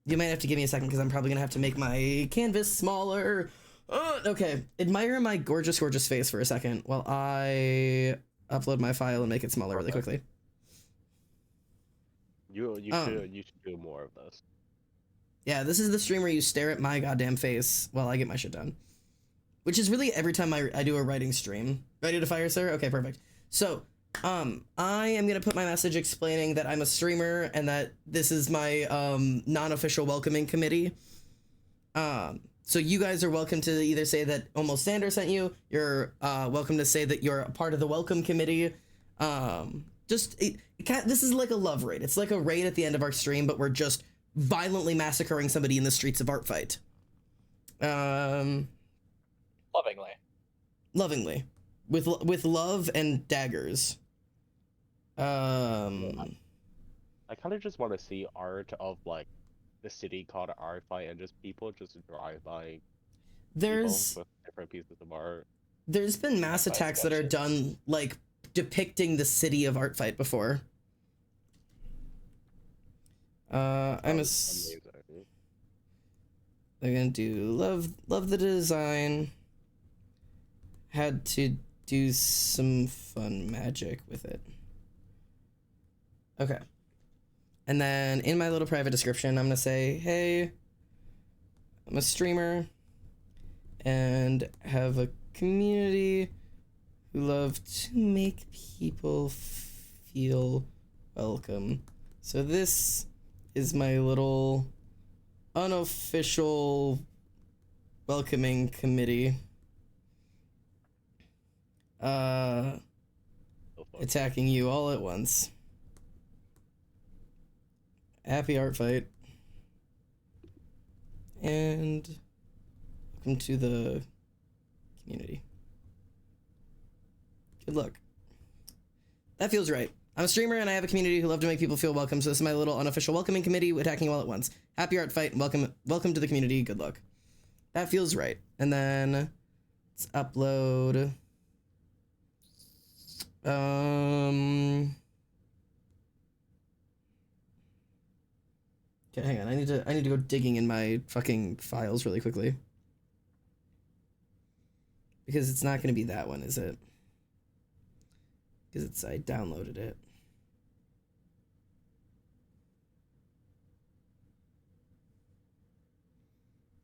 You might have to give me a second because I'm probably gonna have to make my canvas smaller. Okay. Admire my gorgeous face for a second while I upload my file and make it smaller really quickly. You should do more of this. Yeah, this is the stream where you stare at my goddamn face while I get my shit done. Which is really every time I do a writing stream. Ready to fire, sir? Okay, perfect. So, I am gonna put my message explaining that I'm a streamer and that this is my non-official welcoming committee. So you guys are welcome to either say that Almost Sander sent you. You're welcome to say that you're a part of the welcome committee. This is like a love raid. It's like a raid at the end of our stream, but we're just violently massacring somebody in the streets of Art Fight. Lovingly. With love and daggers. I I kind of just want to see art of like the city called Art Fight and just people just drive by people with different pieces of art. There's been mass attacks that are done like depicting the city of Art Fight before. I'm gonna do love the design. Had to do some fun magic with it. Okay. And then in my little private description, I'm gonna say, hey, I'm a streamer and have a community who love to make people feel welcome. So this is my little unofficial welcoming committee. Attacking you all at once. Happy Art Fight. And welcome to the community. Good luck. That feels right. I'm a streamer and I have a community who love to make people feel welcome, so this is my little unofficial welcoming committee attacking you all at once. Happy Art Fight and welcome to the community. Good luck. That feels right. And then let's upload. Okay, hang on. I need to go digging in my fucking files really quickly. Because it's not gonna be that one, is it? Because I downloaded it.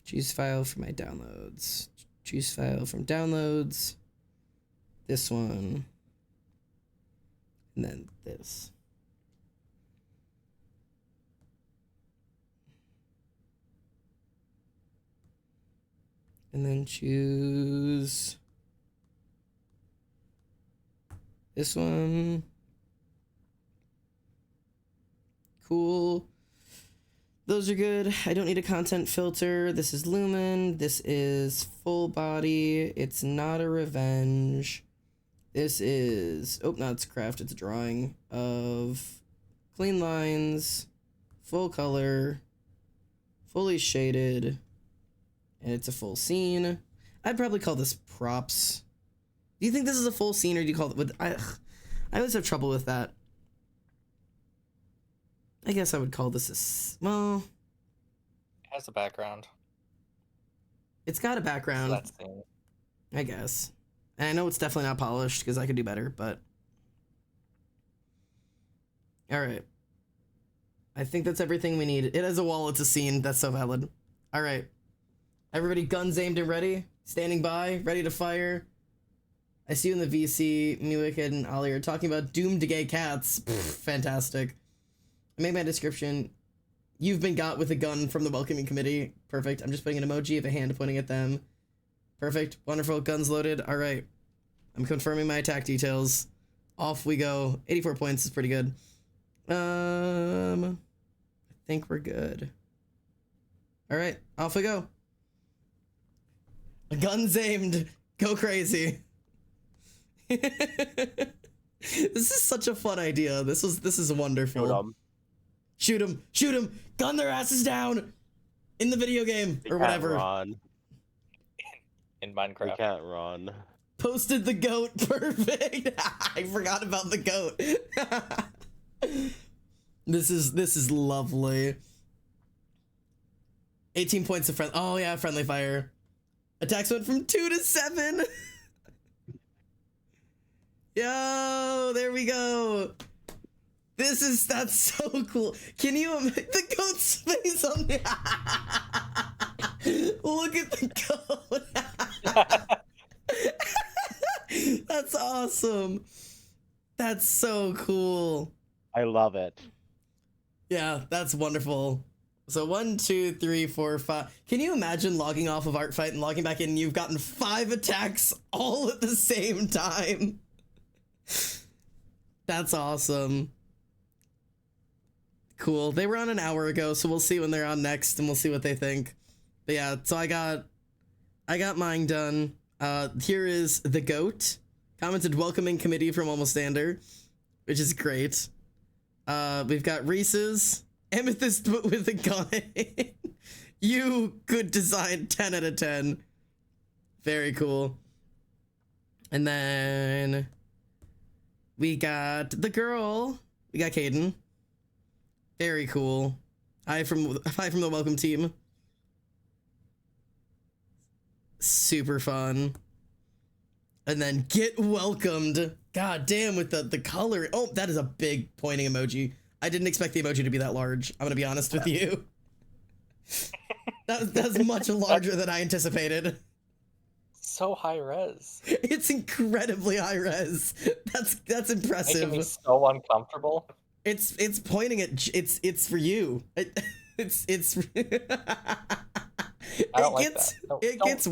Choose file for my downloads. Choose file from downloads. This one. And then this. And then choose this one. Cool. Those are good. I don't need a content filter. This is Lumen. This is full body. It's not a revenge. This is, oh, not it's craft, it's a drawing of clean lines, full color, fully shaded, and it's a full scene. I'd probably call this props. Do you think this is a full scene, or do you call it with, I always have trouble with that. I guess I would call this a, well. It has a background. It's got a background. That's the thing. I guess. And I know it's definitely not polished because I could do better, but. Alright. I think that's everything we need. It has a wall, it's a scene. That's so valid. Alright. Everybody guns aimed and ready. Standing by, ready to fire. I see you in the VC. Mewicked and Ollie are talking about doomed gay cats. Pfft, fantastic. I made my description. You've been got with a gun from the welcoming committee. Perfect. I'm just putting an emoji of a hand pointing at them. Perfect. Wonderful. Guns loaded. All right. I'm confirming my attack details. Off we go. 84 points is pretty good. I think we're good. All right. Off we go. Guns aimed. Go crazy. This is such a fun idea. This is wonderful. Shoot him. Shoot him. Gun their asses down. In the video game or whatever. Run. In Minecraft. We can't run. Posted the goat. Perfect. I forgot about the goat. This is lovely. 18 points of friend. Oh yeah, friendly fire. Attacks went from 2 to 7. Yo, there we go. That's so cool. Can you the goat's face on the look at the goat. That's awesome. That's so cool. I love it. Yeah, that's wonderful. So 1, 2, 3, 4, 5. Can you imagine logging off of Art Fight and logging back in and you've gotten 5 attacks all at the same time? That's awesome. Cool. They were on an hour ago, so we'll see when they're on next and we'll see what they think. But yeah, so I got mine done. Here is the goat. Commented welcoming committee from Almost Stander, which is great. We've got Reese's amethyst with a gun. You could design 10 out of 10. Very cool. And then we got the girl. We got Caden. Very cool. Hi from the welcome team. Super fun. And then get welcomed. God damn, with the color. Oh, that is a big pointing emoji. I didn't expect the emoji to be that large. I'm gonna be honest with you. That's much larger than I anticipated. So high res. It's incredibly high res. That's impressive. Making me so uncomfortable. It's pointing at it's for you. It's I don't like that. No, it gets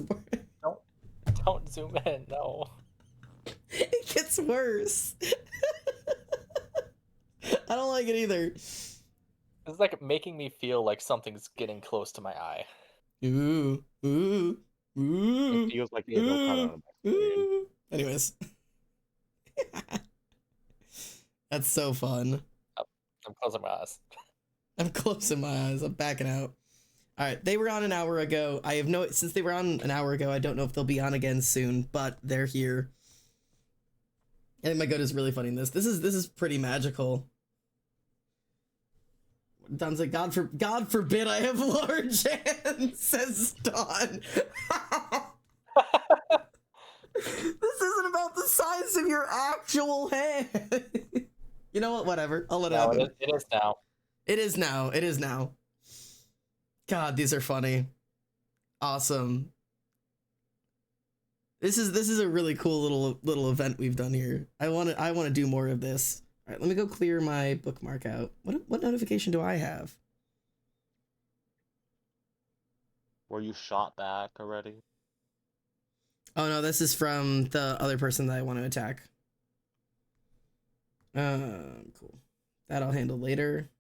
don't zoom in. No. It gets worse. I don't like it either. It's like making me feel like something's getting close to my eye. Ooh. It feels like the anal cut on my screen. Anyways. That's so fun. I'm closing my eyes. I'm closing my eyes. I'm backing out. All right, they were on an hour ago. Since they were on an hour ago, I don't know if they'll be on again soon, but they're here. I think my goat is really funny in this. This is pretty magical. Don's like, God forbid I have large hands, says Don. This isn't about the size of your actual hand. You know what? Whatever. I'll let it happen. It is now. It is now. It is now. God, these are funny. Awesome. This is a really cool little event we've done here. I want to do more of this. All right, let me go clear my bookmark out. What notification do I have? Were you shot back already? Oh no, this is from the other person that I want to attack. Cool. That I'll handle later.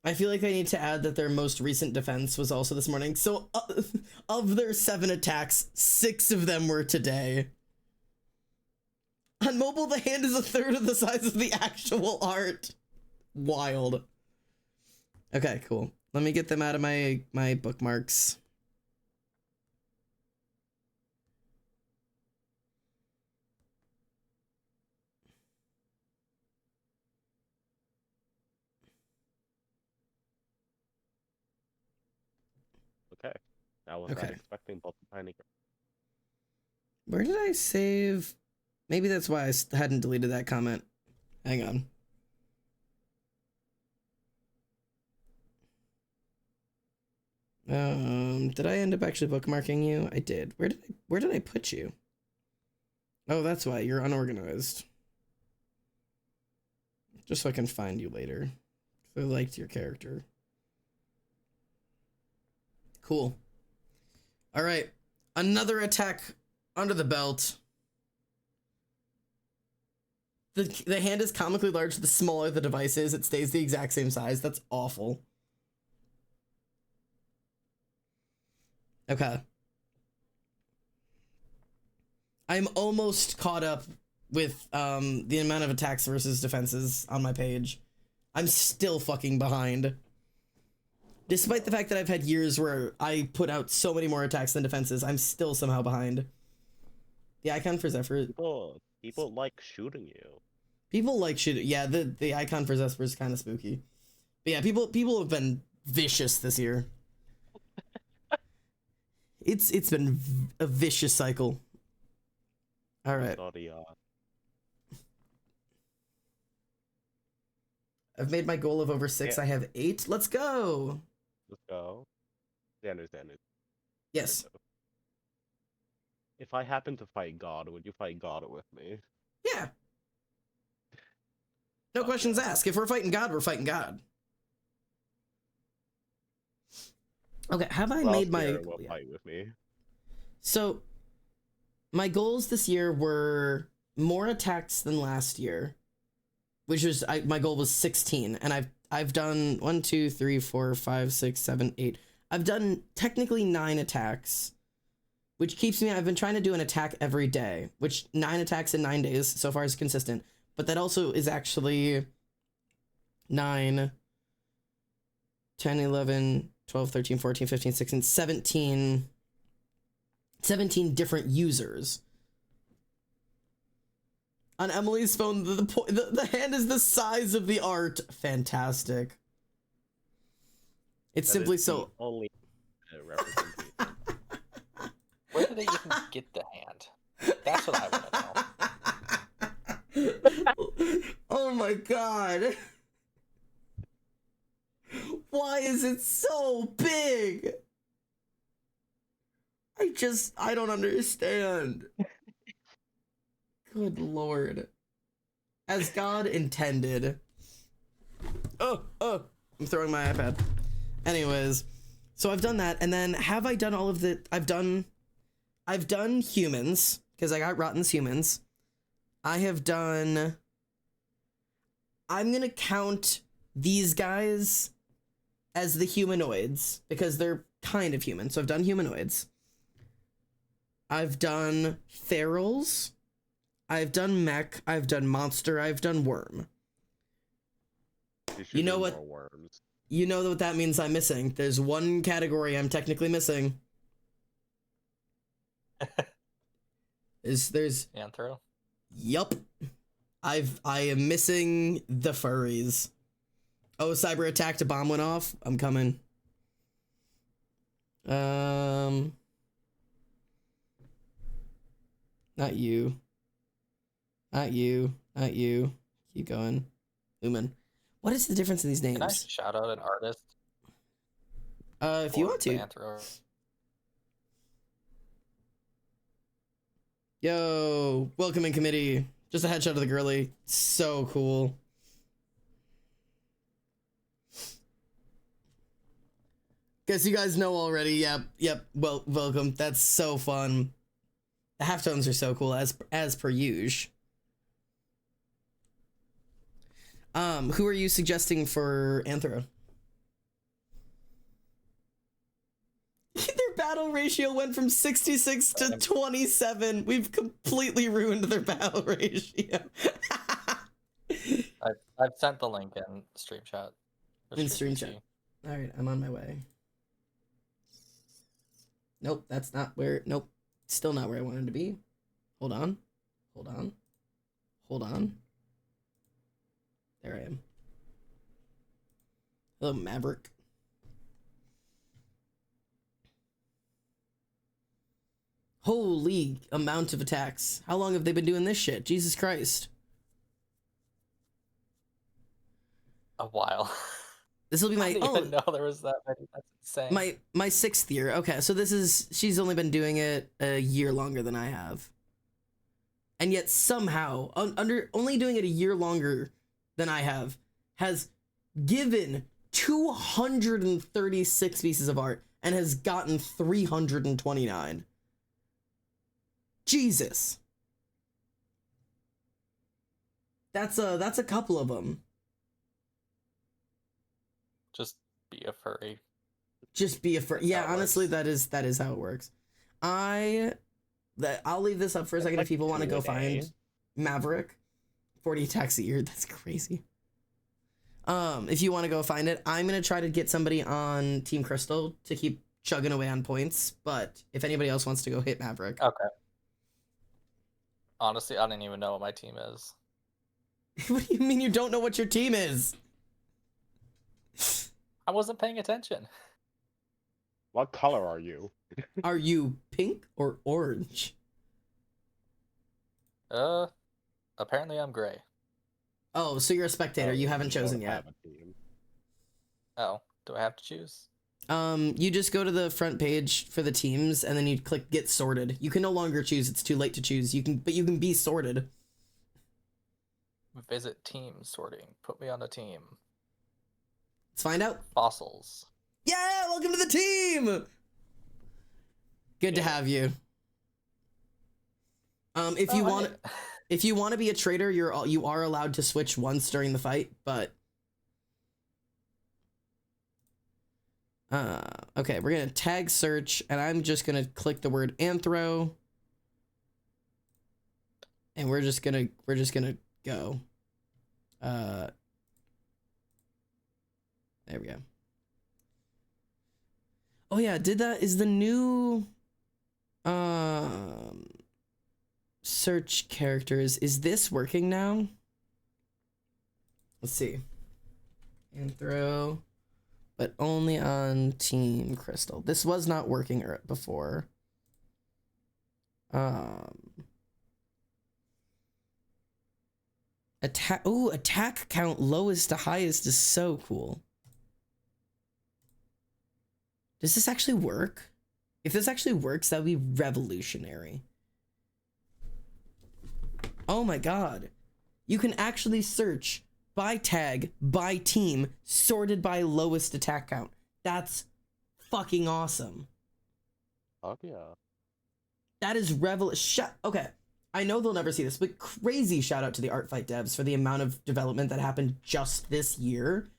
I feel like I need to add that their most recent defense was also this morning. So of their 7 attacks, 6 of them were today. On mobile, the hand is 1/3 of the size of the actual art. Wild. Okay, cool. Let me get them out of my bookmarks. Okay. I was not expecting both the tiny. Where did I save? Maybe that's why I hadn't deleted that comment. Hang on. Did I end up actually bookmarking you? I did. Where did I put you? Oh, that's why you're unorganized. Just so I can find you later. I liked your character. Cool. All right. Another attack under the belt. The hand is comically large. The smaller the device is, it stays the exact same size. That's awful. Okay. I'm almost caught up with the amount of attacks versus defenses on my page. I'm still fucking behind. Despite the fact that I've had years where I put out so many more attacks than defenses, I'm still somehow behind. The icon for Zephyr... People like shooting you. People like shooting... Yeah, the icon for Zephyr is kind of spooky. But yeah, people have been vicious this year. It's been a vicious cycle. All right. I've made my goal of over 6. Yeah. I have 8. Let's go. Let's go. Yeah, I understand it. Yes. If I happen to fight God, would you fight God with me? Yeah. No questions asked. If we're fighting God, we're fighting God. Okay, have I made my... fight with me. So, my goals this year were more attacks than last year, which was... my goal was 16, and I've done 1, 2, 3, 4, 5, 6, 7, 8. I've done technically 9 attacks. which keeps me. I've been trying to do an attack every day, which 9 attacks in 9 days so far is consistent. But that also is actually 9, 10, 11, 12, 13, 14, 15, 16, 17 different users. On Emily's phone, the hand is the size of the art. Fantastic. It's simply so... Only representation. Where did they even get the hand? That's what I want to know. Oh my god. Why is it so big? I don't understand. Good lord. As God intended. Oh, I'm throwing my iPad. Anyways, so I've done that, and then have I done all of the... I've done humans, because I got Rotten's humans. I have done... I'm gonna count these guys as the humanoids, because they're kind of human, so I've done humanoids. I've done ferals. I've done mech. I've done monster. I've done worm. You know what? Worms. You know what that means I'm missing. There's one category I'm technically missing. There's Anthro? Yup. I am missing the furries. Oh, cyber attacked, a bomb went off. I'm coming. Not you. Not you. Not you. Keep going. Lumen. What is the difference in these names? Can I shout out an artist? If you want to. Anthro? Yo, welcome in committee. Just a headshot of the girly. So cool. Guess you guys know already. Yep. Well, welcome. That's so fun. The halftones are so cool, as per usual. Who are you suggesting for Anthro? Their battle ratio went from 66 to 27. We've completely ruined their battle ratio. I've sent the link in stream chat. In stream chat. All right, I'm on my way. Nope, that's not where. Nope, still not where I wanted to be. Hold on. There I am. Hello, Maverick. Holy amount of attacks. How long have they been doing this shit? Jesus Christ. A while. This will be my... I didn't even know there was that many. That's insane. My 6th year. Okay, so this is... She's only been doing it a year longer than I have. And yet somehow, only doing it a year longer than I have, has given 236 pieces of art and has gotten 329. Jesus. That's a couple of them. Just be a furry. Just be a furry. Yeah, honestly, that is how it works. I'll leave this up for a second if people want to go find Maverick. 40 attacks a year. That's crazy. If you want to go find it, I'm gonna try to get somebody on Team Crystal to keep chugging away on points. But if anybody else wants to go hit Maverick, okay. Honestly, I don't even know what my team is. What do you mean you don't know what your team is? I wasn't paying attention. What color are you? Are you pink or orange? Apparently I'm gray. Oh, so you're a spectator. You haven't chosen yet. Oh, do I have to choose? You just go to the front page for the teams, and then you click Get Sorted. You can no longer choose; it's too late to choose. You can be sorted. Visit team sorting. Put me on a team. Let's find out. Fossils. Yeah, welcome to the team. Good to have you. If you want to be a traitor, you are allowed to switch once during the fight, but Okay, we're gonna tag search, and I'm just gonna click the word anthro, and we're just gonna go. There we go. Oh yeah, is the new search characters, is this working now? Let's see. Anthro, but only on Team Crystal. This was not working before. Attack count lowest to highest is so cool. Does this actually work? If this actually works, that would be revolutionary. Oh my god. You can actually search by tag, by team, sorted by lowest attack count. That's fucking awesome. Fuck yeah. That is okay. I know they'll never see this, but crazy shout out to the Art Fight devs for the amount of development that happened just this year.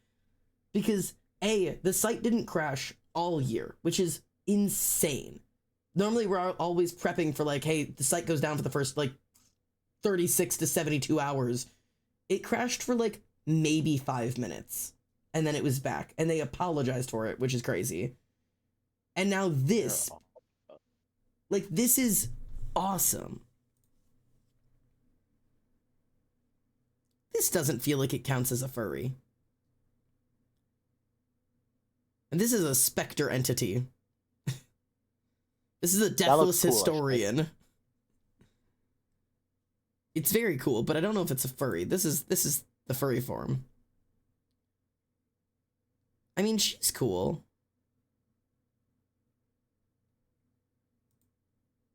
Because the site didn't crash all year, which is insane. Normally we're always prepping for like, hey, the site goes down for the first like 36 to 72 hours. It crashed for like maybe 5 minutes, and then it was back, and they apologized for it, which is crazy. And now this, like, this is awesome. This doesn't feel like it counts as a furry. And this is a specter entity. This is a deathless cool, historian. actually. It's very cool, but I don't know if it's a furry. This is the furry form. I mean, she's cool.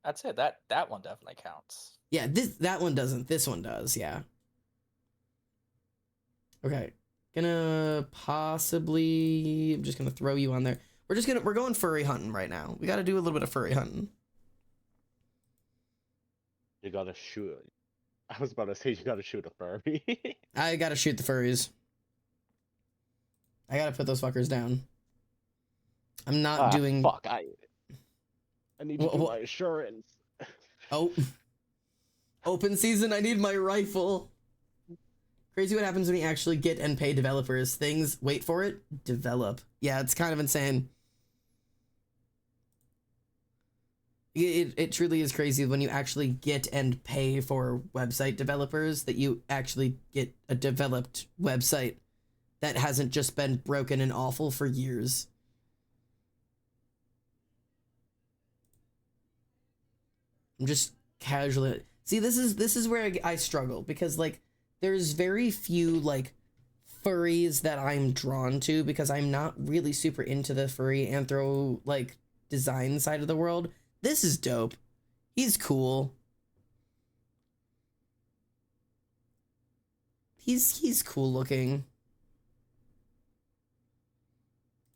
I'd say that one definitely counts. Yeah, that one doesn't. This one does, yeah. Okay. I'm just gonna throw you on there. We're going furry hunting right now. We gotta do a little bit of furry hunting. You gotta shoot. I was about to say you gotta shoot a furry. I gotta shoot the furries. I gotta put those fuckers down. I'm not doing. Fuck! I need to do my insurance. Oh. Open season. I need my rifle. Crazy what happens when you actually get and pay developers. Things, wait for it, develop. Yeah, it's kind of insane. It truly is crazy when you actually get and pay for website developers, that you actually get a developed website that hasn't just been broken and awful for years. I'm just casually... See, this is where I struggle, because, like, there's very few, like, furries that I'm drawn to, because I'm not really super into the furry anthro, like, design side of the world. This is dope. He's cool. He's cool looking.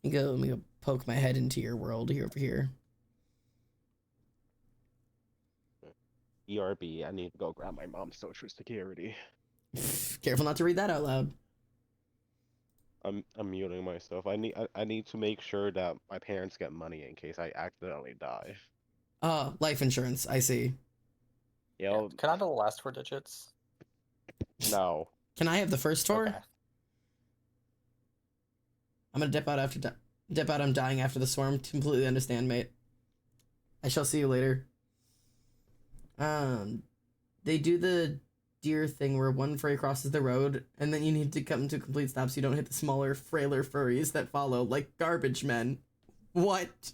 Let me go poke my head into your world here over here. ERB, I need to go grab my mom's social security. Careful not to read that out loud. I'm muting myself. I need to make sure that my parents get money in case I accidentally die. Life insurance, I see. Yeah, can I know the last 4 digits? No. Can I have the first 4? Okay. I'm gonna dip out. I'm dying after the storm. Completely understand, mate. I shall see you later. They do the deer thing where one furry crosses the road, and then you need to come to a complete stop so you don't hit the smaller, frailer furries that follow, like garbage men. What?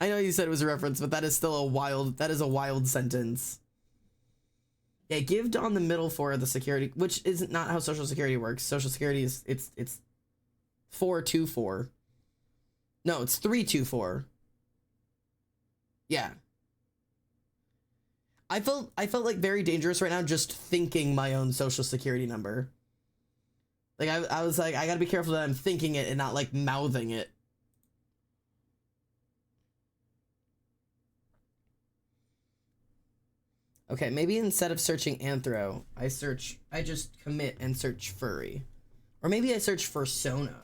I know you said it was a reference, but that is still a wild sentence. Yeah, give Dawn the middle 4 of the security, which is not how Social Security works. Social Security is, it's 424. No, it's 324. Yeah. I felt like very dangerous right now just thinking my own Social Security number. Like, I was like, I gotta be careful that I'm thinking it and not, like, mouthing it. Okay, maybe instead of searching anthro, I just commit and search furry. Or maybe I search fursona.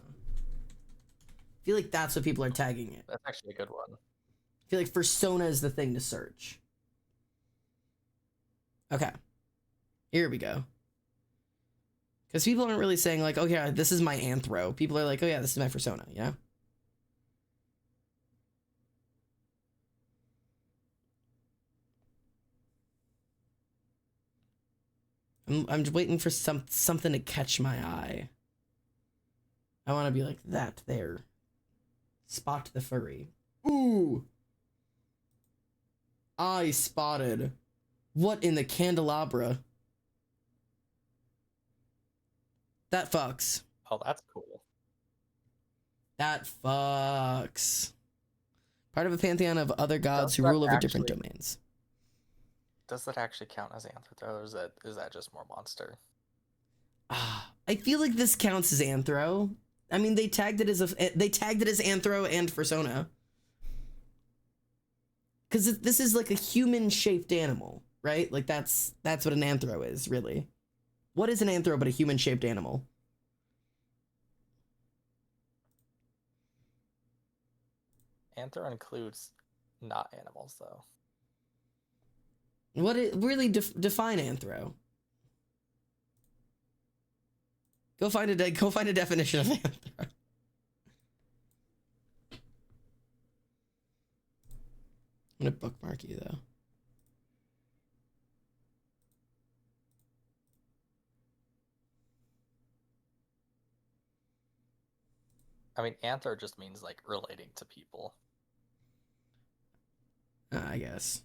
feel like that's what people are tagging it. That's actually a good one. I feel like Fursona is the thing to search. Okay. Here we go. Because people aren't really saying like, oh yeah, this is my anthro. People are like, oh yeah, this is my Fursona, yeah? I'm just waiting for something to catch my eye. I want to be like that there. Spot the furry. Ooh! I spotted. What in the candelabra? That fucks. Oh, that's cool. That fucks. Part of a pantheon of other gods who rule over different domains. Does that actually count as anthro, or is that just more monster? I feel like this counts as anthro. I mean, they tagged it as anthro and Fursona. Because this is like a human-shaped animal, right? Like that's what an anthro is, really. What is an anthro but a human-shaped animal? Anthro includes not animals, though. What it really define anthro? Go find a definition of anthro. I'm gonna bookmark you though. I mean, anthro just means like relating to people. I guess.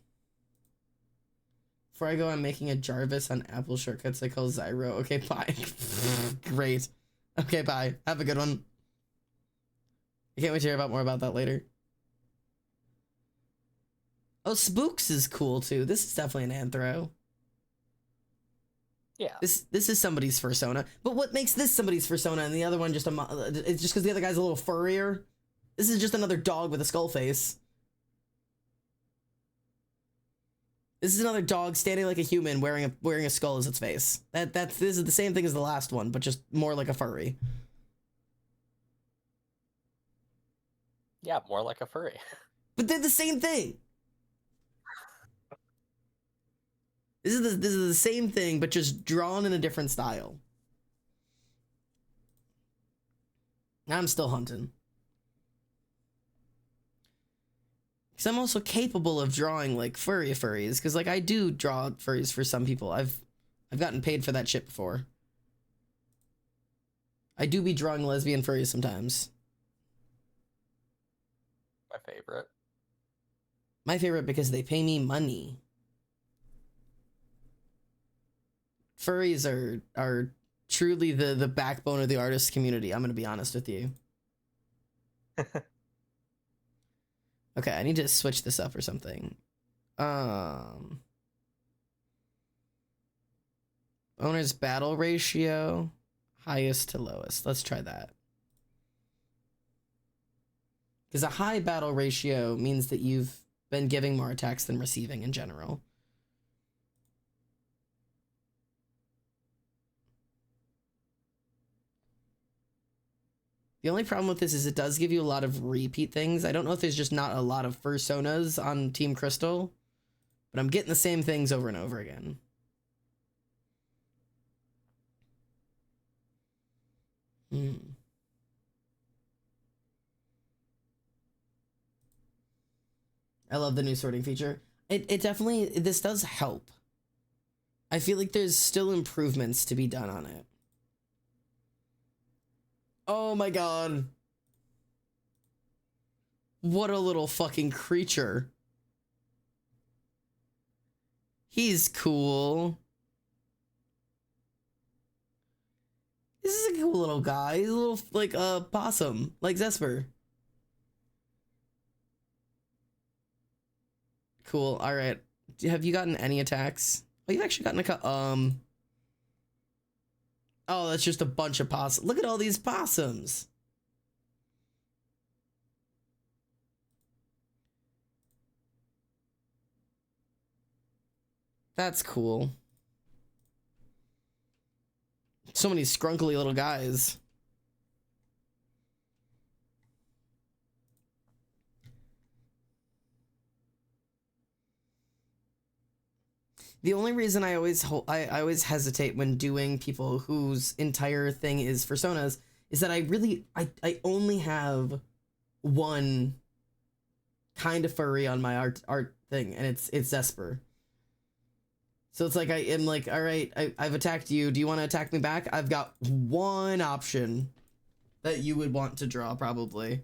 Before I go, I'm making a Jarvis on Apple shortcuts I call Zyro. Okay, bye. Great. Okay, bye. Have a good one. I can't wait to hear more about that later. Oh, Spooks is cool too. This is definitely an anthro. Yeah. This is somebody's Fursona. But what makes this somebody's Fursona and the other one just it's just because the other guy's a little furrier? This is just another dog with a skull face. This is another dog standing like a human wearing a skull as its face. This is the same thing as the last one, but just more like a furry. Yeah, more like a furry. But they're the same thing. This is the same thing, but just drawn in a different style. I'm still hunting. Because I'm also capable of drawing like furries, because like I do draw furries for some people. I've gotten paid for that shit before. I do be drawing lesbian furries sometimes. My favorite. My favorite because they pay me money. Furries are truly the backbone of the artist community. I'm gonna be honest with you. Okay, I need to switch this up or something. Owner's battle ratio, highest to lowest. Let's try that. Because a high battle ratio means that you've been giving more attacks than receiving in general. The only problem with this is it does give you a lot of repeat things. I don't know if there's just not a lot of Fursonas on Team Crystal, but I'm getting the same things over and over again. I love the new sorting feature. It definitely, this does help. I feel like there's still improvements to be done on it. Oh my god. What a little fucking creature. He's cool. This is a cool little guy. He's a little, like, possum. Like Zesper. Cool. Alright. Have you gotten any attacks? Oh, you've actually gotten a Oh, that's just a bunch of possums. Look at all these possums. That's cool. So many scrunkly little guys. The only reason I always hesitate when doing people whose entire thing is personas is that I only have one kind of furry on my art thing, and it's Esper. So it's like I am like, all right, I've attacked you. Do you want to attack me back? I've got one option that you would want to draw, probably.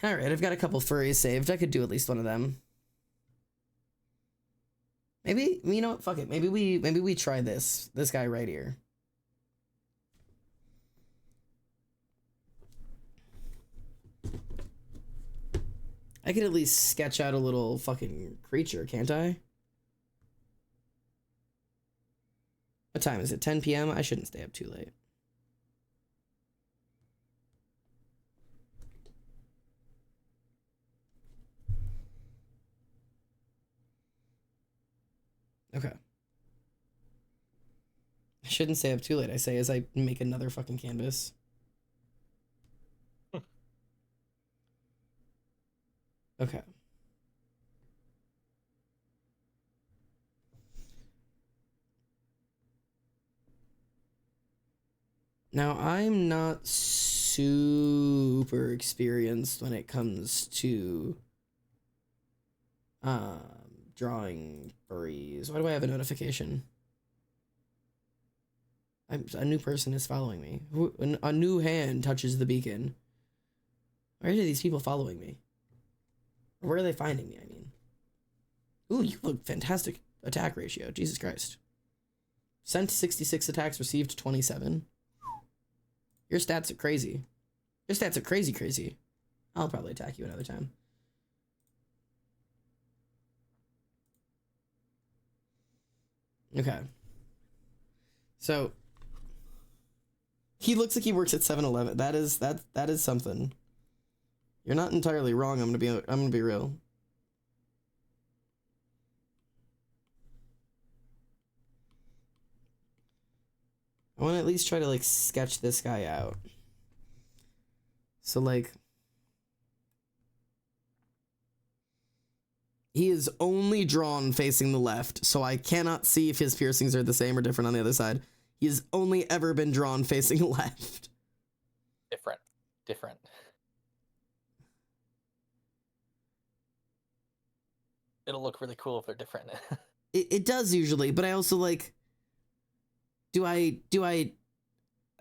All right, I've got a couple furries saved. I could do at least one of them. Maybe, you know what? Fuck it. Maybe we try this guy right here. I could at least sketch out a little fucking creature, can't I? What time is it? 10 p.m.? I shouldn't stay up too late. Okay. I shouldn't stay up too late, I say, as I make another fucking canvas. Okay. Now, I'm not super experienced when it comes to drawing furries. Why do I have a notification? A new person is following me. A new hand touches the beacon. Why are these people following me? Or where are they finding me, I mean? Ooh, you look fantastic attack ratio. Jesus Christ. Sent 66 attacks, received 27. Your stats are crazy. Your stats are crazy, crazy. I'll probably attack you another time. Okay. So he looks like he works at 7-Eleven. That is something. You're not entirely wrong. I'm gonna be real. I want to at least try to like sketch this guy out. So like he is only drawn facing the left, so I cannot see if his piercings are the same or different on the other side. He has only ever been drawn facing left. Different. It'll look really cool if they're different. It does usually, but I also like I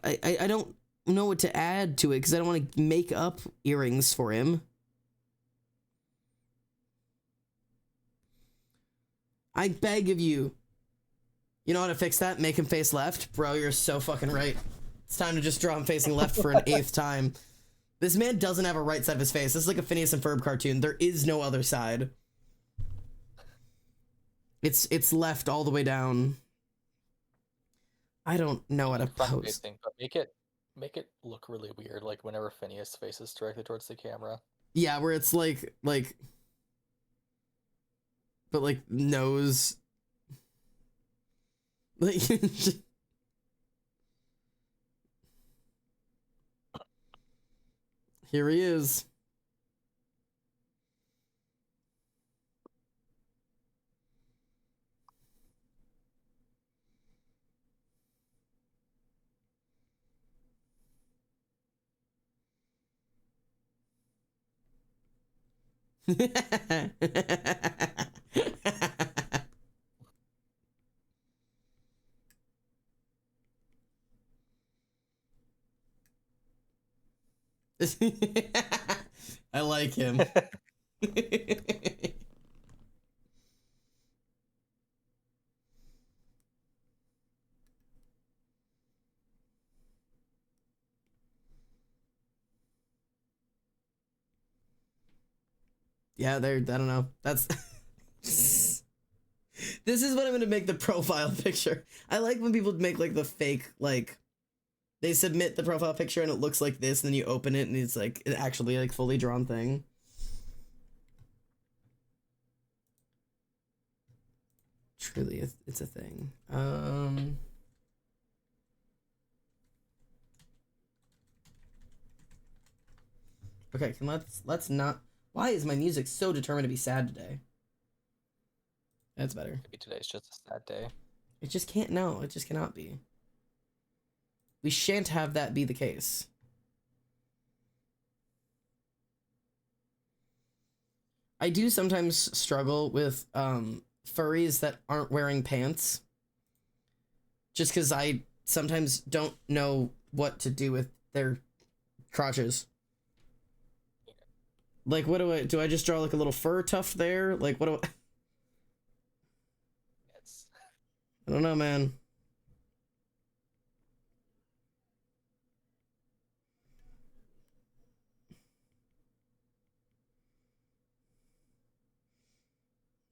don't know what to add to it because I don't want to make up earrings for him. I beg of you. You know how to fix that? Make him face left? Bro, you're so fucking right. It's time to just draw him facing left for an 8th time. This man doesn't have a right side of his face. This is like a Phineas and Ferb cartoon. There is no other side. It's left all the way down. I don't know how to pose. But make it look really weird, like whenever Phineas faces directly towards the camera. Yeah, where it's like but like nose. Like here he is. I like him. Yeah, I don't know. That's this is what I'm gonna make the profile picture. I like when people make like the fake, like they submit the profile picture and it looks like this, and then you open it and it's like an actually like fully drawn thing. Truly, it's a thing. Okay, let's not. Why is my music so determined to be sad today? That's better. Maybe today's just a sad day. It just can't, no, it just cannot be. We shan't have that be the case. I do sometimes struggle with furries that aren't wearing pants. Just because I sometimes don't know what to do with their crotches. Like, what do I just draw like a little fur tuft there? Like, what do I... Yes. I don't know, man.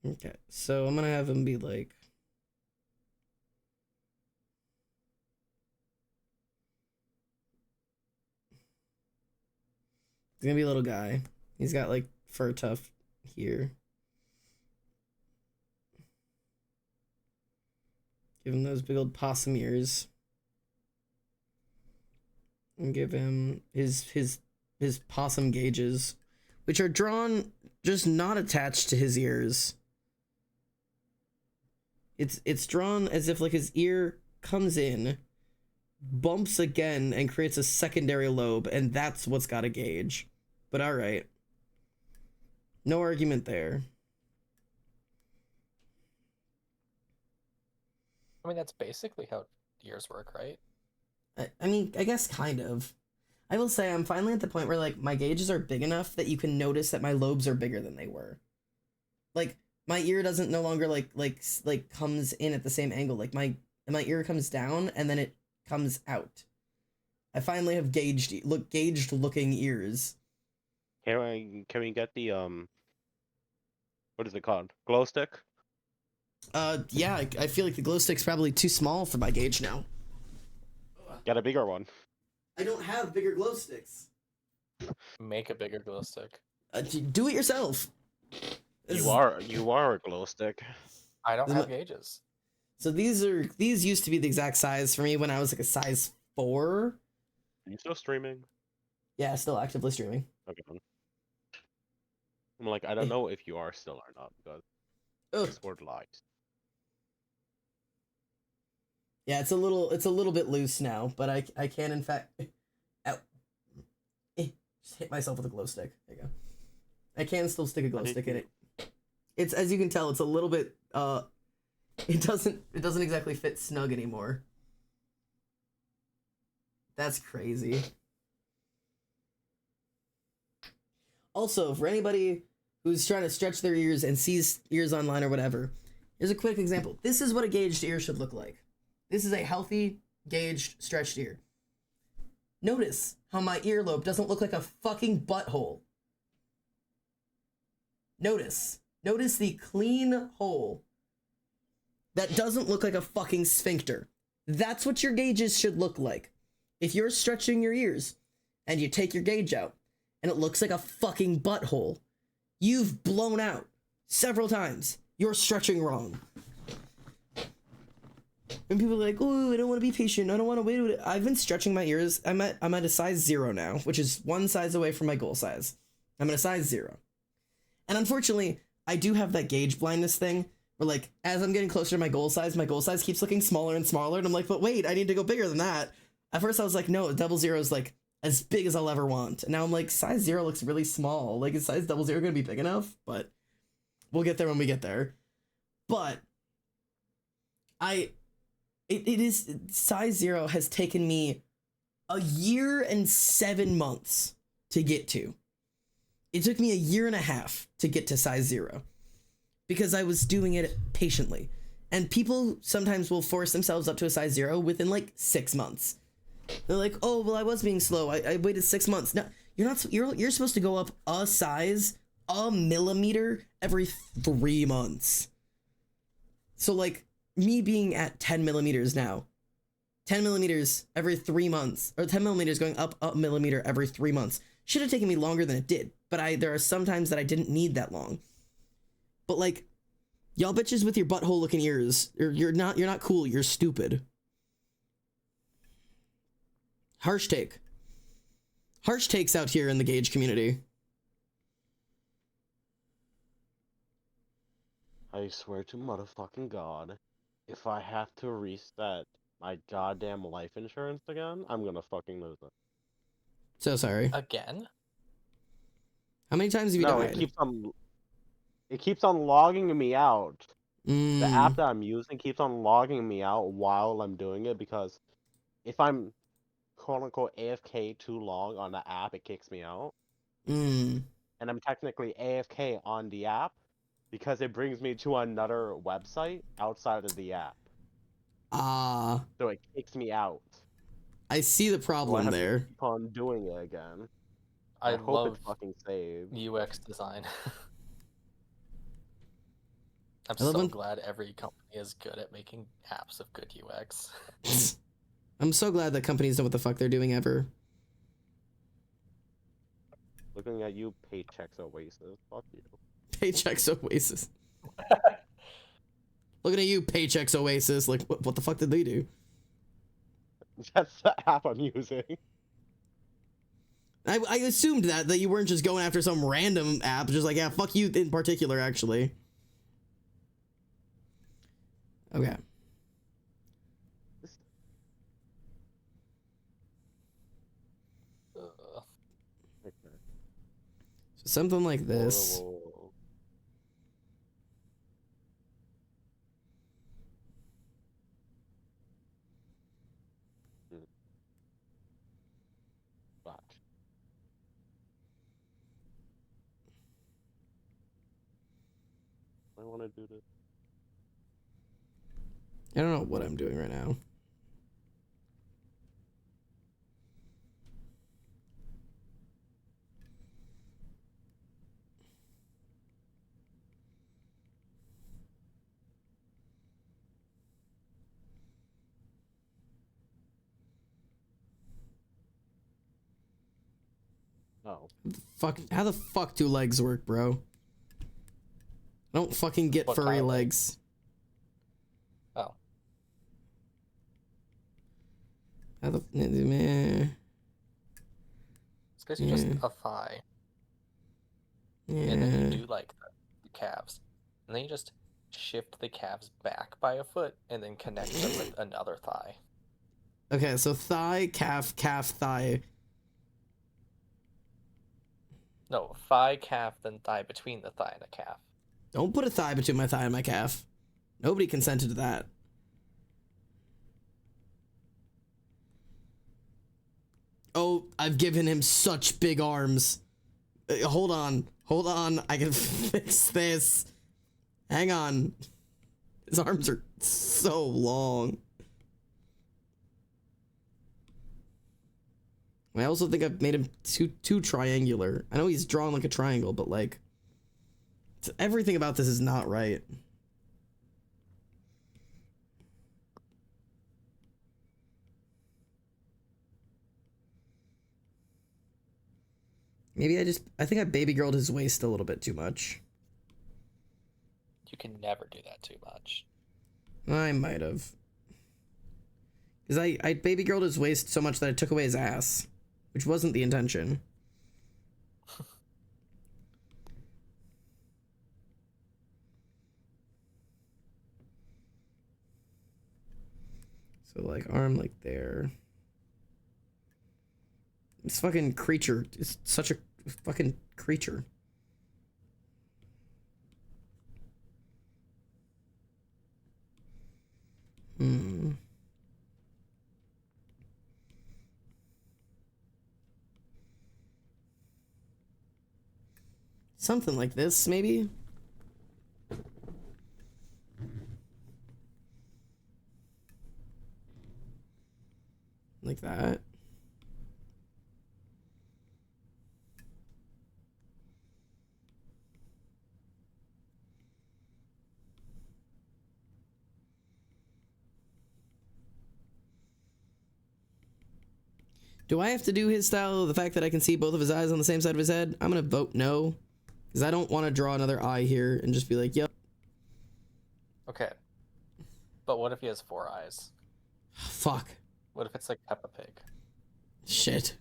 Okay, so I'm gonna have him be like... He's gonna be a little guy. He's got like fur tuft here. Give him those big old possum ears. And give him his possum gauges, which are drawn just not attached to his ears. It's drawn as if like his ear comes in, bumps again, and creates a secondary lobe, and that's what's got a gauge. But all right. No argument there. I mean, that's basically how ears work, right? I mean, I guess kind of. I will say I'm finally at the point where like my gauges are big enough that you can notice that my lobes are bigger than they were. Like my ear doesn't no longer like comes in at the same angle. Like my ear comes down and then it comes out. I finally have gauged looking ears. Can we get the what is it called? Glow stick? Yeah, I feel like the glow stick's probably too small for my gauge now. Get a bigger one. I don't have bigger glow sticks. Make a bigger glow stick. Do it yourself. You are a glow stick. I don't have gauges. So these used to be the exact size for me when I was like a size 4. Are you still streaming? Yeah, still actively streaming. Okay. I'm like, I don't know if you are still or not because Discord lies. Yeah, it's a little bit loose now, but I can in fact just hit myself with a glow stick. There you go. I can still stick a glow stick in it. It's, as you can tell, it's a little bit it doesn't exactly fit snug anymore. That's crazy. Also, for anybody who's trying to stretch their ears and sees ears online or whatever, here's a quick example. This is what a gauged ear should look like. This is a healthy, gauged, stretched ear. Notice how my earlobe doesn't look like a fucking butthole. Notice the clean hole that doesn't look like a fucking sphincter. That's what your gauges should look like. If you're stretching your ears and you take your gauge out and it looks like a fucking butthole, you've blown out several times. You're stretching wrong. And people are like, "Oh, I don't want to be patient. I don't want to wait." I've been stretching my ears. I'm at a size 0 now, which is one size away from my goal size. I'm at a size 0. And unfortunately, I do have that gauge blindness thing where, like, as I'm getting closer to my goal size keeps looking smaller and smaller. And I'm like, but wait, I need to go bigger than that. At first I was like, no, 00 is like as big as I'll ever want. And now I'm like, size 0 looks really small. Like, is size 00 going to be big enough? But we'll get there when we get there. But it is, size 0 has taken me a year and 7 months to get to. It took me a year and a half to get to size 0 because I was doing it patiently. And people sometimes will force themselves up to a size 0 within like 6 months. They're like, "Oh, well, I was being slow. I waited 6 months." No, you're not. You're supposed to go up a size, a millimeter every 3 months. So like me being at 10 millimeters now, 10 millimeters every 3 months, or 10 millimeters going up a millimeter every 3 months should have taken me longer than it did. But there are some times that I didn't need that long. But like, y'all bitches with your butthole looking ears, you're not cool. You're stupid. Harsh takes out here in the gauge community. I swear to motherfucking God, if I have to reset my goddamn life insurance again, I'm gonna fucking lose it. So sorry. Again? How many times have you No, died? it keeps on logging me out. The app Mm, that I'm using keeps on logging me out while I'm doing it because if I'm quote unquote AFK too long on the app, it kicks me out. mm. And I'm technically AFK on the app because it brings me to another website outside of the app. Ah, So it kicks me out. I see the So I problem have to there. keep on doing it again. I I hope love it's fucking saved. UX design. I'm I love so when glad every company is good at making apps of good UX. I'm so glad that companies know what the fuck they're doing ever. Looking at you, Paychecks Oasis. Fuck you. Paychecks Oasis. Looking at you, Paychecks Oasis. Like, what the fuck did they do? That's the app I'm using. I assumed that you weren't just going after some random app, just like, yeah, fuck you in particular, actually. Okay. Ugh. Okay. So something like Whoa, this. whoa, whoa. Hmm. Fuck. I want to do this. I don't know what I'm doing right now. Oh. Fuck, how the fuck do legs work, bro? I don't fucking get What furry kind of legs. Oh, How the meh. it's because you Yeah. just a thigh, and then you do like the calves, and then you just shift the calves back by a foot, and then connect them with another thigh. Okay, so thigh, calf, calf, thigh. No, thigh, calf, then thigh between the thigh and the calf. Don't put a thigh between my thigh and my calf. Nobody consented to that. Oh, I've given him such big arms. Hold on. Hold on. I can fix this. Hang on. His arms are so long. I also think I've made him too triangular. I know he's drawn like a triangle, but like everything about this is not right. Maybe I think I baby girled his waist a little bit too much. You can never do that too much. I might have. Because I baby girled his waist so much that I took away his ass, which wasn't the intention. So like arm like there. This fucking creature is such a fucking creature. Hmm. Something like this, maybe? Like that. Do I have to do his style? The fact that I can see both of his eyes on the same side of his head? I'm gonna vote no. Because I don't want to draw another eye here and just be like, yep. Okay. But what if he has 4 eyes? Fuck. What if it's like Peppa Pig? Shit.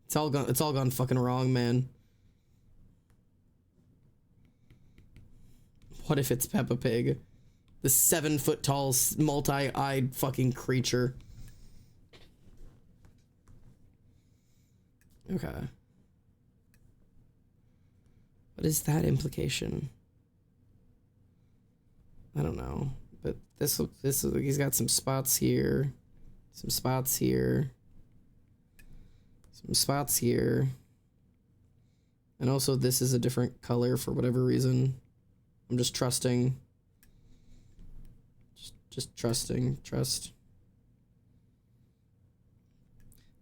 It's all gone fucking wrong, man. What if it's Peppa Pig? The 7-foot tall, multi-eyed fucking creature. Okay. What is that implication? I don't know. But this he's got some spots here. Some spots here. Some spots here. And also this is a different color for whatever reason. I'm just trusting. Just trusting. Trust.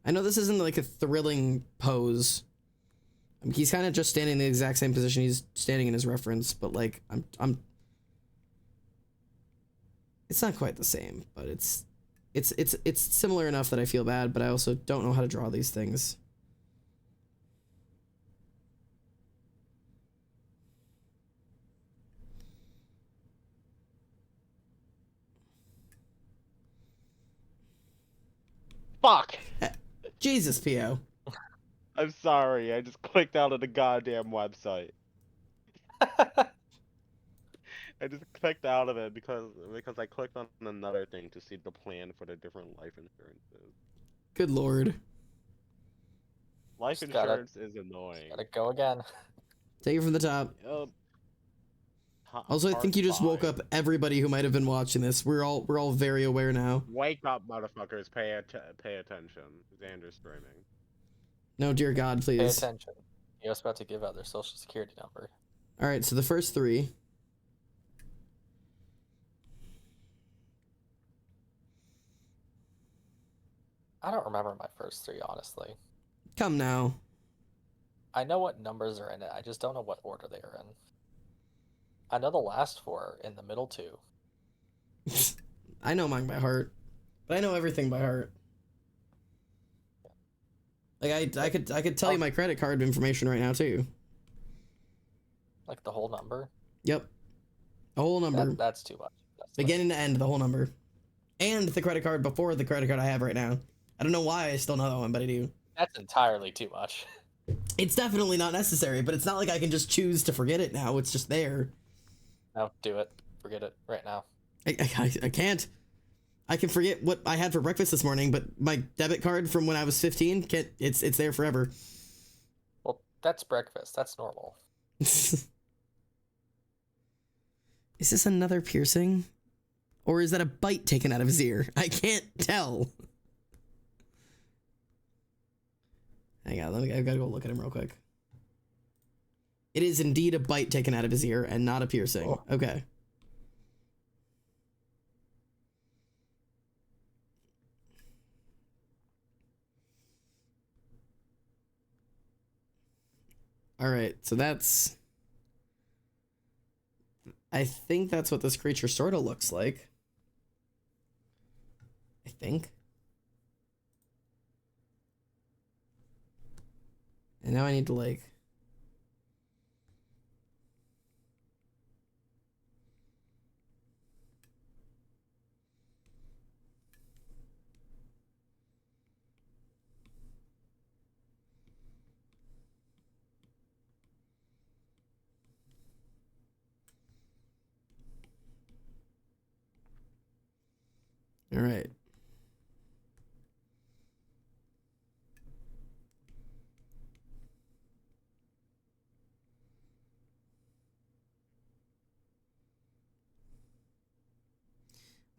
I know this isn't like a thrilling pose. He's kind of just standing in the exact same position he's standing in his reference, but like I'm it's not quite the same, but it's similar enough that I feel bad, but I also don't know how to draw these things. Fuck! Jesus, P.O. I'm sorry, I just clicked out of the goddamn website. I just clicked out of it because I clicked on another thing to see the plan for the different life insurances. Good lord. Life insurance is annoying. Gotta go again. Take it from the top. Also, I think you just woke up everybody who might have been watching this. We're all very aware now. Wake up, motherfuckers! Pay attention. Xander's streaming. No, dear God, please. Pay attention. He was about to give out their social security number. All right, so the first three. I don't remember my first three, honestly. Come now. I know what numbers are in it. I just don't know what order they are in. I know the last four in the middle two. I know mine by heart, but I know everything by heart. Like I could tell you my credit card information right now too. Like the whole number? Yep. The whole number. That's too much. Beginning to end, the whole number. And the credit card before the credit card I have right now. I don't know why I still know that one, but I do. That's entirely too much. It's definitely not necessary, but it's not like I can just choose to forget it now. It's just there. No, do it. Forget it right now. I can't. I can forget what I had for breakfast this morning, but my debit card from when I was 15, can't, it's there forever. Well, that's breakfast. That's normal. Is this another piercing? Or is that a bite taken out of his ear? I can't tell. Hang on, I gotta go look at him real quick. It is indeed a bite taken out of his ear and not a piercing. Oh. Okay. All right, so that's... I think that's what this creature sort of looks like. I think. And now I need to, like... All right.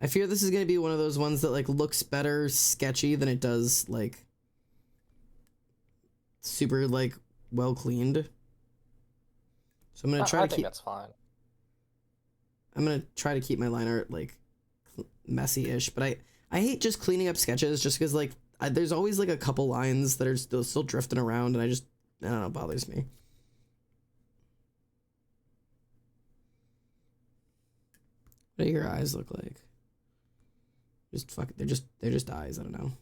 I fear this is going to be one of those ones that like looks better sketchy than it does like super like well cleaned. So I'm going to try to keep... that's fine. I'm going to try to keep my line art like messy-ish, but I hate just cleaning up sketches just because like there's always like a couple lines that are still drifting around and I don't know, it bothers me. What do your eyes look like? Just fuck, they're just eyes, I don't know.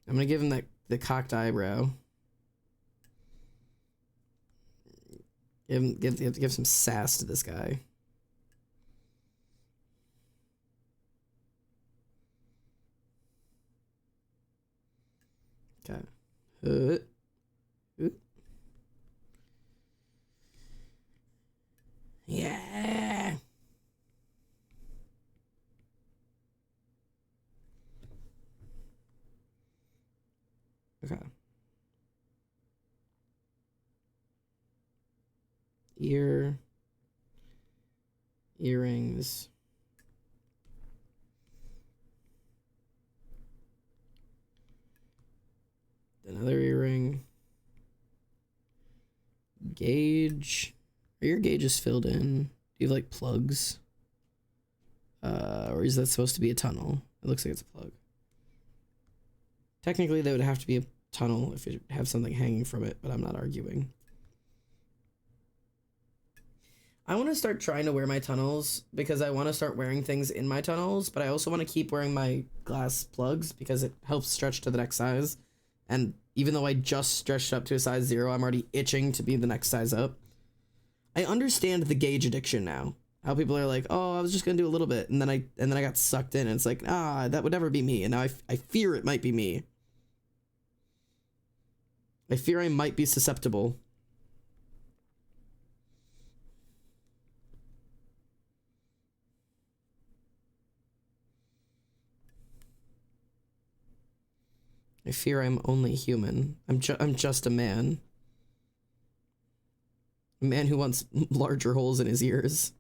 I'm gonna give him the cocked eyebrow. Give some sass to this guy. Okay. Yeah. Okay. Earrings. Another earring. Gauge. Are your gauges filled in? Do you have like plugs? Or is that supposed to be a tunnel? It looks like it's a plug. Technically, they would have to be a tunnel if you have something hanging from it, but I'm not arguing. I want to start trying to wear my tunnels because I want to start wearing things in my tunnels, but I also want to keep wearing my glass plugs because it helps stretch to the next size. And even though I just stretched up to a size 0, I'm already itching to be the next size up. I understand the gauge addiction now. How people are like, oh, I was just gonna do a little bit, and then I got sucked in, and it's like, that would never be me, and now I fear it might be me. I fear I might be susceptible. I fear I'm only human. I'm just a man. A man who wants larger holes in his ears.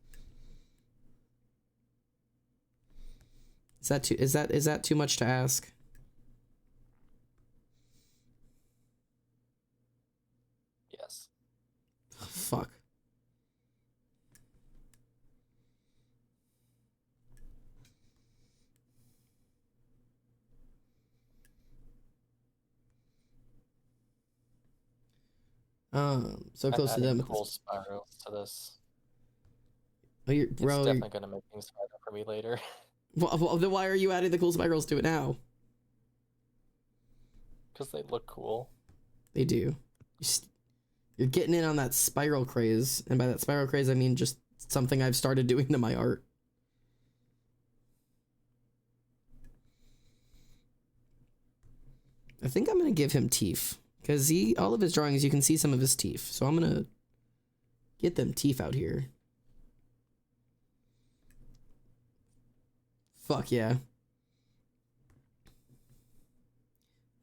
Is that too much to ask? Yes. Oh, fuck. So close to them. Cool spirals to this. Oh, it's definitely gonna make things harder for me later. Well, then why are you adding the cool spirals to it now? Because they look cool. They do. You're getting in on that spiral craze, and by that spiral craze, I mean just something I've started doing to my art. I think I'm gonna give him teeth, because all of his drawings, you can see some of his teeth, so I'm gonna get them teeth out here. Fuck yeah.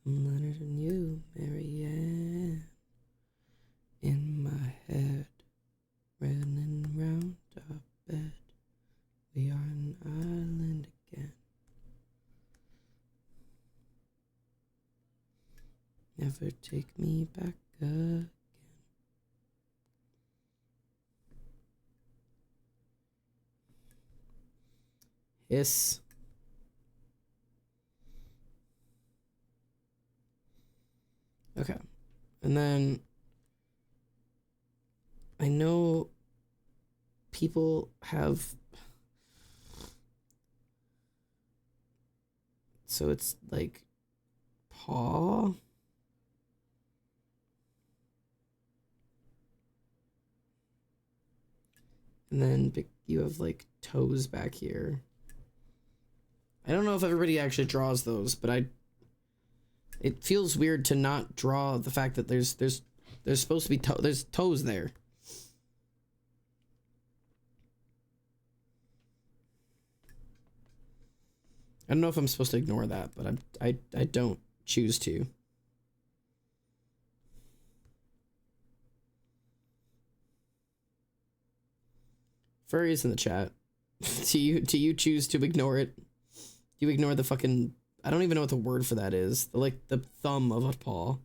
Leonard and you, Marianne, in my head, running round our bed. We are an island again. Never take me back again. Hiss. Okay. And then I know people have, so it's like paw. And then you have like toes back here. I don't know if everybody actually draws those, but it feels weird to not draw the fact that there's supposed to be there's toes there. I don't know if I'm supposed to ignore that, but I don't choose to. Furries in the chat. Do you choose to ignore it? Do you ignore the fucking, I don't even know what the word for that is. The thumb of a paw.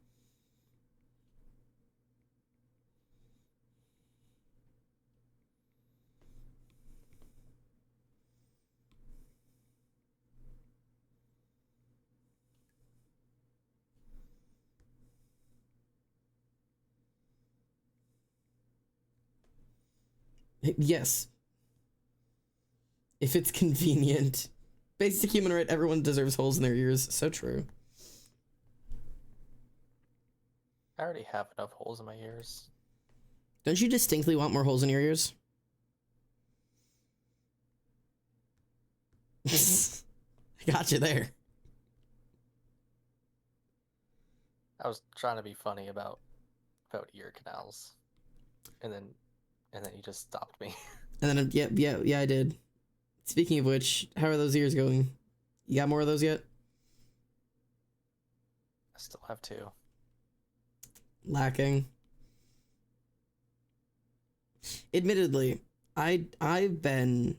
Yes. If it's convenient. Basic human right, everyone deserves holes in their ears. So true. I already have enough holes in my ears. Don't you distinctly want more holes in your ears? I got you there. I was trying to be funny about ear canals, and then you just stopped me. And then yeah, I did. Speaking of which, how are those ears going? You got more of those yet? I still have 2. Lacking. Admittedly, I've been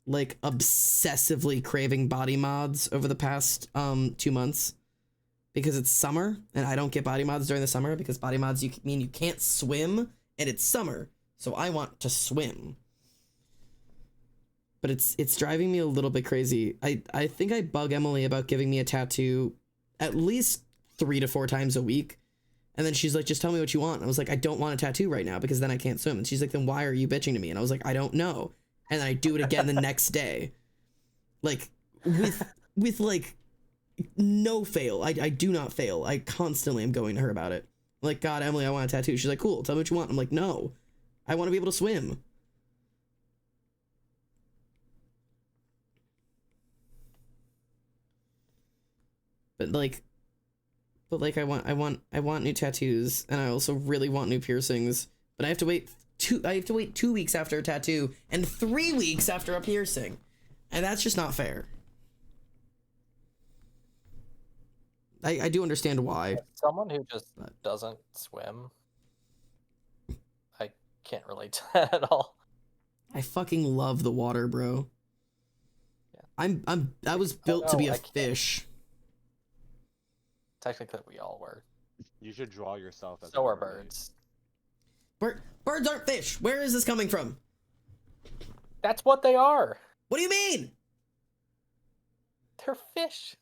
like obsessively craving body mods over the past 2 months because it's summer and I don't get body mods during the summer because body mods mean you can't swim and it's summer, so I want to swim. But it's driving me a little bit crazy. I think I bug Emily about giving me a tattoo at least 3 to 4 times a week. And then she's like, just tell me what you want. And I was like, I don't want a tattoo right now because then I can't swim. And she's like, then why are you bitching to me? And I was like, I don't know. And then I do it again the next day. Like, with like, no fail. I do not fail. I constantly am going to her about it. I'm like, God, Emily, I want a tattoo. She's like, cool, tell me what you want. I'm like, no, I want to be able to swim. But I want new tattoos, and I also really want new piercings. But I have to wait 2 weeks after a tattoo and 3 weeks after a piercing, and that's just not fair. I do understand why. Someone who just doesn't swim, I can't relate to that at all. I fucking love the water, bro. Yeah. I was built to be a fish. Technically, we all were. You should draw yourself as. So are birds. Birds aren't fish. Where is this coming from? That's what they are. What do you mean? They're fish.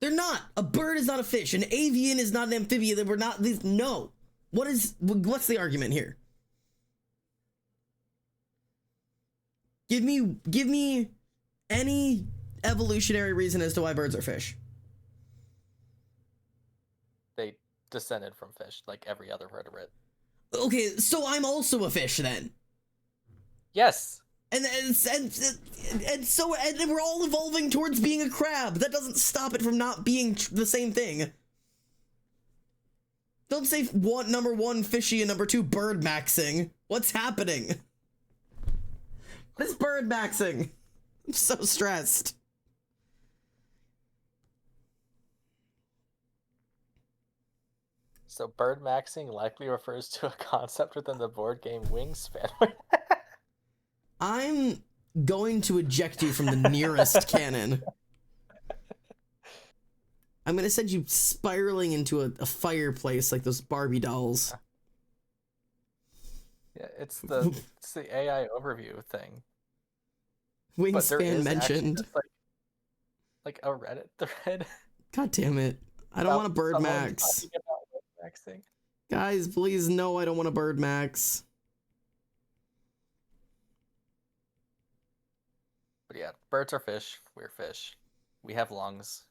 They're not. A bird is not a fish. An avian is not an amphibian. We're not these. No. What's the argument here? Give me any evolutionary reason as to why birds are fish. They descended from fish, like every other vertebrate. Okay, so I'm also a fish then. Yes. And so we're all evolving towards being a crab. That doesn't stop it from not being the same thing. Don't say number 1 fishy and number 2 bird maxing. What's happening? What is bird maxing? I'm so stressed. So bird maxing likely refers to a concept within the board game Wingspan. I'm going to eject you from the nearest cannon. I'm going to send you spiraling into a fireplace like those Barbie dolls. Yeah, it's the AI overview thing. Wingspan mentioned. Like a Reddit thread. God damn it. I don't want a bird max. Guys, please, no, I don't want a bird max. But yeah, birds are fish. We're fish. We have lungs.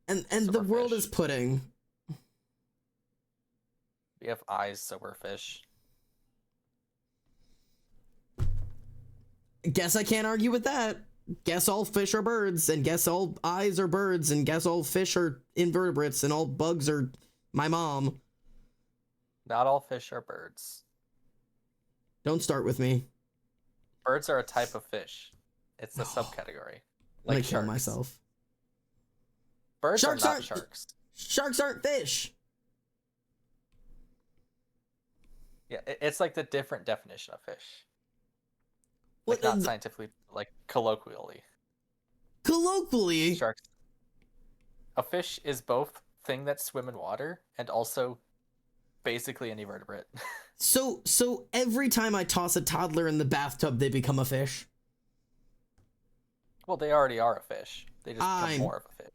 And so the world is pudding. We have eyes, so we're fish. Guess I can't argue with that. Guess all fish are birds, and guess all eyes are birds, and guess all fish are invertebrates, and all bugs are my mom. Not all fish are birds. Don't start with me. Birds are a type of fish. It's a subcategory. Like I'm gonna kill myself. Birds are not sharks. Sharks aren't fish. Yeah, it's like the different definition of fish. Like not scientifically, like colloquially. Colloquially? Sharks. A fish is both thing that swim in water and also basically an invertebrate. So every time I toss a toddler in the bathtub, they become a fish? Well, they already are a fish. They just become more of a fish.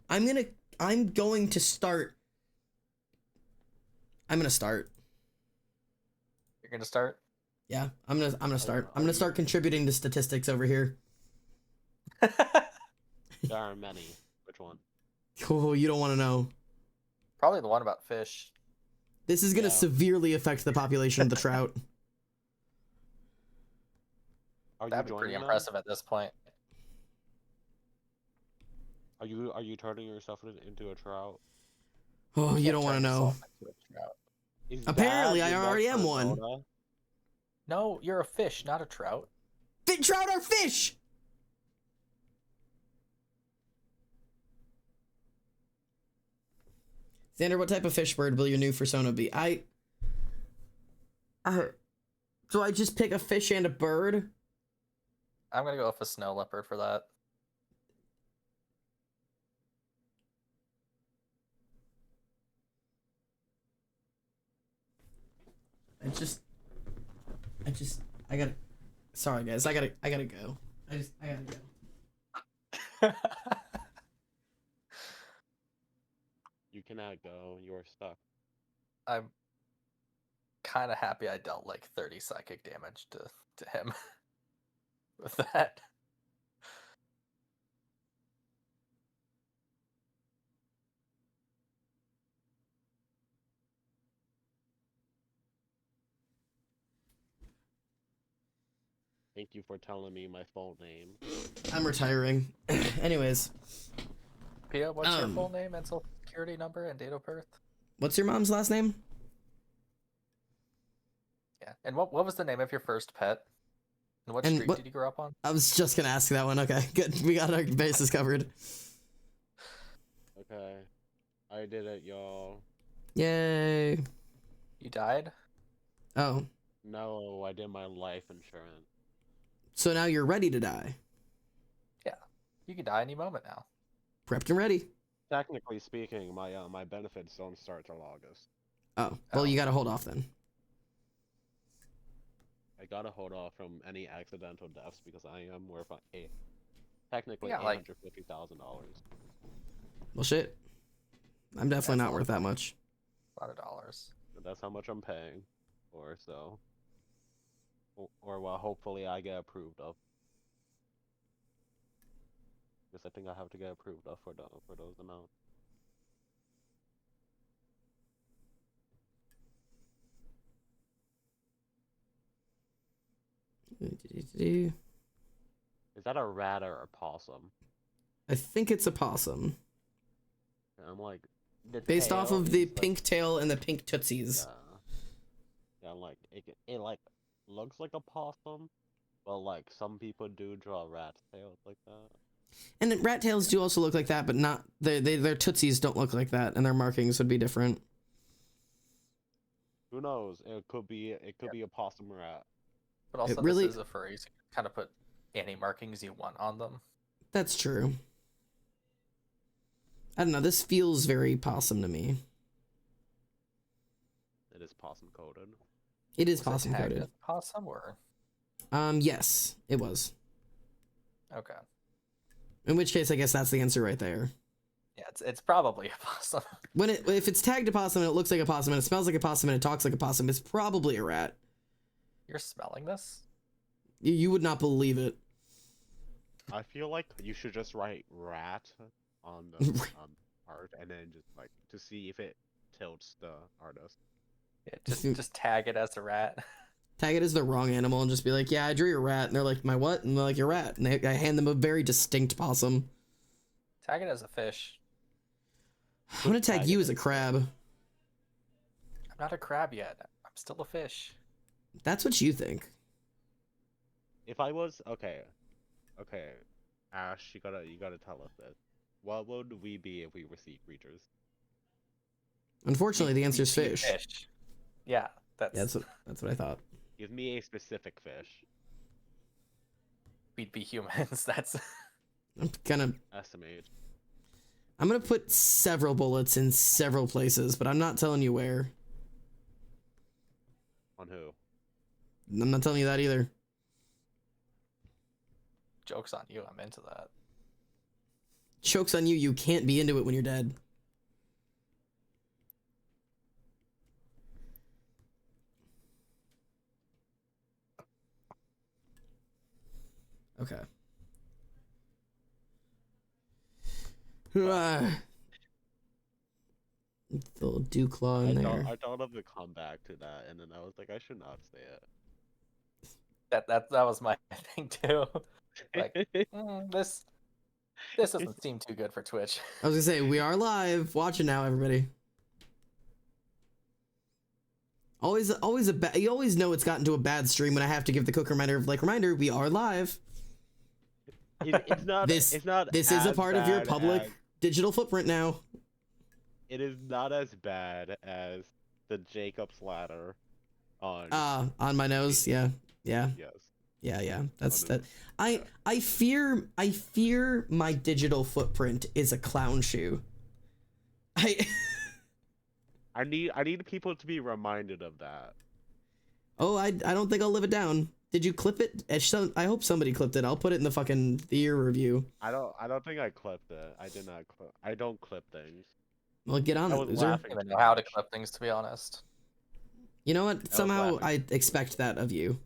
I'm going to start. You're gonna start? Yeah, I'm gonna start. I'm gonna start contributing to statistics over here. There are many. Which one? Oh, you don't want to know. Probably the one about fish. This is gonna severely affect the population of the trout. That'd be pretty impressive at this point. Are you turning yourself into a trout? Oh, you can't don't want to turn know. yourself into a trout. Is Apparently, that I your already am one. persona? No, you're a fish, not a trout. Trout are fish! Xander, what type of fish bird will your new persona be? Do I just pick a fish and a bird? I'm gonna go with a snow leopard for that. I gotta, sorry guys, I gotta go. I gotta go. You cannot go. You are stuck. I'm kind of happy I dealt like 30 psychic damage to him with that. Thank you for telling me my full name. I'm retiring. Anyways. Pia, what's your full name and social security number and date of birth? What's your mom's last name? Yeah. And what was the name of your first pet? And what street did you grow up on? I was just gonna ask that one. Okay, good. We got our bases covered. Okay. I did it, y'all. Yay. You died? Oh. No, I did my life insurance. So now you're ready to die. Yeah. You could die any moment now. Prepped and ready. Technically speaking, my benefits don't start till August. Oh. Well, you gotta hold off then. I gotta hold off from any accidental deaths because I am worth technically Yeah, like $850,000. Well, shit. I'm definitely not worth that much. A lot of dollars. But that's how much I'm paying for, so. Or well, hopefully I get approved of. Because I think I have to get approved of for those amounts. Is that a rat or a possum? I think it's a possum. I'm like, based off of the pink tail and the pink tootsies. Yeah, like it like looks like a possum, but like some people do draw rat tails like that. And rat tails do also look like that, but not their tootsies don't look like that, and their markings would be different. Who knows? It could be a possum rat. But also, really, this is a furry, so you can kind of put any markings you want on them. That's true. I don't know. This feels very possum to me. It is possum coded. It is possum coded. Possum or? Yes, it was. Okay. In which case, I guess that's the answer right there. Yeah, it's probably a possum. If it's tagged a possum and it looks like a possum and it smells like a possum and it talks like a possum, it's probably a rat. You're smelling this? You would not believe it. I feel like you should just write rat on the art and then just like to see if it tilts the artist. Yeah, just tag it as a rat. Tag it as the wrong animal and just be like, yeah, I drew your rat. And they're like, my what? And they're like, your rat. And I hand them a very distinct possum. Tag it as a fish. I'm going to tag you as a crab. I'm not a crab yet. I'm still a fish. That's what you think. If I was okay, Ash, you gotta tell us this. What would we be if we were sea creatures? Unfortunately, the answer is fish. Yeah, that's what I thought. Give me a specific fish. We'd be humans. That's. I'm gonna estimate. I'm gonna put several bullets in several places, but I'm not telling you where. On who? I'm not telling you that either. Joke's on you. I'm into that. Joke's on you. You can't be into it when you're dead. Okay. The little dew claw in there. I thought of the comeback to that, and then I was like, I should not say it. That was my thing too. Like, this doesn't seem too good for Twitch. I was gonna say, we are live. Watch it now, everybody. You always know it's gotten to a bad stream when I have to give the quick reminder of reminder, we are live. It's not. This is a part of your public digital footprint now. It is not as bad as the Jacob's ladder on my nose. Yeah. Yes. Yeah. That's that. I fear my digital footprint is a clown shoe. I need people to be reminded of that. Oh, I don't think I'll live it down. Did you clip it? I hope somebody clipped it. I'll put it in the fucking year review. I don't think I clipped it. I did not clip. I don't clip things. Well, get on it, loser. I don't even know how to clip things, to be honest. You know what? Somehow I expect that of you.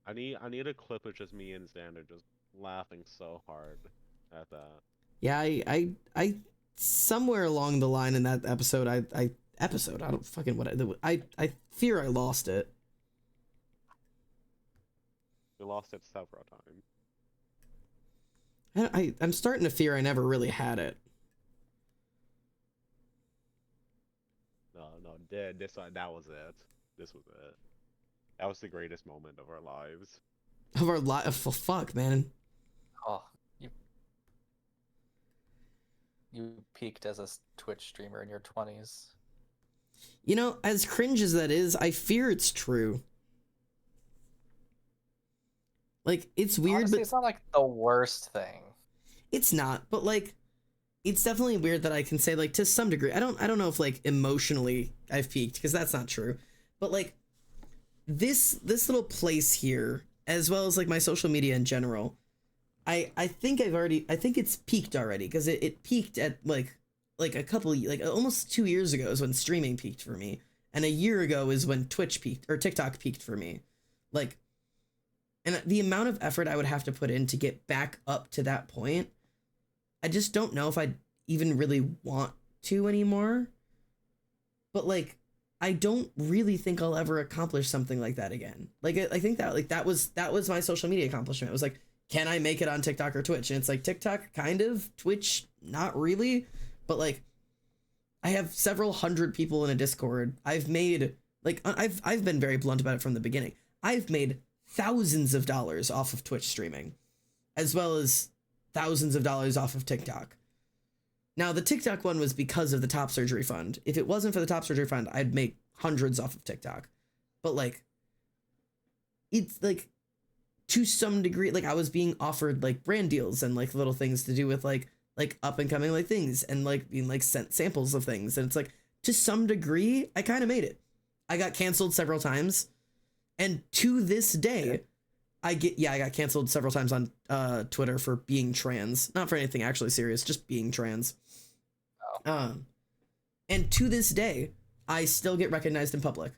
I need a clip of just me and Xander just laughing so hard at that. Yeah, I somewhere along the line in that episode, I don't fucking what I fear I lost it. We lost it several times. I'm starting to fear I never really had it. No, that was it. This was it. That was the greatest moment of our lives. Of our life, fuck, man. Oh, you peaked as a Twitch streamer in your 20s. You know, as cringe as that is, I fear it's true. Like, it's weird, honestly, but it's not like the worst thing. It's not, but it's definitely weird that I can say to some degree. I don't know if emotionally I've peaked, because that's not true. But this little place here, as well as my social media in general, I think it's peaked already, because it peaked at a couple almost 2 years ago is when streaming peaked for me, and a year ago is when Twitch peaked, or TikTok peaked for me. And the amount of effort I would have to put in to get back up to that point, I just don't know if I even really want to anymore. But I don't really think I'll ever accomplish something like that again. I think that was my social media accomplishment. It was can I make it on TikTok or Twitch? And it's TikTok kind of, Twitch not really. But I have several hundred people in a Discord. I've made I've been very blunt about it from the beginning. I've made thousands of dollars off of Twitch streaming, as well as thousands of dollars off of TikTok. Now, the TikTok one was because of the top surgery fund. If it wasn't for the top surgery fund, I'd make hundreds off of TikTok. But it's to some degree, I was being offered brand deals and little things to do with up and coming things, and being sent samples of things, and it's to some degree I kind of made it. I got canceled several times, and to this day I got canceled several times on Twitter for being trans, not for anything actually serious, just being trans. And to this day I still get recognized in public.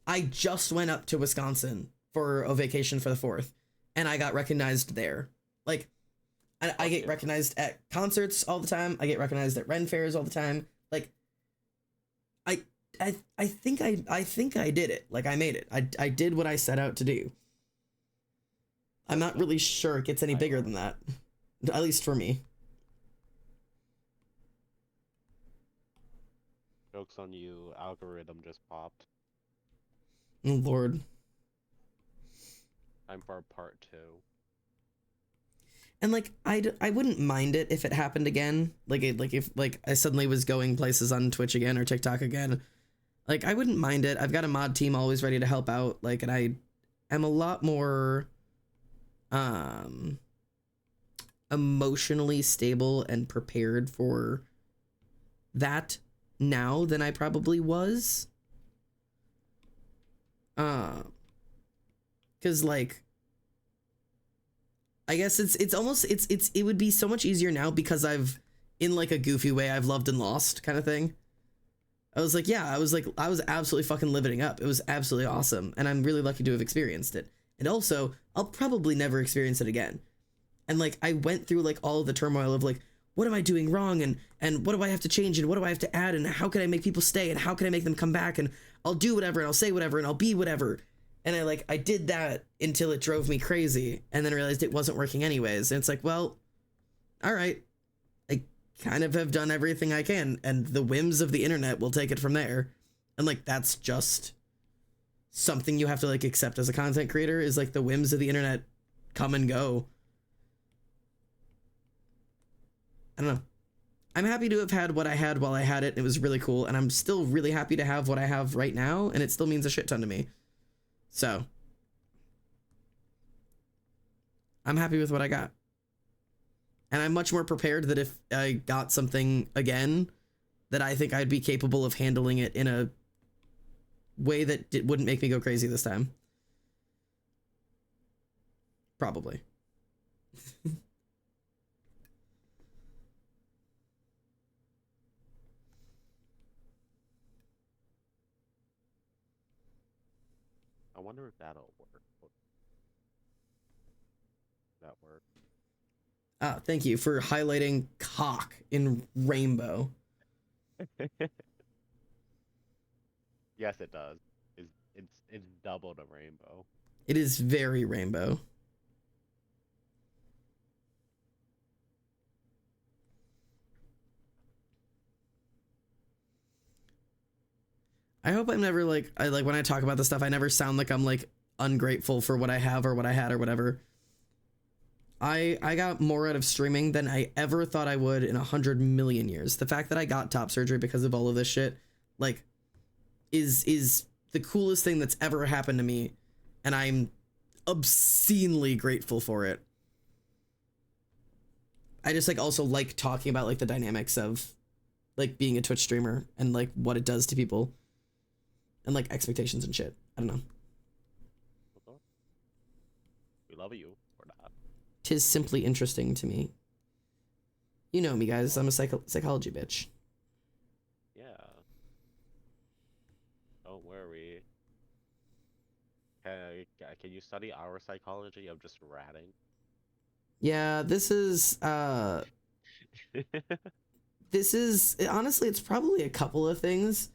I just went up to Wisconsin for a vacation for the 4th, and I got recognized there. I get recognized at concerts all the time. I get recognized at Ren fairs all the time. I think I did it. I made it. I did what I set out to do. I'm not really sure it gets any bigger than that. At least for me. Joke's on you, algorithm just popped. Oh, Lord. Time for part 2. And I wouldn't mind it if it happened again. If I suddenly was going places on Twitch again or TikTok again. I wouldn't mind it. I've got a mod team always ready to help out. And I am a lot more emotionally stable and prepared for that now than I probably was. Cause I guess it would be so much easier now because I've, in a goofy way, I've loved and lost kind of thing. I was I was absolutely fucking living up. It was absolutely awesome. And I'm really lucky to have experienced it. And also, I'll probably never experience it again. And I went through all of the turmoil of what am I doing wrong? And what do I have to change? And what do I have to add? And how can I make people stay? And how can I make them come back? And I'll do whatever, and I'll say whatever, and I'll be whatever. And I did that until it drove me crazy, and then realized it wasn't working anyways. And it's well, all right, I kind of have done everything I can, and the whims of the internet will take it from there. And like, that's just something you have to like accept as a content creator, is like the whims of the internet come and go. I don't know. I'm happy to have had what I had while I had it. It was really cool. And I'm still really happy to have what I have right now. And it still means a shit ton to me. So I'm happy with what I got. And I'm much more prepared that if I got something again, that I think I'd be capable of handling it in a way that it wouldn't make me go crazy this time. Probably. I wonder if that'll work. That work. Thank you for highlighting cock in rainbow. Yes, it does. It's double the rainbow. It is very rainbow. I hope I'm never like when I talk about this stuff, I never sound like I'm like ungrateful for what I have or what I had or whatever. I got more out of streaming than I ever thought I would in 100 million years. The fact that I got top surgery because of all of this shit, like, is the coolest thing that's ever happened to me, and I'm obscenely grateful for it. I just like also like talking about like the dynamics of like being a Twitch streamer and like what it does to people and like expectations and shit. I don't know. We love you for that. 'Tis simply interesting to me. You know me, guys. I'm a psychology bitch. Yeah. Don't worry. Can you study our psychology of just ratting? Yeah, this is honestly, it's probably a couple of things.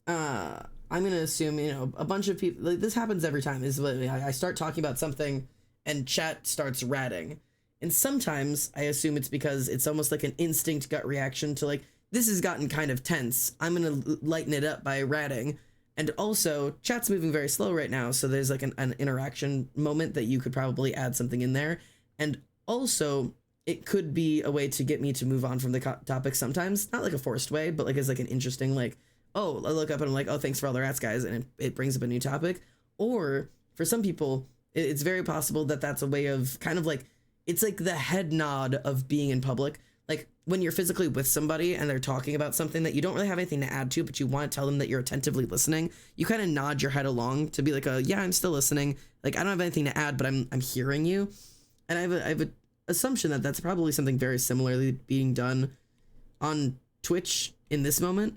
I'm gonna assume, you know, a bunch of people, like, this happens every time, is I start talking about something and chat starts ratting, and sometimes I assume it's because it's almost like an instinct gut reaction to like, this has gotten kind of tense, I'm gonna lighten it up by ratting. And also, chat's moving very slow right now, so there's like an interaction moment that you could probably add something in there. And also, it could be a way to get me to move on from the topic sometimes. Not like a forced way, but like as like an interesting, like, oh, I look up and I'm like, oh, thanks for all the rats, guys, and it brings up a new topic. Or, for some people, it's very possible that that's a way of kind of like, it's like the head nod of being in public. Like, when you're physically with somebody and they're talking about something that you don't really have anything to add to, but you want to tell them that you're attentively listening, you kind of nod your head along to be like, yeah, I'm still listening. Like, I don't have anything to add, but I'm hearing you. And I have an assumption that that's probably something very similarly being done on Twitch in this moment,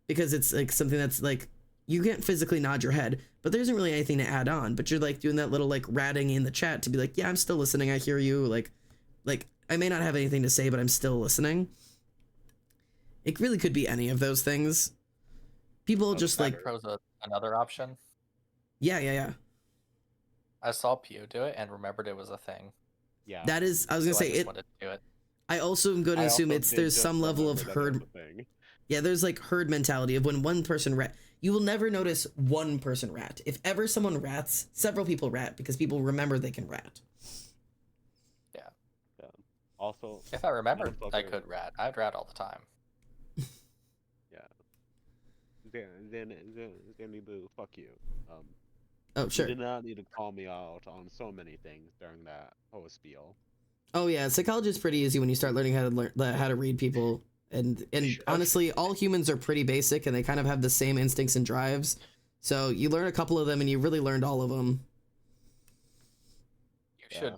because it's like something that's like, you can't physically nod your head, but there isn't really anything to add on, but you're like doing that little like ratting in the chat to be like, yeah, I'm still listening. I hear you. Like I may not have anything to say, but I'm still listening. It really could be any of those things. People just like... Pro's another option. Yeah. I saw Pio do it and remembered it was a thing. Yeah. That is, I was going to say, I just wanted to do it. I also am going to assume there's some level of herd... Yeah, there's like herd mentality of when one person rat. You will never notice one person rat. If ever someone rats, several people rat because people remember they can rat. Yeah. Also, if I remembered I could rat, I'd rat all the time. Yeah. Zanny Boo, fuck you. Oh, sure. You did not need to call me out on so many things during that whole spiel. Oh yeah, psychology is pretty easy when you start learning how to read people. And honestly, all humans are pretty basic, and they kind of have the same instincts and drives. So you learn a couple of them, and you really learned all of them. You should,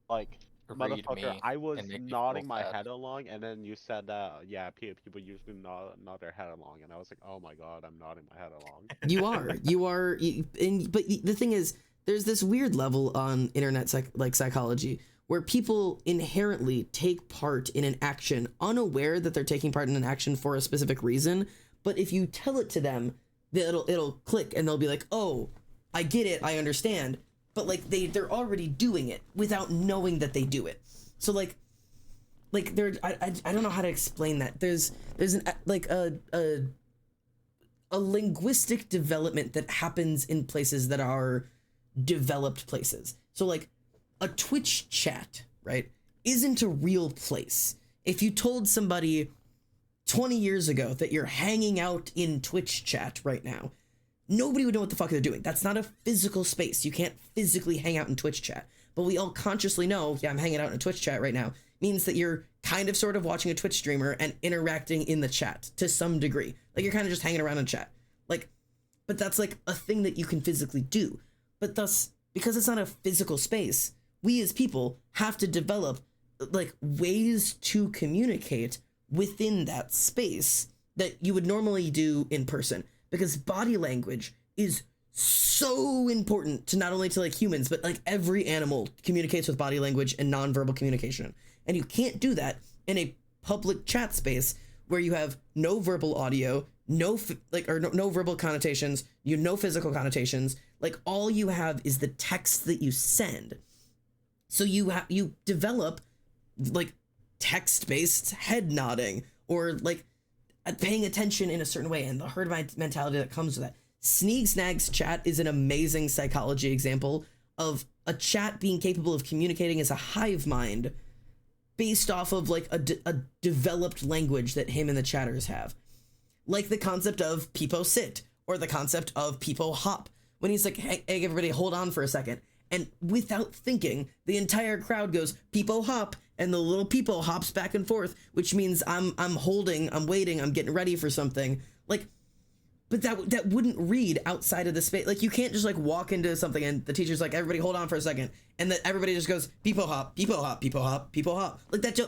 like, motherfucker. I was nodding my head along, and then you said that, yeah, people usually nod their head along, and I was like, oh my god, I'm nodding my head along. You are, but the thing is, there's this weird level on internet psychology where people inherently take part in an action unaware that they're taking part in an action for a specific reason. But if you tell it to them, it'll click and they'll be like, oh, I get it, I understand. But like they're already doing it without knowing that they do it. So like, like there I don't know how to explain that. There's an like a linguistic development that happens in places that are developed places. So like a Twitch chat, right, isn't a real place. If you told somebody 20 years ago that you're hanging out in Twitch chat right now, nobody would know what the fuck they're doing. That's not a physical space. You can't physically hang out in Twitch chat. But we all consciously know, yeah, I'm hanging out in a Twitch chat right now, means that you're kind of sort of watching a Twitch streamer and interacting in the chat to some degree. Like you're kind of just hanging around in chat. Like, but that's like a thing that you can physically do. But thus, because it's not a physical space, we as people have to develop like ways to communicate within that space that you would normally do in person, because body language is so important to not only to like humans, but like every animal communicates with body language and nonverbal communication. And you can't do that in a public chat space where you have no verbal audio, no verbal connotations, no physical connotations. Like all you have is the text that you send. So you develop like text-based head nodding or like paying attention in a certain way, and the herd mentality that comes with that. Sneak Snag's chat is an amazing psychology example of a chat being capable of communicating as a hive mind based off of like a developed language that him and the chatters have. Like the concept of peepo sit or the concept of peepo hop. When he's like, hey everybody, hold on for a second. And without thinking, the entire crowd goes peepo hop, and the little peepo hops back and forth, which means I'm holding, I'm waiting, I'm getting ready for something. Like, but that wouldn't read outside of the space. Like you can't just like walk into something and the teacher's like, everybody hold on for a second, and then everybody just goes peepo hop, peepo hop, peepo hop, peepo hop. Like that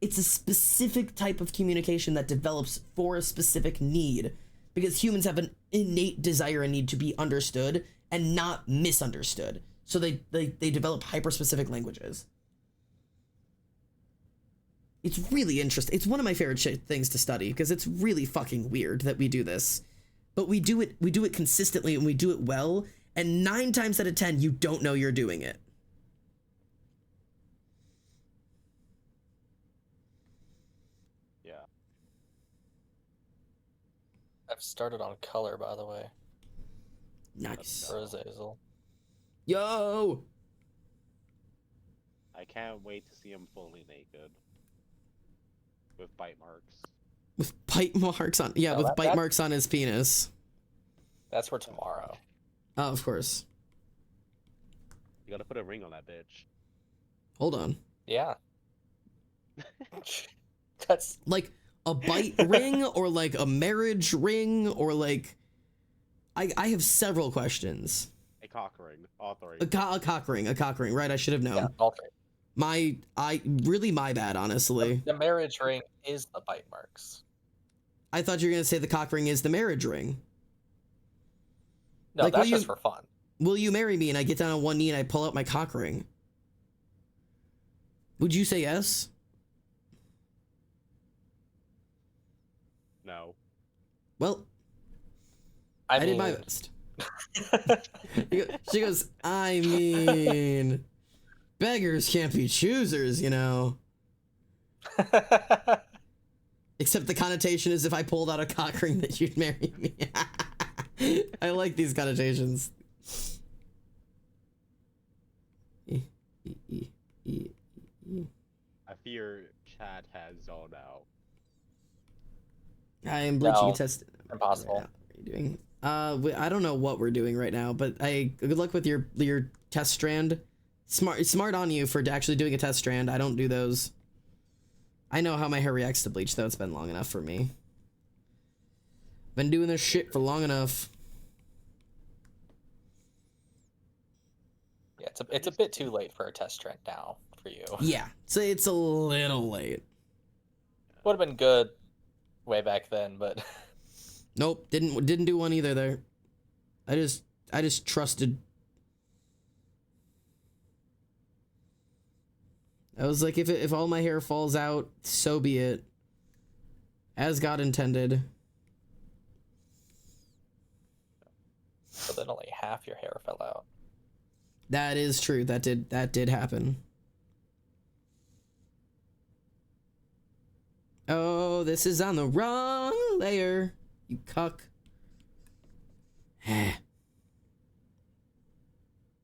it's a specific type of communication that develops for a specific need, because humans have an innate desire and need to be understood and not misunderstood. So they develop hyper-specific languages. It's really interesting. It's one of my favorite things to study, because it's really fucking weird that we do this. But we do it consistently, and we do it well, and 9 times out of 10 you don't know you're doing it. Yeah. I've started on color, by the way. Nice. For Azazel. Yo! I can't wait to see him fully naked. With bite marks. With bite marks on... Yeah, with bite marks on his penis. That's for tomorrow. Oh, of course. You gotta put a ring on that bitch. Hold on. Yeah. That's... Like, a bite ring, or like a marriage ring, or like... I have several questions. A cock ring. All three. A cock ring, right? I should have known. Yeah, all three. My bad, honestly. The marriage ring is the bite marks. I thought you were gonna say the cock ring is the marriage ring. No, like, that's just for fun. Will you marry me? And I get down on one knee and I pull out my cock ring. Would you say yes? No. Well, I did my best. She goes, I mean, beggars can't be choosers, you know. Except the connotation is if I pulled out a cock ring that you'd marry me. I like these connotations. I fear Chad has zoned out. I am bleaching a test. Impossible. What are you doing? I don't know what we're doing right now, but good luck with your test strand. Smart on you for actually doing a test strand. I don't do those. I know how my hair reacts to bleach, though. It's been long enough for me. Been doing this shit for long enough. Yeah, it's a bit too late for a test strand now for you. Yeah, so it's a little late. Would have been good way back then, but nope, didn't do one either there. I just trusted. I was like, if all my hair falls out, so be it. As God intended. So then only half your hair fell out. That is true. That did happen. Oh, this is on the wrong layer. You cuck.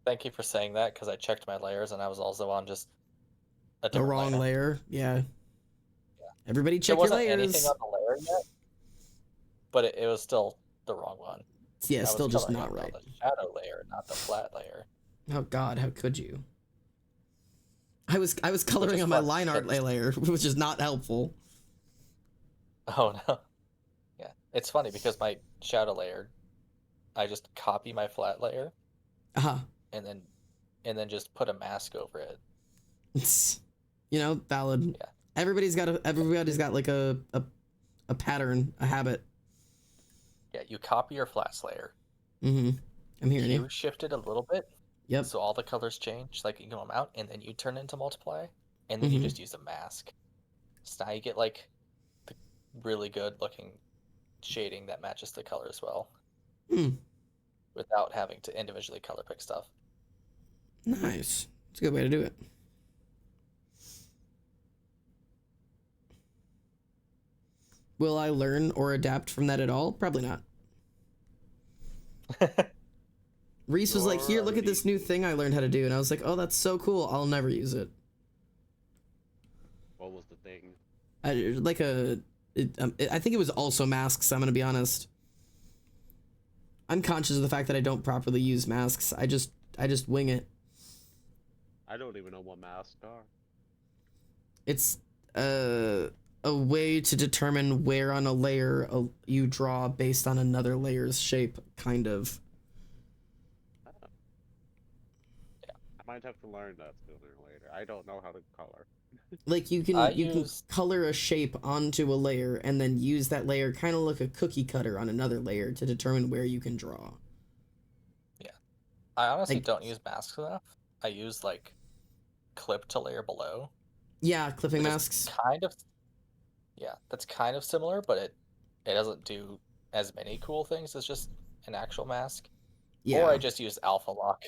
Thank you for saying that, because I checked my layers and I was also on just a The wrong layer. Yeah. Everybody check your layers. There wasn't anything on the layer yet, but it was still the wrong one. Yeah, still just not right. On the shadow layer, not the flat layer. Oh God, how could you? I was coloring on my line art layer, which is not helpful. Oh no. Yeah, it's funny because my shadow layer, I just copy my flat layer. And then just put a mask over it. It's, you know, valid. Yeah. Everybody's got like a pattern, a habit. Yeah, you copy your flats layer. Mm-hmm. I'm hearing you. You shift it a little bit. Yep. So all the colors change, like you go them out, and then you turn into multiply, and then you just use a mask. So now you get like the really good looking shading that matches the color as well. Without having to individually color pick stuff. Nice. It's a good way to do it. Will I learn or adapt from that at all? Probably not. Reese was like, here, look at this new thing I learned how to do. And I was like, oh, that's so cool. I'll never use it. What was the thing? I think it was also masks, I'm going to be honest. I'm conscious of the fact that I don't properly use masks. I just wing it. I don't even know what masks are. It's a way to determine where on a layer you draw based on another layer's shape, kind of. Yeah. I might have to learn that sooner or later. I don't know how to color. Like you can color a shape onto a layer and then use that layer kind of like a cookie cutter on another layer to determine where you can draw. Yeah. I honestly don't use masks enough. I use like clip to layer below. Yeah, clipping masks. That's kind of similar, but it doesn't do as many cool things as just an actual mask. Yeah. Or I just use alpha lock.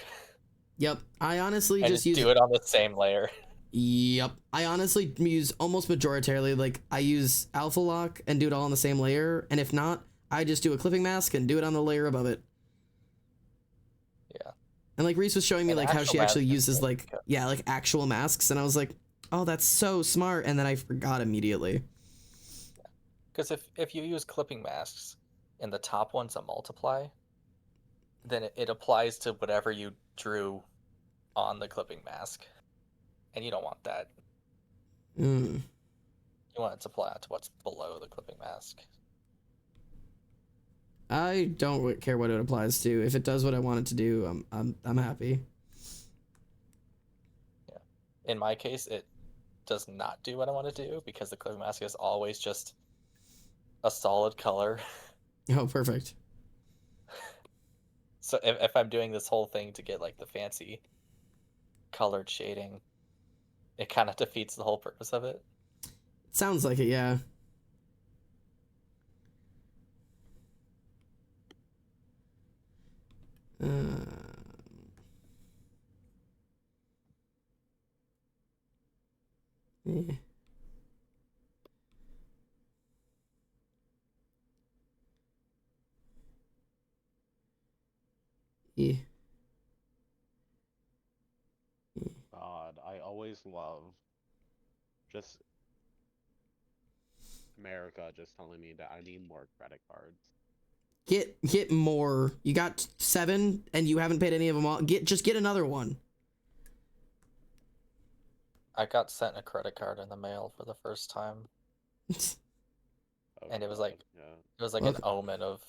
Yep. I honestly just use do it on the same layer. Yep. I honestly use almost majoritarily, like, I use alpha lock and do it all on the same layer, and if not, I just do a clipping mask and do it on the layer above it. Yeah. And, like, Reese was showing me, like, how she actually uses, like, like, actual masks, and I was like, oh, that's so smart, and then I forgot immediately. Because if you use clipping masks, and the top one's a multiply, then it applies to whatever you drew on the clipping mask. And you don't want that. You want it to apply to what's below the clipping mask. I don't care what it applies to. If it does what I want it to do, I'm happy. Yeah. In my case, it does not do what I want to do because the clipping mask is always just a solid color. Oh, perfect. So if I'm doing this whole thing to get like the fancy colored shading, it kind of defeats the whole purpose of it. Sounds like it, yeah. Yeah. Yeah. God, I always love just America just telling me that I need more credit cards. Get more. You got 7 and you haven't paid any of them all. Just get another one. I got sent a credit card in the mail for the first time. And it was like an omen of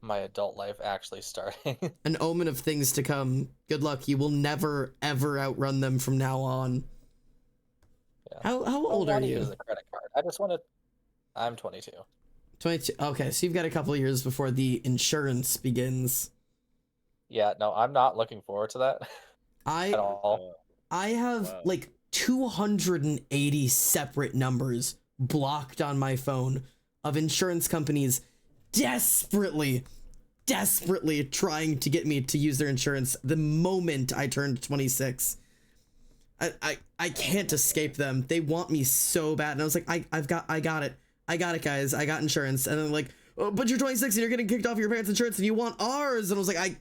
my adult life actually starting. An omen of things to come. Good luck. You will never ever outrun them from now on. Yeah. How old are you? Use a credit card. I just want to. I'm 22. 22. Okay, so you've got a couple of years before the insurance begins. Yeah, no, I'm not looking forward to that at all. I have like 280 separate numbers blocked on my phone of insurance companies desperately trying to get me to use their insurance the moment I turned 26. I can't escape them. They want me so bad. And I was like, I got it. I got it, guys. I got insurance. And then like, oh, but you're 26 and you're getting kicked off your parents' insurance and you want ours. And I was like,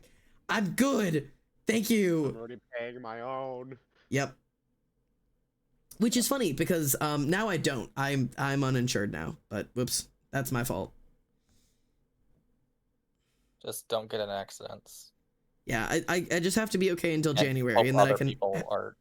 I'm good. Thank you. I'm already paying my own. Yep. Which is funny because now I don't. I'm uninsured now. But whoops, that's my fault. Just don't get in accidents. Yeah, I just have to be okay until January, and then I can. People are...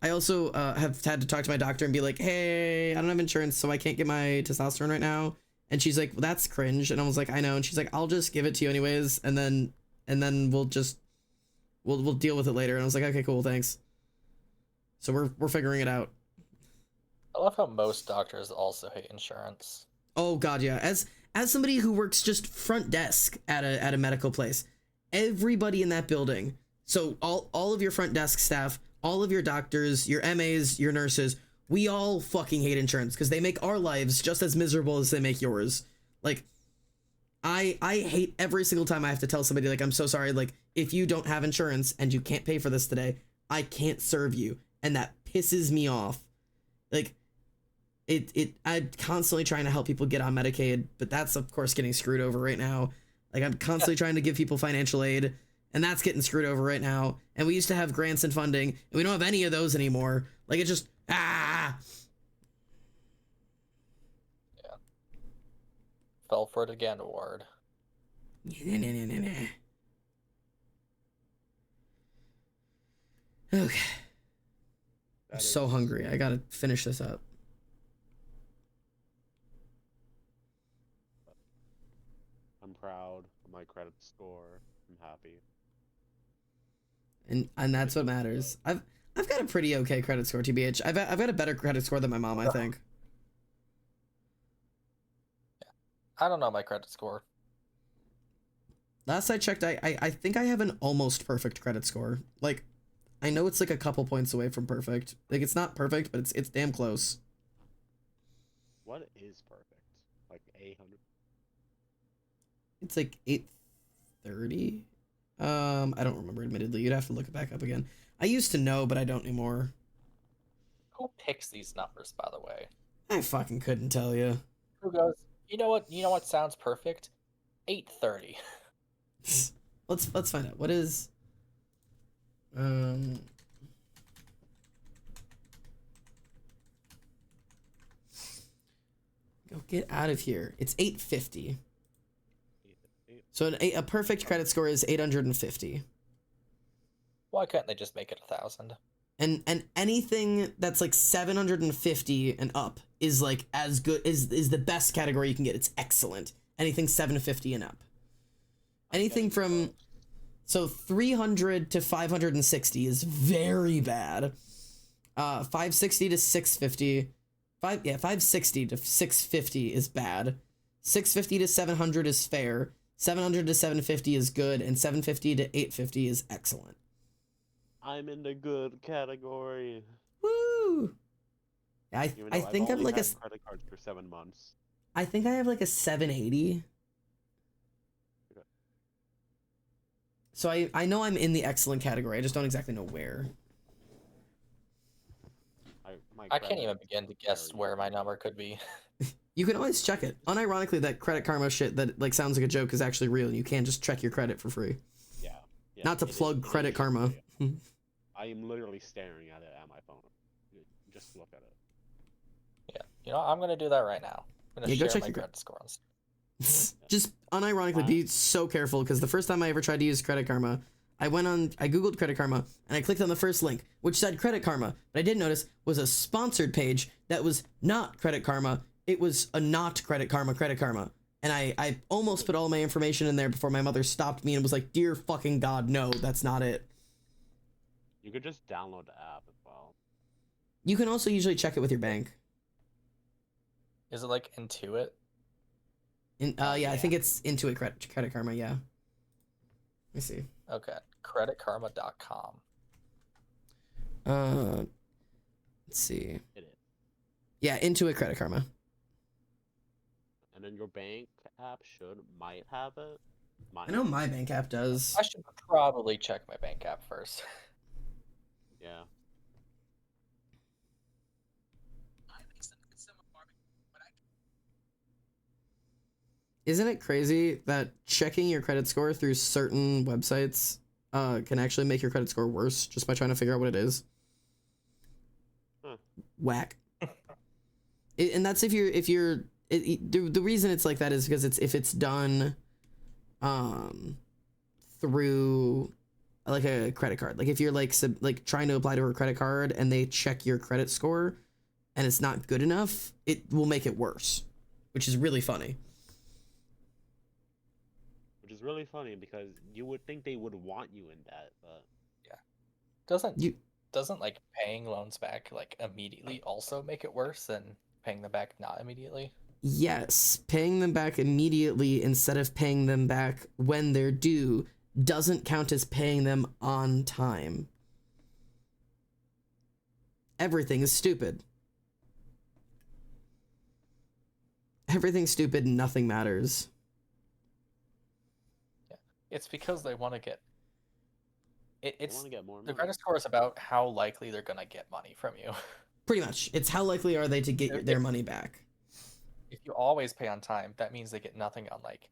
I also have had to talk to my doctor and be like, hey, I don't have insurance, so I can't get my testosterone right now. And she's like, well, that's cringe. And I was like, I know. And she's like, I'll just give it to you anyways, and then we'll deal with it later. And I was like, okay, cool, thanks. So we're figuring it out. I love how most doctors also hate insurance. Oh god, yeah. As somebody who works just front desk at a medical place, everybody in that building, so all of your front desk staff, all of your doctors, your MAs, your nurses, we all fucking hate insurance because they make our lives just as miserable as they make yours. Like, I hate every single time I have to tell somebody, like, I'm so sorry, like, if you don't have insurance and you can't pay for this today, I can't serve you. And that pisses me off. Like, I'm constantly trying to help people get on Medicaid, but that's of course getting screwed over right now. Like, I'm constantly trying to give people financial aid, and that's getting screwed over right now. And we used to have grants and funding, and we don't have any of those anymore. Like, it just, Yeah. Fell for it again, Ward. Okay. I'm so hungry. I gotta finish this up. I'm proud of my credit score. I'm happy. And that's what matters. I've got a pretty okay credit score, TBH. I've got a better credit score than my mom, I think. I don't know my credit score. Last I checked, I think I have an almost perfect credit score. Like, I know it's like a couple points away from perfect. Like, it's not perfect, but it's damn close. What is perfect? Like 800? It's like 830. I don't remember, admittedly. You'd have to look it back up again. I used to know, but I don't anymore. Who picks these numbers, by the way? I fucking couldn't tell you. Who goes, you know what sounds perfect? 830. Let's find out. What is go get out of here. It's 850. So a perfect credit score is 850. Why couldn't they just make it 1,000? And anything that's like 750 and up is like as good is the best category you can get. It's excellent. Anything 750 and up. Anything from 300 to 560 is very bad. 560 to 650. 560 to 650 is bad. 650 to 700 is fair. 700 to 750 is good, and 750 to 850 is excellent. I'm in the good category. Woo! I think I'm like a credit cards for 7 months. I think I have like a 780. Okay. So I know I'm in the excellent category. I just don't exactly know where. I can't even begin to guess where my number could be. You can always check it. Unironically, that Credit Karma shit that like sounds like a joke is actually real, and you can just check your credit for free. Yeah. Not to plug Credit Karma. I am literally staring at it at my phone. Just look at it. Yeah. I'm gonna do that right now. I'm gonna share my credit score on. Just unironically, be so careful, because the first time I ever tried to use Credit Karma, I googled Credit Karma, and I clicked on the first link, which said Credit Karma. But I did notice was a sponsored page that was not Credit Karma. It was a not Credit Karma. And I almost put all my information in there before my mother stopped me and was like, dear fucking God, no, that's not it. You could just download the app as well. You can also usually check it with your bank. Is it like Intuit? Yeah, I think it's Intuit Credit Karma, yeah. Let me see. Okay, creditkarma.com. Let's see. It is. Yeah, Intuit Credit Karma. And then your bank app might have it. I know my bank app does. I should probably check my bank app first. Yeah. Isn't it crazy that checking your credit score through certain websites can actually make your credit score worse just by trying to figure out what it is? Huh. Whack. And that's the reason it's like that is because if it's done through like a credit card, like if you're like trying to apply to a credit card and they check your credit score and it's not good enough, it will make it worse, which is really funny. Which is really funny because you would think they would want you in that, but yeah. Doesn't like paying loans back like immediately also make it worse than paying them back not immediately? Yes, paying them back immediately instead of paying them back when they're due doesn't count as paying them on time. Everything is stupid. Everything's stupid and nothing matters. Yeah. It's because they want to get they want to get more money. The credit score is about how likely they're going to get money from you. Pretty much. It's how likely are they to get their money back. If you always pay on time, that means they get nothing on like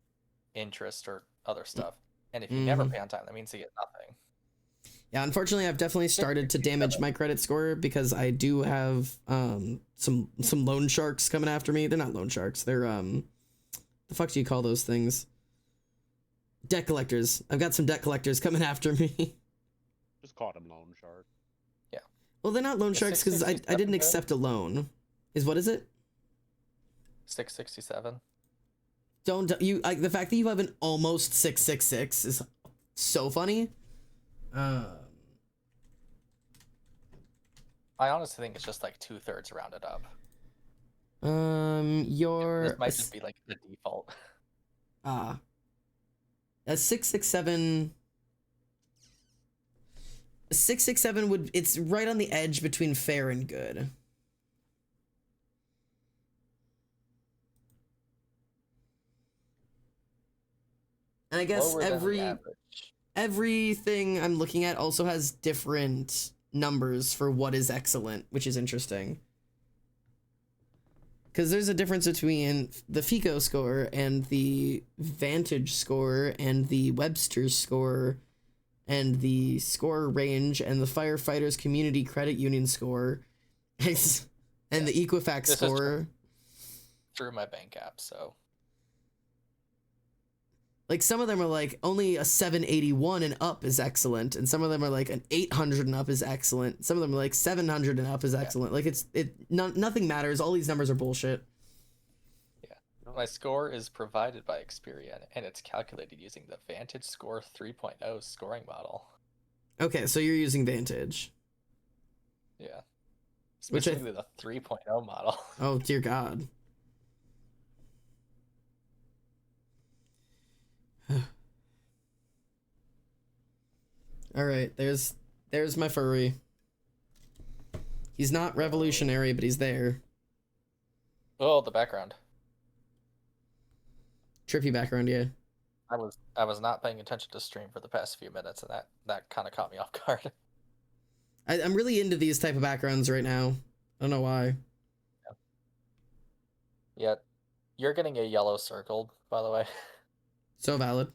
interest or other stuff. And if you never pay on time, that means they get nothing. Yeah, unfortunately, I've definitely started to damage my credit score because I do have some loan sharks coming after me. They're not loan sharks. They're the fuck do you call those things? Debt collectors. I've got some debt collectors coming after me. Just call them loan shark. Yeah. Well, they're not loan sharks because I didn't accept a loan. What is it? 667. The fact that you have an almost 666 is so funny. I honestly think it's just like 2/3 rounded up. This might just be like the default. A 667. A 667 it's right on the edge between fair and good. And I guess everything I'm looking at also has different numbers for what is excellent, which is interesting. Because there's a difference between the FICO score and the Vantage score and the Webster score and the score range and the Firefighters Community Credit Union score and the Equifax score. Through my bank app, so. Like, some of them are like only a 781 and up is excellent, and some of them are like an 800 and up is excellent. Some of them are like 700 and up is excellent. Like nothing matters. All these numbers are bullshit. Yeah, my score is provided by Experian, and it's calculated using the Vantage Score 3.0 scoring model. Okay, so you're using Vantage. Yeah, specifically the 3.0 model. Oh dear God. All right, there's my furry. He's not revolutionary, but he's there. Oh, the background. Trippy background, yeah. I was not paying attention to stream for the past few minutes, and that kind of caught me off guard. I'm really into these type of backgrounds right now. I don't know why. Yeah, you're getting a yellow circled, by the way. So valid.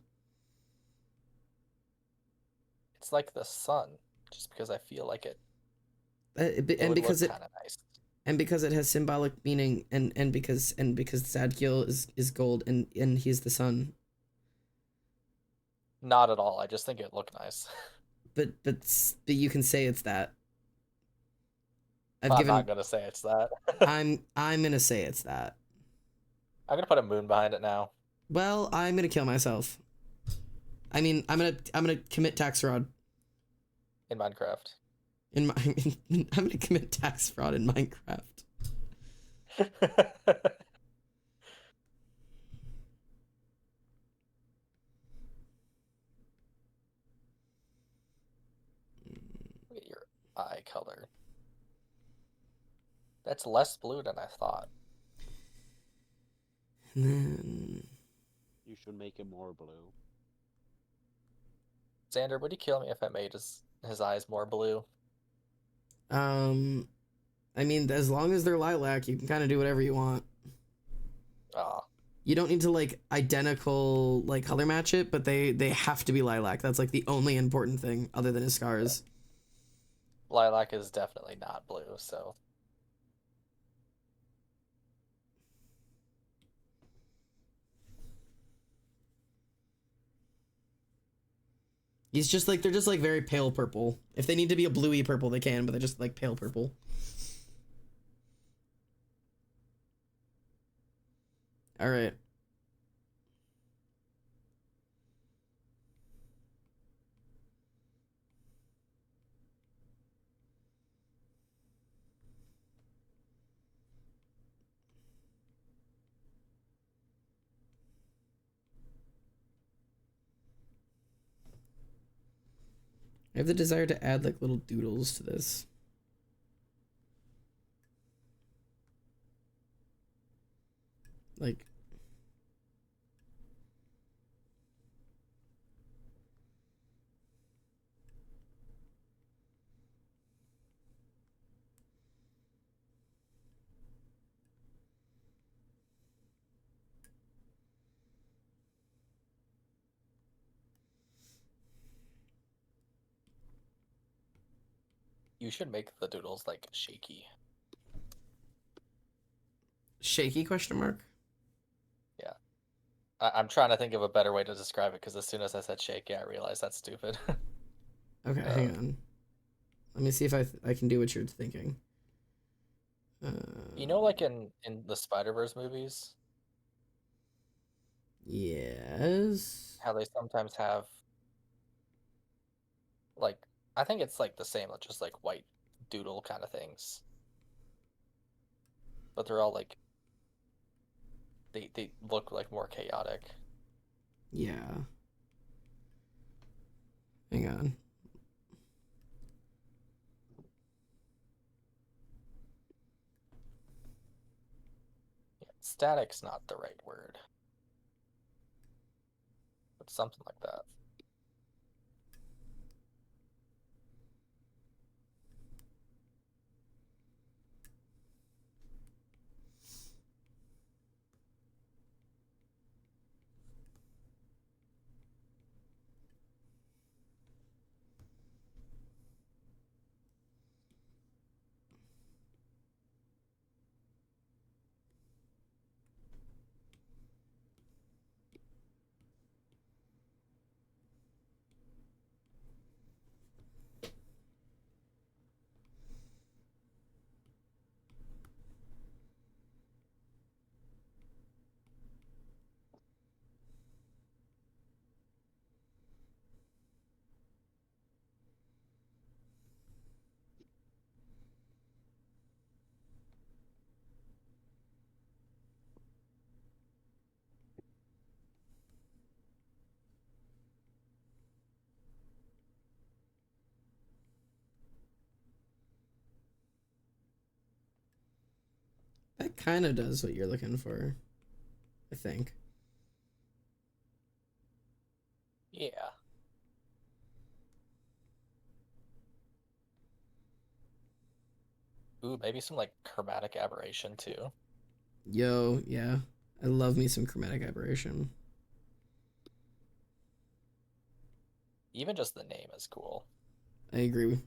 It's like the sun, just because I feel like it. And because it kind of nice. And because it has symbolic meaning, and because Zadkiel is gold and he's the sun. Not at all. I just think it looked nice. But you can say it's that. I'm not gonna say it's that. I'm gonna say it's that. I'm gonna put a moon behind it now. Well, I'm gonna kill myself. I mean, I'm gonna commit tax fraud. In Minecraft. I'm gonna commit tax fraud in Minecraft. Look at your eye color. That's less blue than I thought. And then you should make it more blue. Xander, would you kill me if I made his eyes more blue? I mean, as long as they're lilac, you can kind of do whatever you want. You don't need to like identical like color match it, but they have to be lilac. That's like the only important thing other than his scars. Lilac is definitely not blue, so. He's just like, they're just like very pale purple. If they need to be a bluey purple, they can, but they're just like pale purple. All right. I have the desire to add like little doodles to this. Like, You should make the doodles like shaky. shaky question mark? Yeah. I'm trying to think of a better way to describe it, because as soon as I said shaky, I realized that's stupid. Okay, hang on. Let me see if I can do what you're thinking. You know, like in the Spider-Verse movies? Yes. How they sometimes have, like, I think it's like the same, just like white doodle kind of things. But they're all like, they look like more chaotic. Yeah. Hang on. Yeah, static's not the right word. But something like that. That kind of does what you're looking for, I think. Yeah. Ooh, maybe some like chromatic aberration too. Yo, yeah. I love me some chromatic aberration. Even just the name is cool. I agree.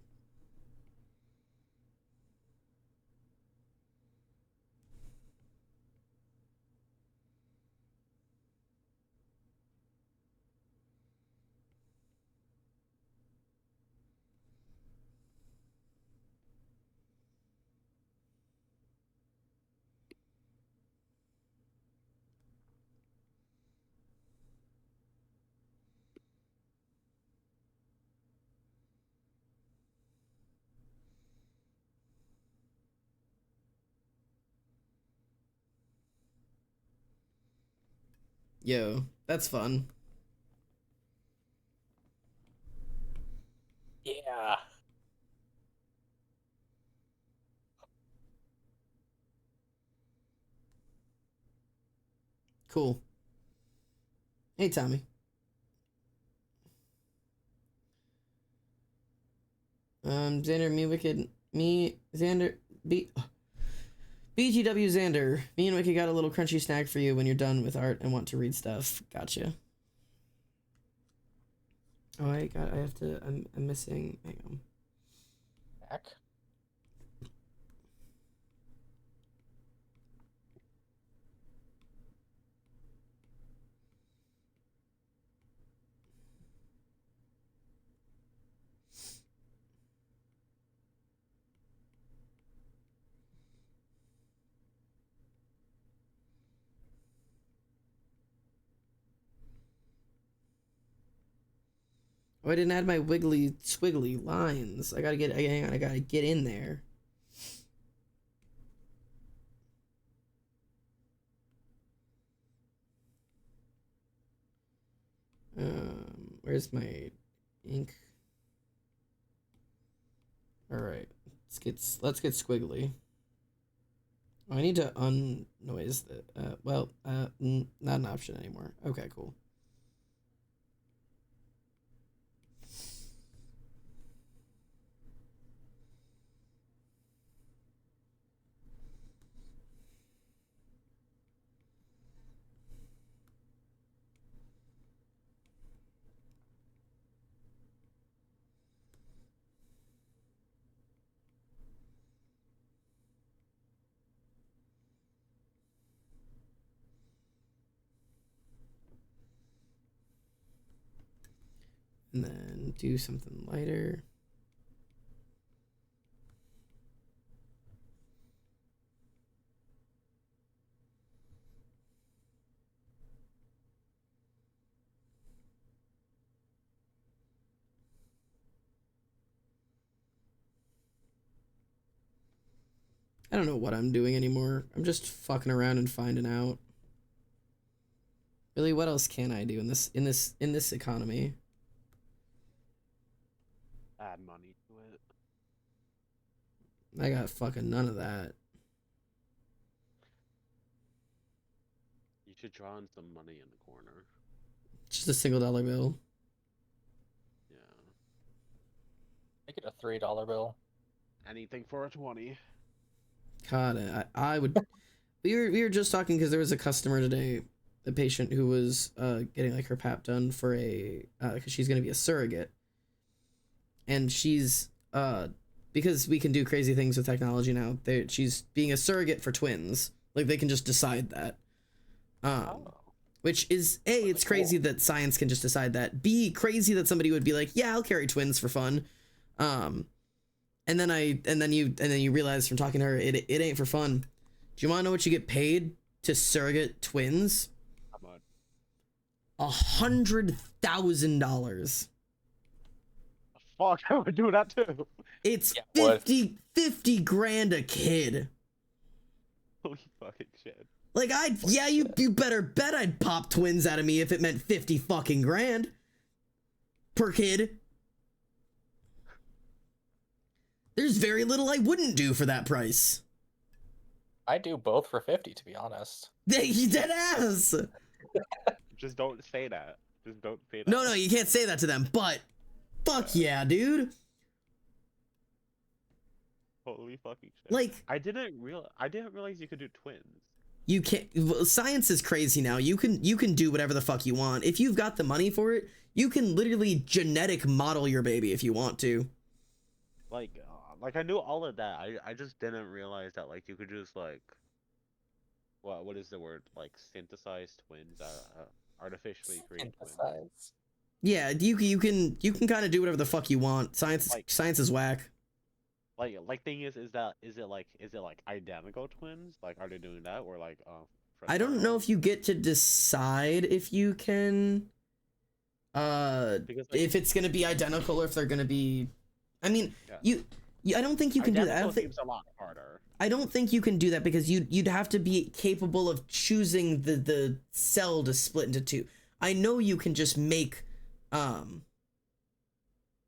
Yo, that's fun. Yeah. Cool. Hey, Tommy. Xander, me wicked. Me, Xander, BGW Xander. Me and Wiki got a little crunchy snack for you when you're done with art and want to read stuff. Gotcha. Oh, I have to. I'm missing. Hang on. Back. Oh, I didn't add my wiggly squiggly lines. I gotta get. Hang on. I gotta get in there. Where's my ink? All right, let's get squiggly. Oh, I need to unnoise the. Not an option anymore. Okay, cool. And then do something lighter. I don't know what I'm doing anymore. I'm just fucking around and finding out. Really, what else can I do in this economy? Add money to it. I got fucking none of that. You should draw in some money in the corner. Just a $1 bill. Yeah. Make it a $3 bill. Anything for a 20. God, I would. we were just talking because there was a customer today, a patient who was getting like her pap done for a because she's gonna be a surrogate, and she's because we can do crazy things with technology now. She's being a surrogate for twins. Like they can just decide that. Which is A, it's crazy that science can just decide that. B, crazy that somebody would be like, yeah, I'll carry twins for fun. And then you realize from talking to her, it ain't for fun. Do you want to know what you get paid to surrogate twins? How much? $100,000. Fuck, I would do that too. It's Yeah, 50 grand a kid. Holy fucking shit. Like you better bet I'd pop twins out of me if it meant 50 fucking grand per kid. There's very little I wouldn't do for that price. I do both for 50, to be honest. Dead ass. Just don't say that. Just don't say that. No, you can't say that to them. But fuck yeah, dude. Holy fucking shit. Like I didn't realize you could do twins. You can't. Well, science is crazy now. You can do whatever the fuck you want if you've got the money for it. You can literally genetic model your baby if you want to. Like I knew all of that. I just didn't realize that like you could just like what is the word, like synthesize twins, artificially create twins. Yeah, you can kind of do whatever the fuck you want. Science is whack. Like thing is it like identical twins? Like are they doing that or like I don't know if you get to decide if you can because, like, if it's gonna be identical or if they're gonna be. I mean, yeah. I don't think you can do that. I don't think seems a lot harder. I don't think you can do that because you'd have to be capable of choosing the cell to split into two. I know you can just make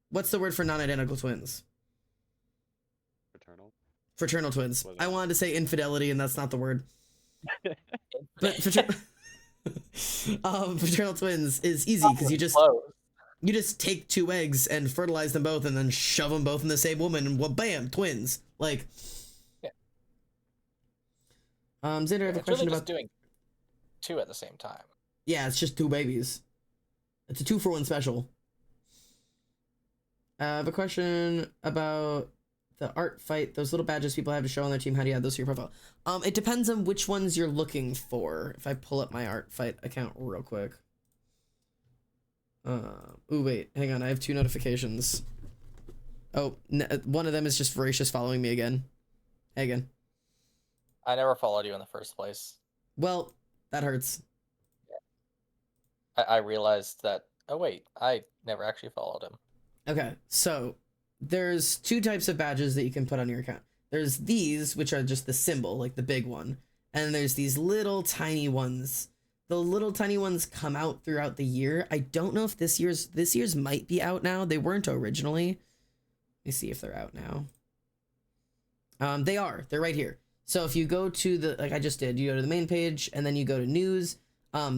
what's the word for non-identical twins? Fraternal twins. I wanted to say infidelity and that's not the word. But fraternal twins is easy because you just You just take 2 eggs and fertilize them both and then shove them both in the same woman and well, bam, twins. Like, Yeah. Xander, I have a It's question really about... just doing 2 at the same time. Yeah, it's just 2 babies. It's a 2-for-1 special. I have a question about the art fight. Those little badges people have to show on their team. How do you add those to your profile? It depends on which ones you're looking for. If I pull up my art fight account real quick. Ooh, wait, hang on. I have 2 notifications. Oh, one of them is just Voracious following me again. Hey, again. I never followed you in the first place. Well, that hurts. I realized that, oh wait, I never actually followed him. Okay, so there's 2 types of badges that you can put on your account. There's these, which are just the symbol, like the big one. And there's these little tiny ones. The little tiny ones come out throughout the year. I don't know if this year's might be out now. They weren't originally. Let me see if they're out now. They are. They're right here. So if you go to the, like I just did, you go to the main page and then you go to news.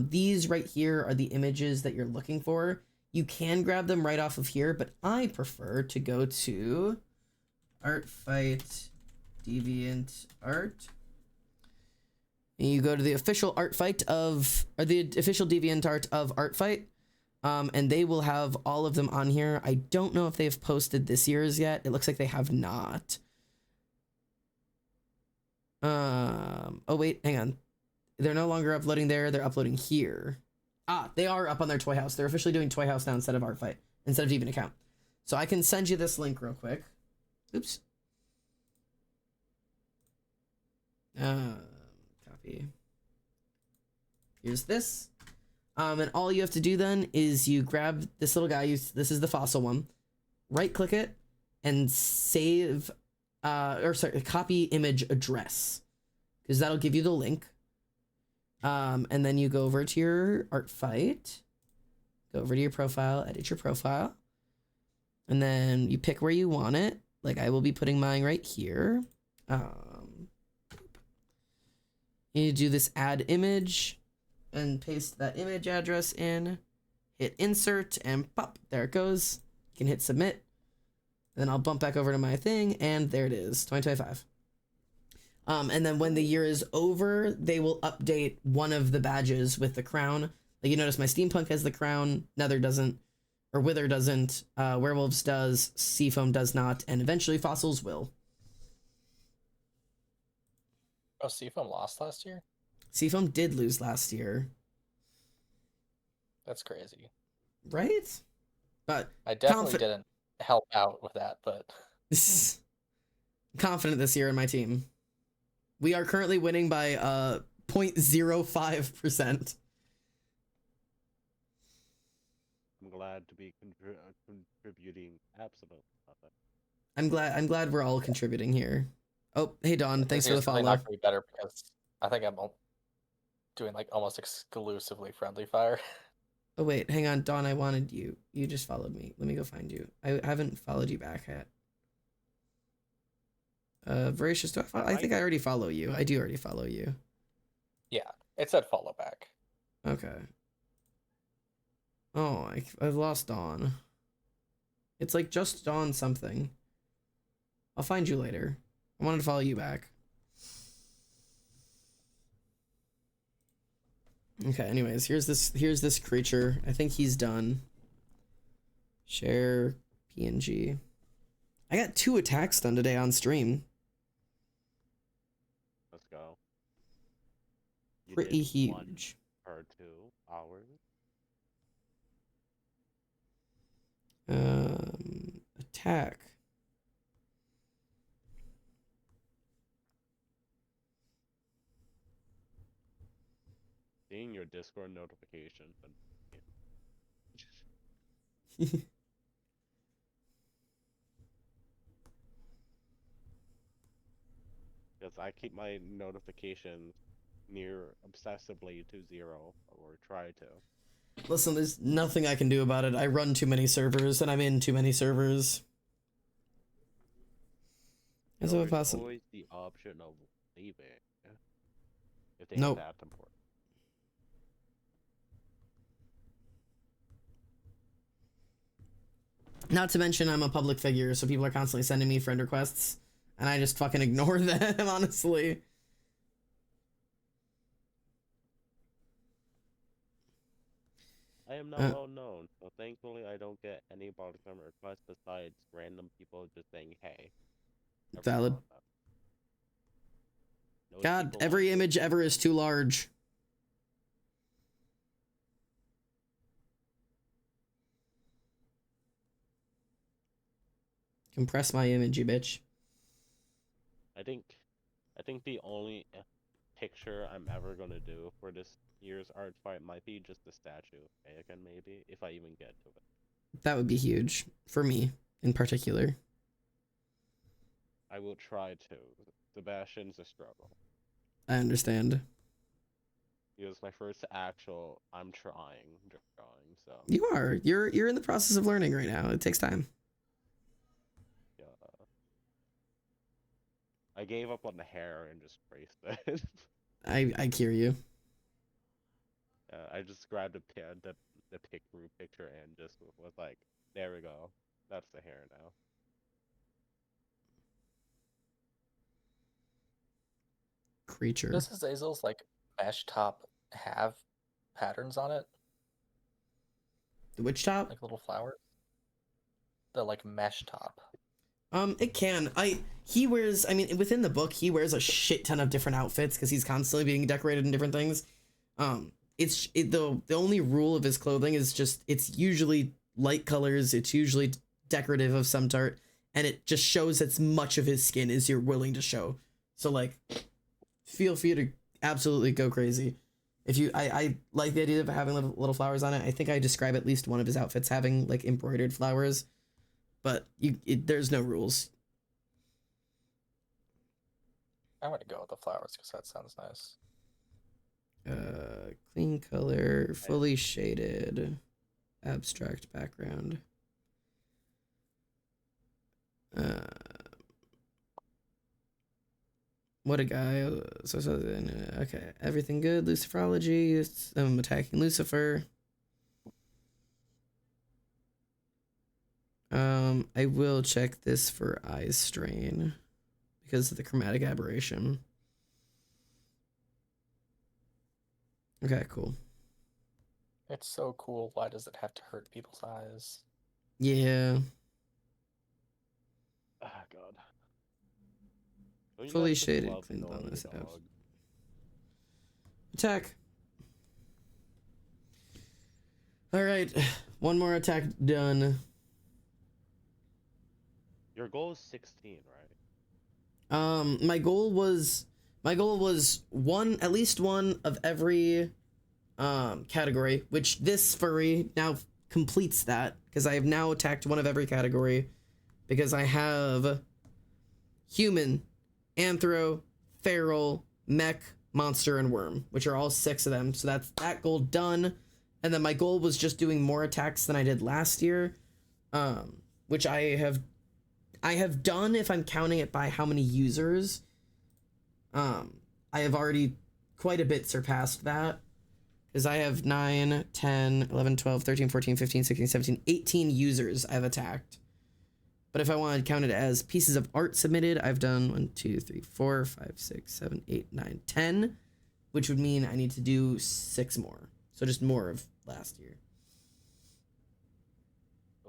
These right here are the images that you're looking for. You can grab them right off of here, but I prefer to go to Art Fight Deviant Art. And you go to the official art fight of, or the official deviant art of Art Fight, and they will have all of them on here. I don't know if they've posted this year's yet. It looks like they have not. Oh wait, hang on. They're no longer uploading there. They're uploading here. Ah, they are up on their Toy House. They're officially doing Toy House now instead of Art Fight, instead of Deviant account. So I can send you this link real quick. Oops. Copy. Here's this. And all you have to do then is you grab this little guy. This is the fossil one. Right click it and save, copy image address, because that'll give you the link. And then you go over to your art fight, go over to your profile, edit your profile, and then you pick where you want it. Like I will be putting mine right here. You do this add image and paste that image address in, hit insert and pop, there it goes. You can hit submit. Then I'll bump back over to my thing and there it is, 2025. And then when the year is over, they will update one of the badges with the crown. Like you notice my steampunk has the crown, Nether doesn't, or Wither doesn't, Werewolves does, Seafoam does not, and eventually Fossils will. Oh, Seafoam lost last year? Seafoam did lose last year. That's crazy. Right? But I definitely didn't help out with that, but... confident this year in my team. We are currently winning by 0.05%. I'm glad to be contributing absolutely nothing. I'm glad we're all contributing here. Oh, hey Dawn, thanks for the follow. Not gonna be better because I think I'm doing like almost exclusively friendly fire. Oh wait, hang on, Dawn, I wanted you. You just followed me. Let me go find you. I haven't followed you back yet. Voracious, do I follow? I think I already follow you. I do already follow you. Yeah, it said follow back. Okay. Oh, I've lost Dawn. It's like just Dawn something. I'll find you later. I wanted to follow you back. Okay, anyways, here's this creature. I think he's done. Share PNG. I got 2 attacks done today on stream. Let's go. You Pretty did huge. 1 per 2 hours. Attack. Seeing your Discord notification, but because I keep my notifications near obsessively to 0, or try to. Listen, there's nothing I can do about it. I run too many servers, and I'm in too many servers. There's always the option of leaving if they have that important. Not to mention I'm a public figure, so people are constantly sending me friend requests, and I just fucking ignore them, honestly. I am not well known, so thankfully I don't get any body camera requests besides random people just saying hey. Nothing wrong Valid. with that. Those God, people every like it. image ever is too large. Compress my image, you bitch. I think the only picture I'm ever gonna do for this year's art fight might be just the statue of Anakin, maybe, if I even get to it. That would be huge for me in particular. I will try to. Sebastian's a struggle. I understand. It was my first actual I'm trying drawing, so You are. You're in the process of learning right now. It takes time. yeah. I gave up on the hair and just traced it. I hear you. I just grabbed the pick group picture and just was like, there we go. That's the hair now. Creature. Does Azazel's like mesh top have patterns on it? The witch top? Like little flowers? The like mesh top. It can. He wears, I mean, within the book, he wears a shit ton of different outfits because he's constantly being decorated in different things. The only rule of his clothing is just, it's usually light colors, it's usually decorative of some sort, and it just shows as much of his skin as you're willing to show. So, like, feel free to absolutely go crazy. If you, I like the idea of having little flowers on it. I think I describe at least one of his outfits having, like, embroidered flowers. But there's no rules. I'm gonna go with the flowers because that sounds nice. Clean color, fully shaded, abstract background. What a guy. Okay, everything good. Luciferology. I'm attacking Lucifer. I will check this for eye strain because of the chromatic aberration. Okay, cool. It's so cool. Why does it have to hurt people's eyes? Yeah. Ah, God. Don't you Fully guys just shaded, love clean knowing bonus your abs. dog? Attack. All right, one more attack done. Your goal is 16, right? My goal was at least one of every category, which this furry now completes that because I have now attacked one of every category because I have human, anthro, feral, mech, monster, and worm, which are all 6 of them. So that's that goal done. And then my goal was just doing more attacks than I did last year, which I have done if I'm counting it by how many users. I have already quite a bit surpassed that because I have 9, 10, 11, 12, 13, 14, 15, 16, 17, 18 users I've attacked. But if I want to count it as pieces of art submitted, I've done 1, 2, 3, 4, 5, 6, 7, 8, 9, 10, which would mean I need to do 6 more. So just more of last year.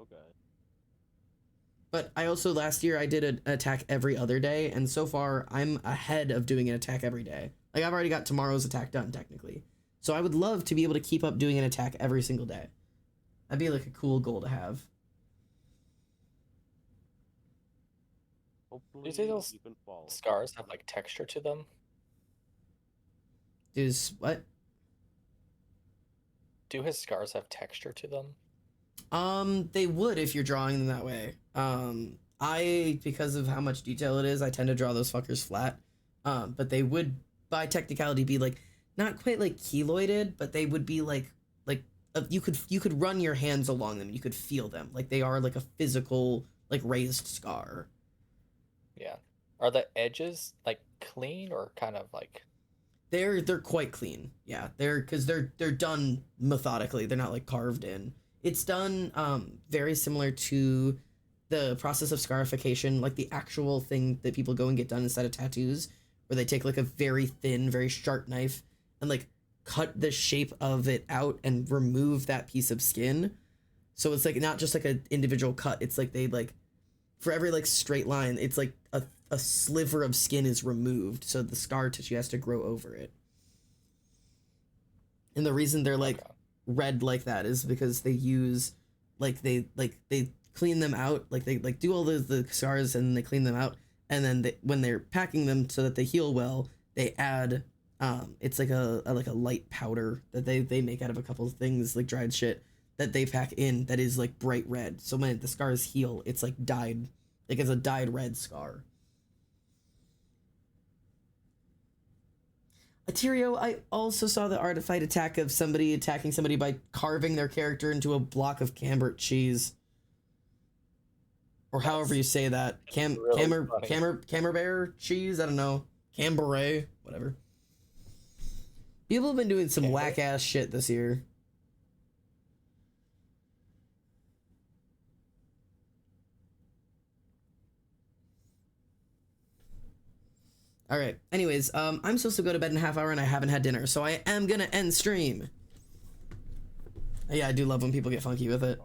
Okay. But I also, last year, I did an attack every other day, and so far, I'm ahead of doing an attack every day. Like, I've already got tomorrow's attack done, technically. So I would love to be able to keep up doing an attack every single day. That'd be, like, a cool goal to have. Hopefully Do you say those you can follow. scars have like texture to them? Is what? Do his scars have texture to them? They would if you're drawing them that way. Because of how much detail it is, I tend to draw those fuckers flat. But they would, by technicality, be like, not quite like keloided, but they would be like you could run your hands along them, you could feel them, like they are like a physical, like raised scar. Yeah. Are the edges like clean or kind of like? They're quite clean. Yeah, they're done methodically. They're not like carved in. It's done very similar to the process of scarification, like the actual thing that people go and get done instead of tattoos, where they take like a very thin, very sharp knife and like cut the shape of it out and remove that piece of skin. So it's like not just like an individual cut, it's like they like for every like straight line, it's like a sliver of skin is removed, so the scar tissue has to grow over it. And the reason they're like red like that is because they use they clean them out, like they like do all the scars and they clean them out, and then when they're packing them so that they heal well, they add it's like a light powder that they make out of a couple of things, like dried shit that they pack in, that is like bright red, so when the scars heal, it's like dyed, like it's a dyed red scar. Aterio, I also saw the artified attack of somebody attacking somebody by carving their character into a block of Camembert cheese. Or however you say that. Camembert cheese? I don't know. Camembert? Whatever. People have been doing some whack-ass shit this year. All right. Anyways, I'm supposed to go to bed in a half hour and I haven't had dinner, so I am gonna end stream. Yeah, I do love when people get funky with it.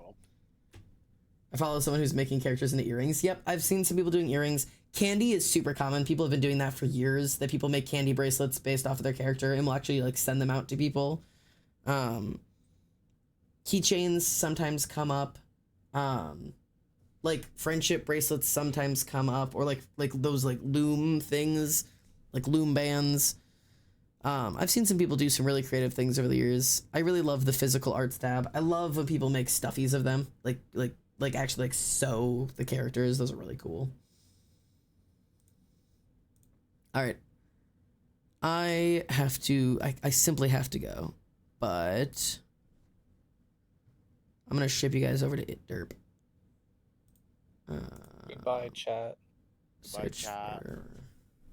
I follow someone who's making characters into earrings. Yep, I've seen some people doing earrings. Candy is super common. People have been doing that for years. That people make candy bracelets based off of their character and will actually like send them out to people. Keychains sometimes come up. Like friendship bracelets sometimes come up, or like those like loom things, like loom bands. I've seen some people do some really creative things over the years. I really love the physical arts tab. I love when people make stuffies of them, like actually like sew the characters. Those are really cool. All right, I simply have to go, but I'm gonna ship you guys over to It Derp. Goodbye, chat. Goodbye, chat.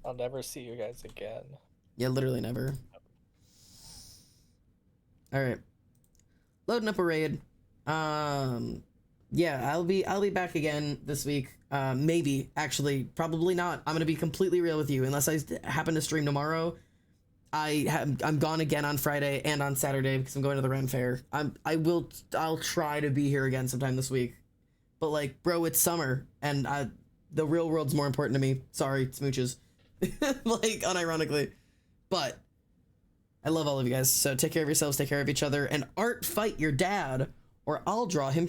I'll never see you guys again. Yeah, literally never. All right, loading up a raid. Yeah, I'll be back again this week. Maybe, actually, probably not. I'm gonna be completely real with you. Unless I happen to stream tomorrow, I'm gone again on Friday and on Saturday because I'm going to the Ren Fair. I'll try to be here again sometime this week. But like, bro, it's summer, and the real world's more important to me. Sorry, smooches. Like, unironically. But I love all of you guys, so take care of yourselves, take care of each other, and art fight your dad, or I'll draw him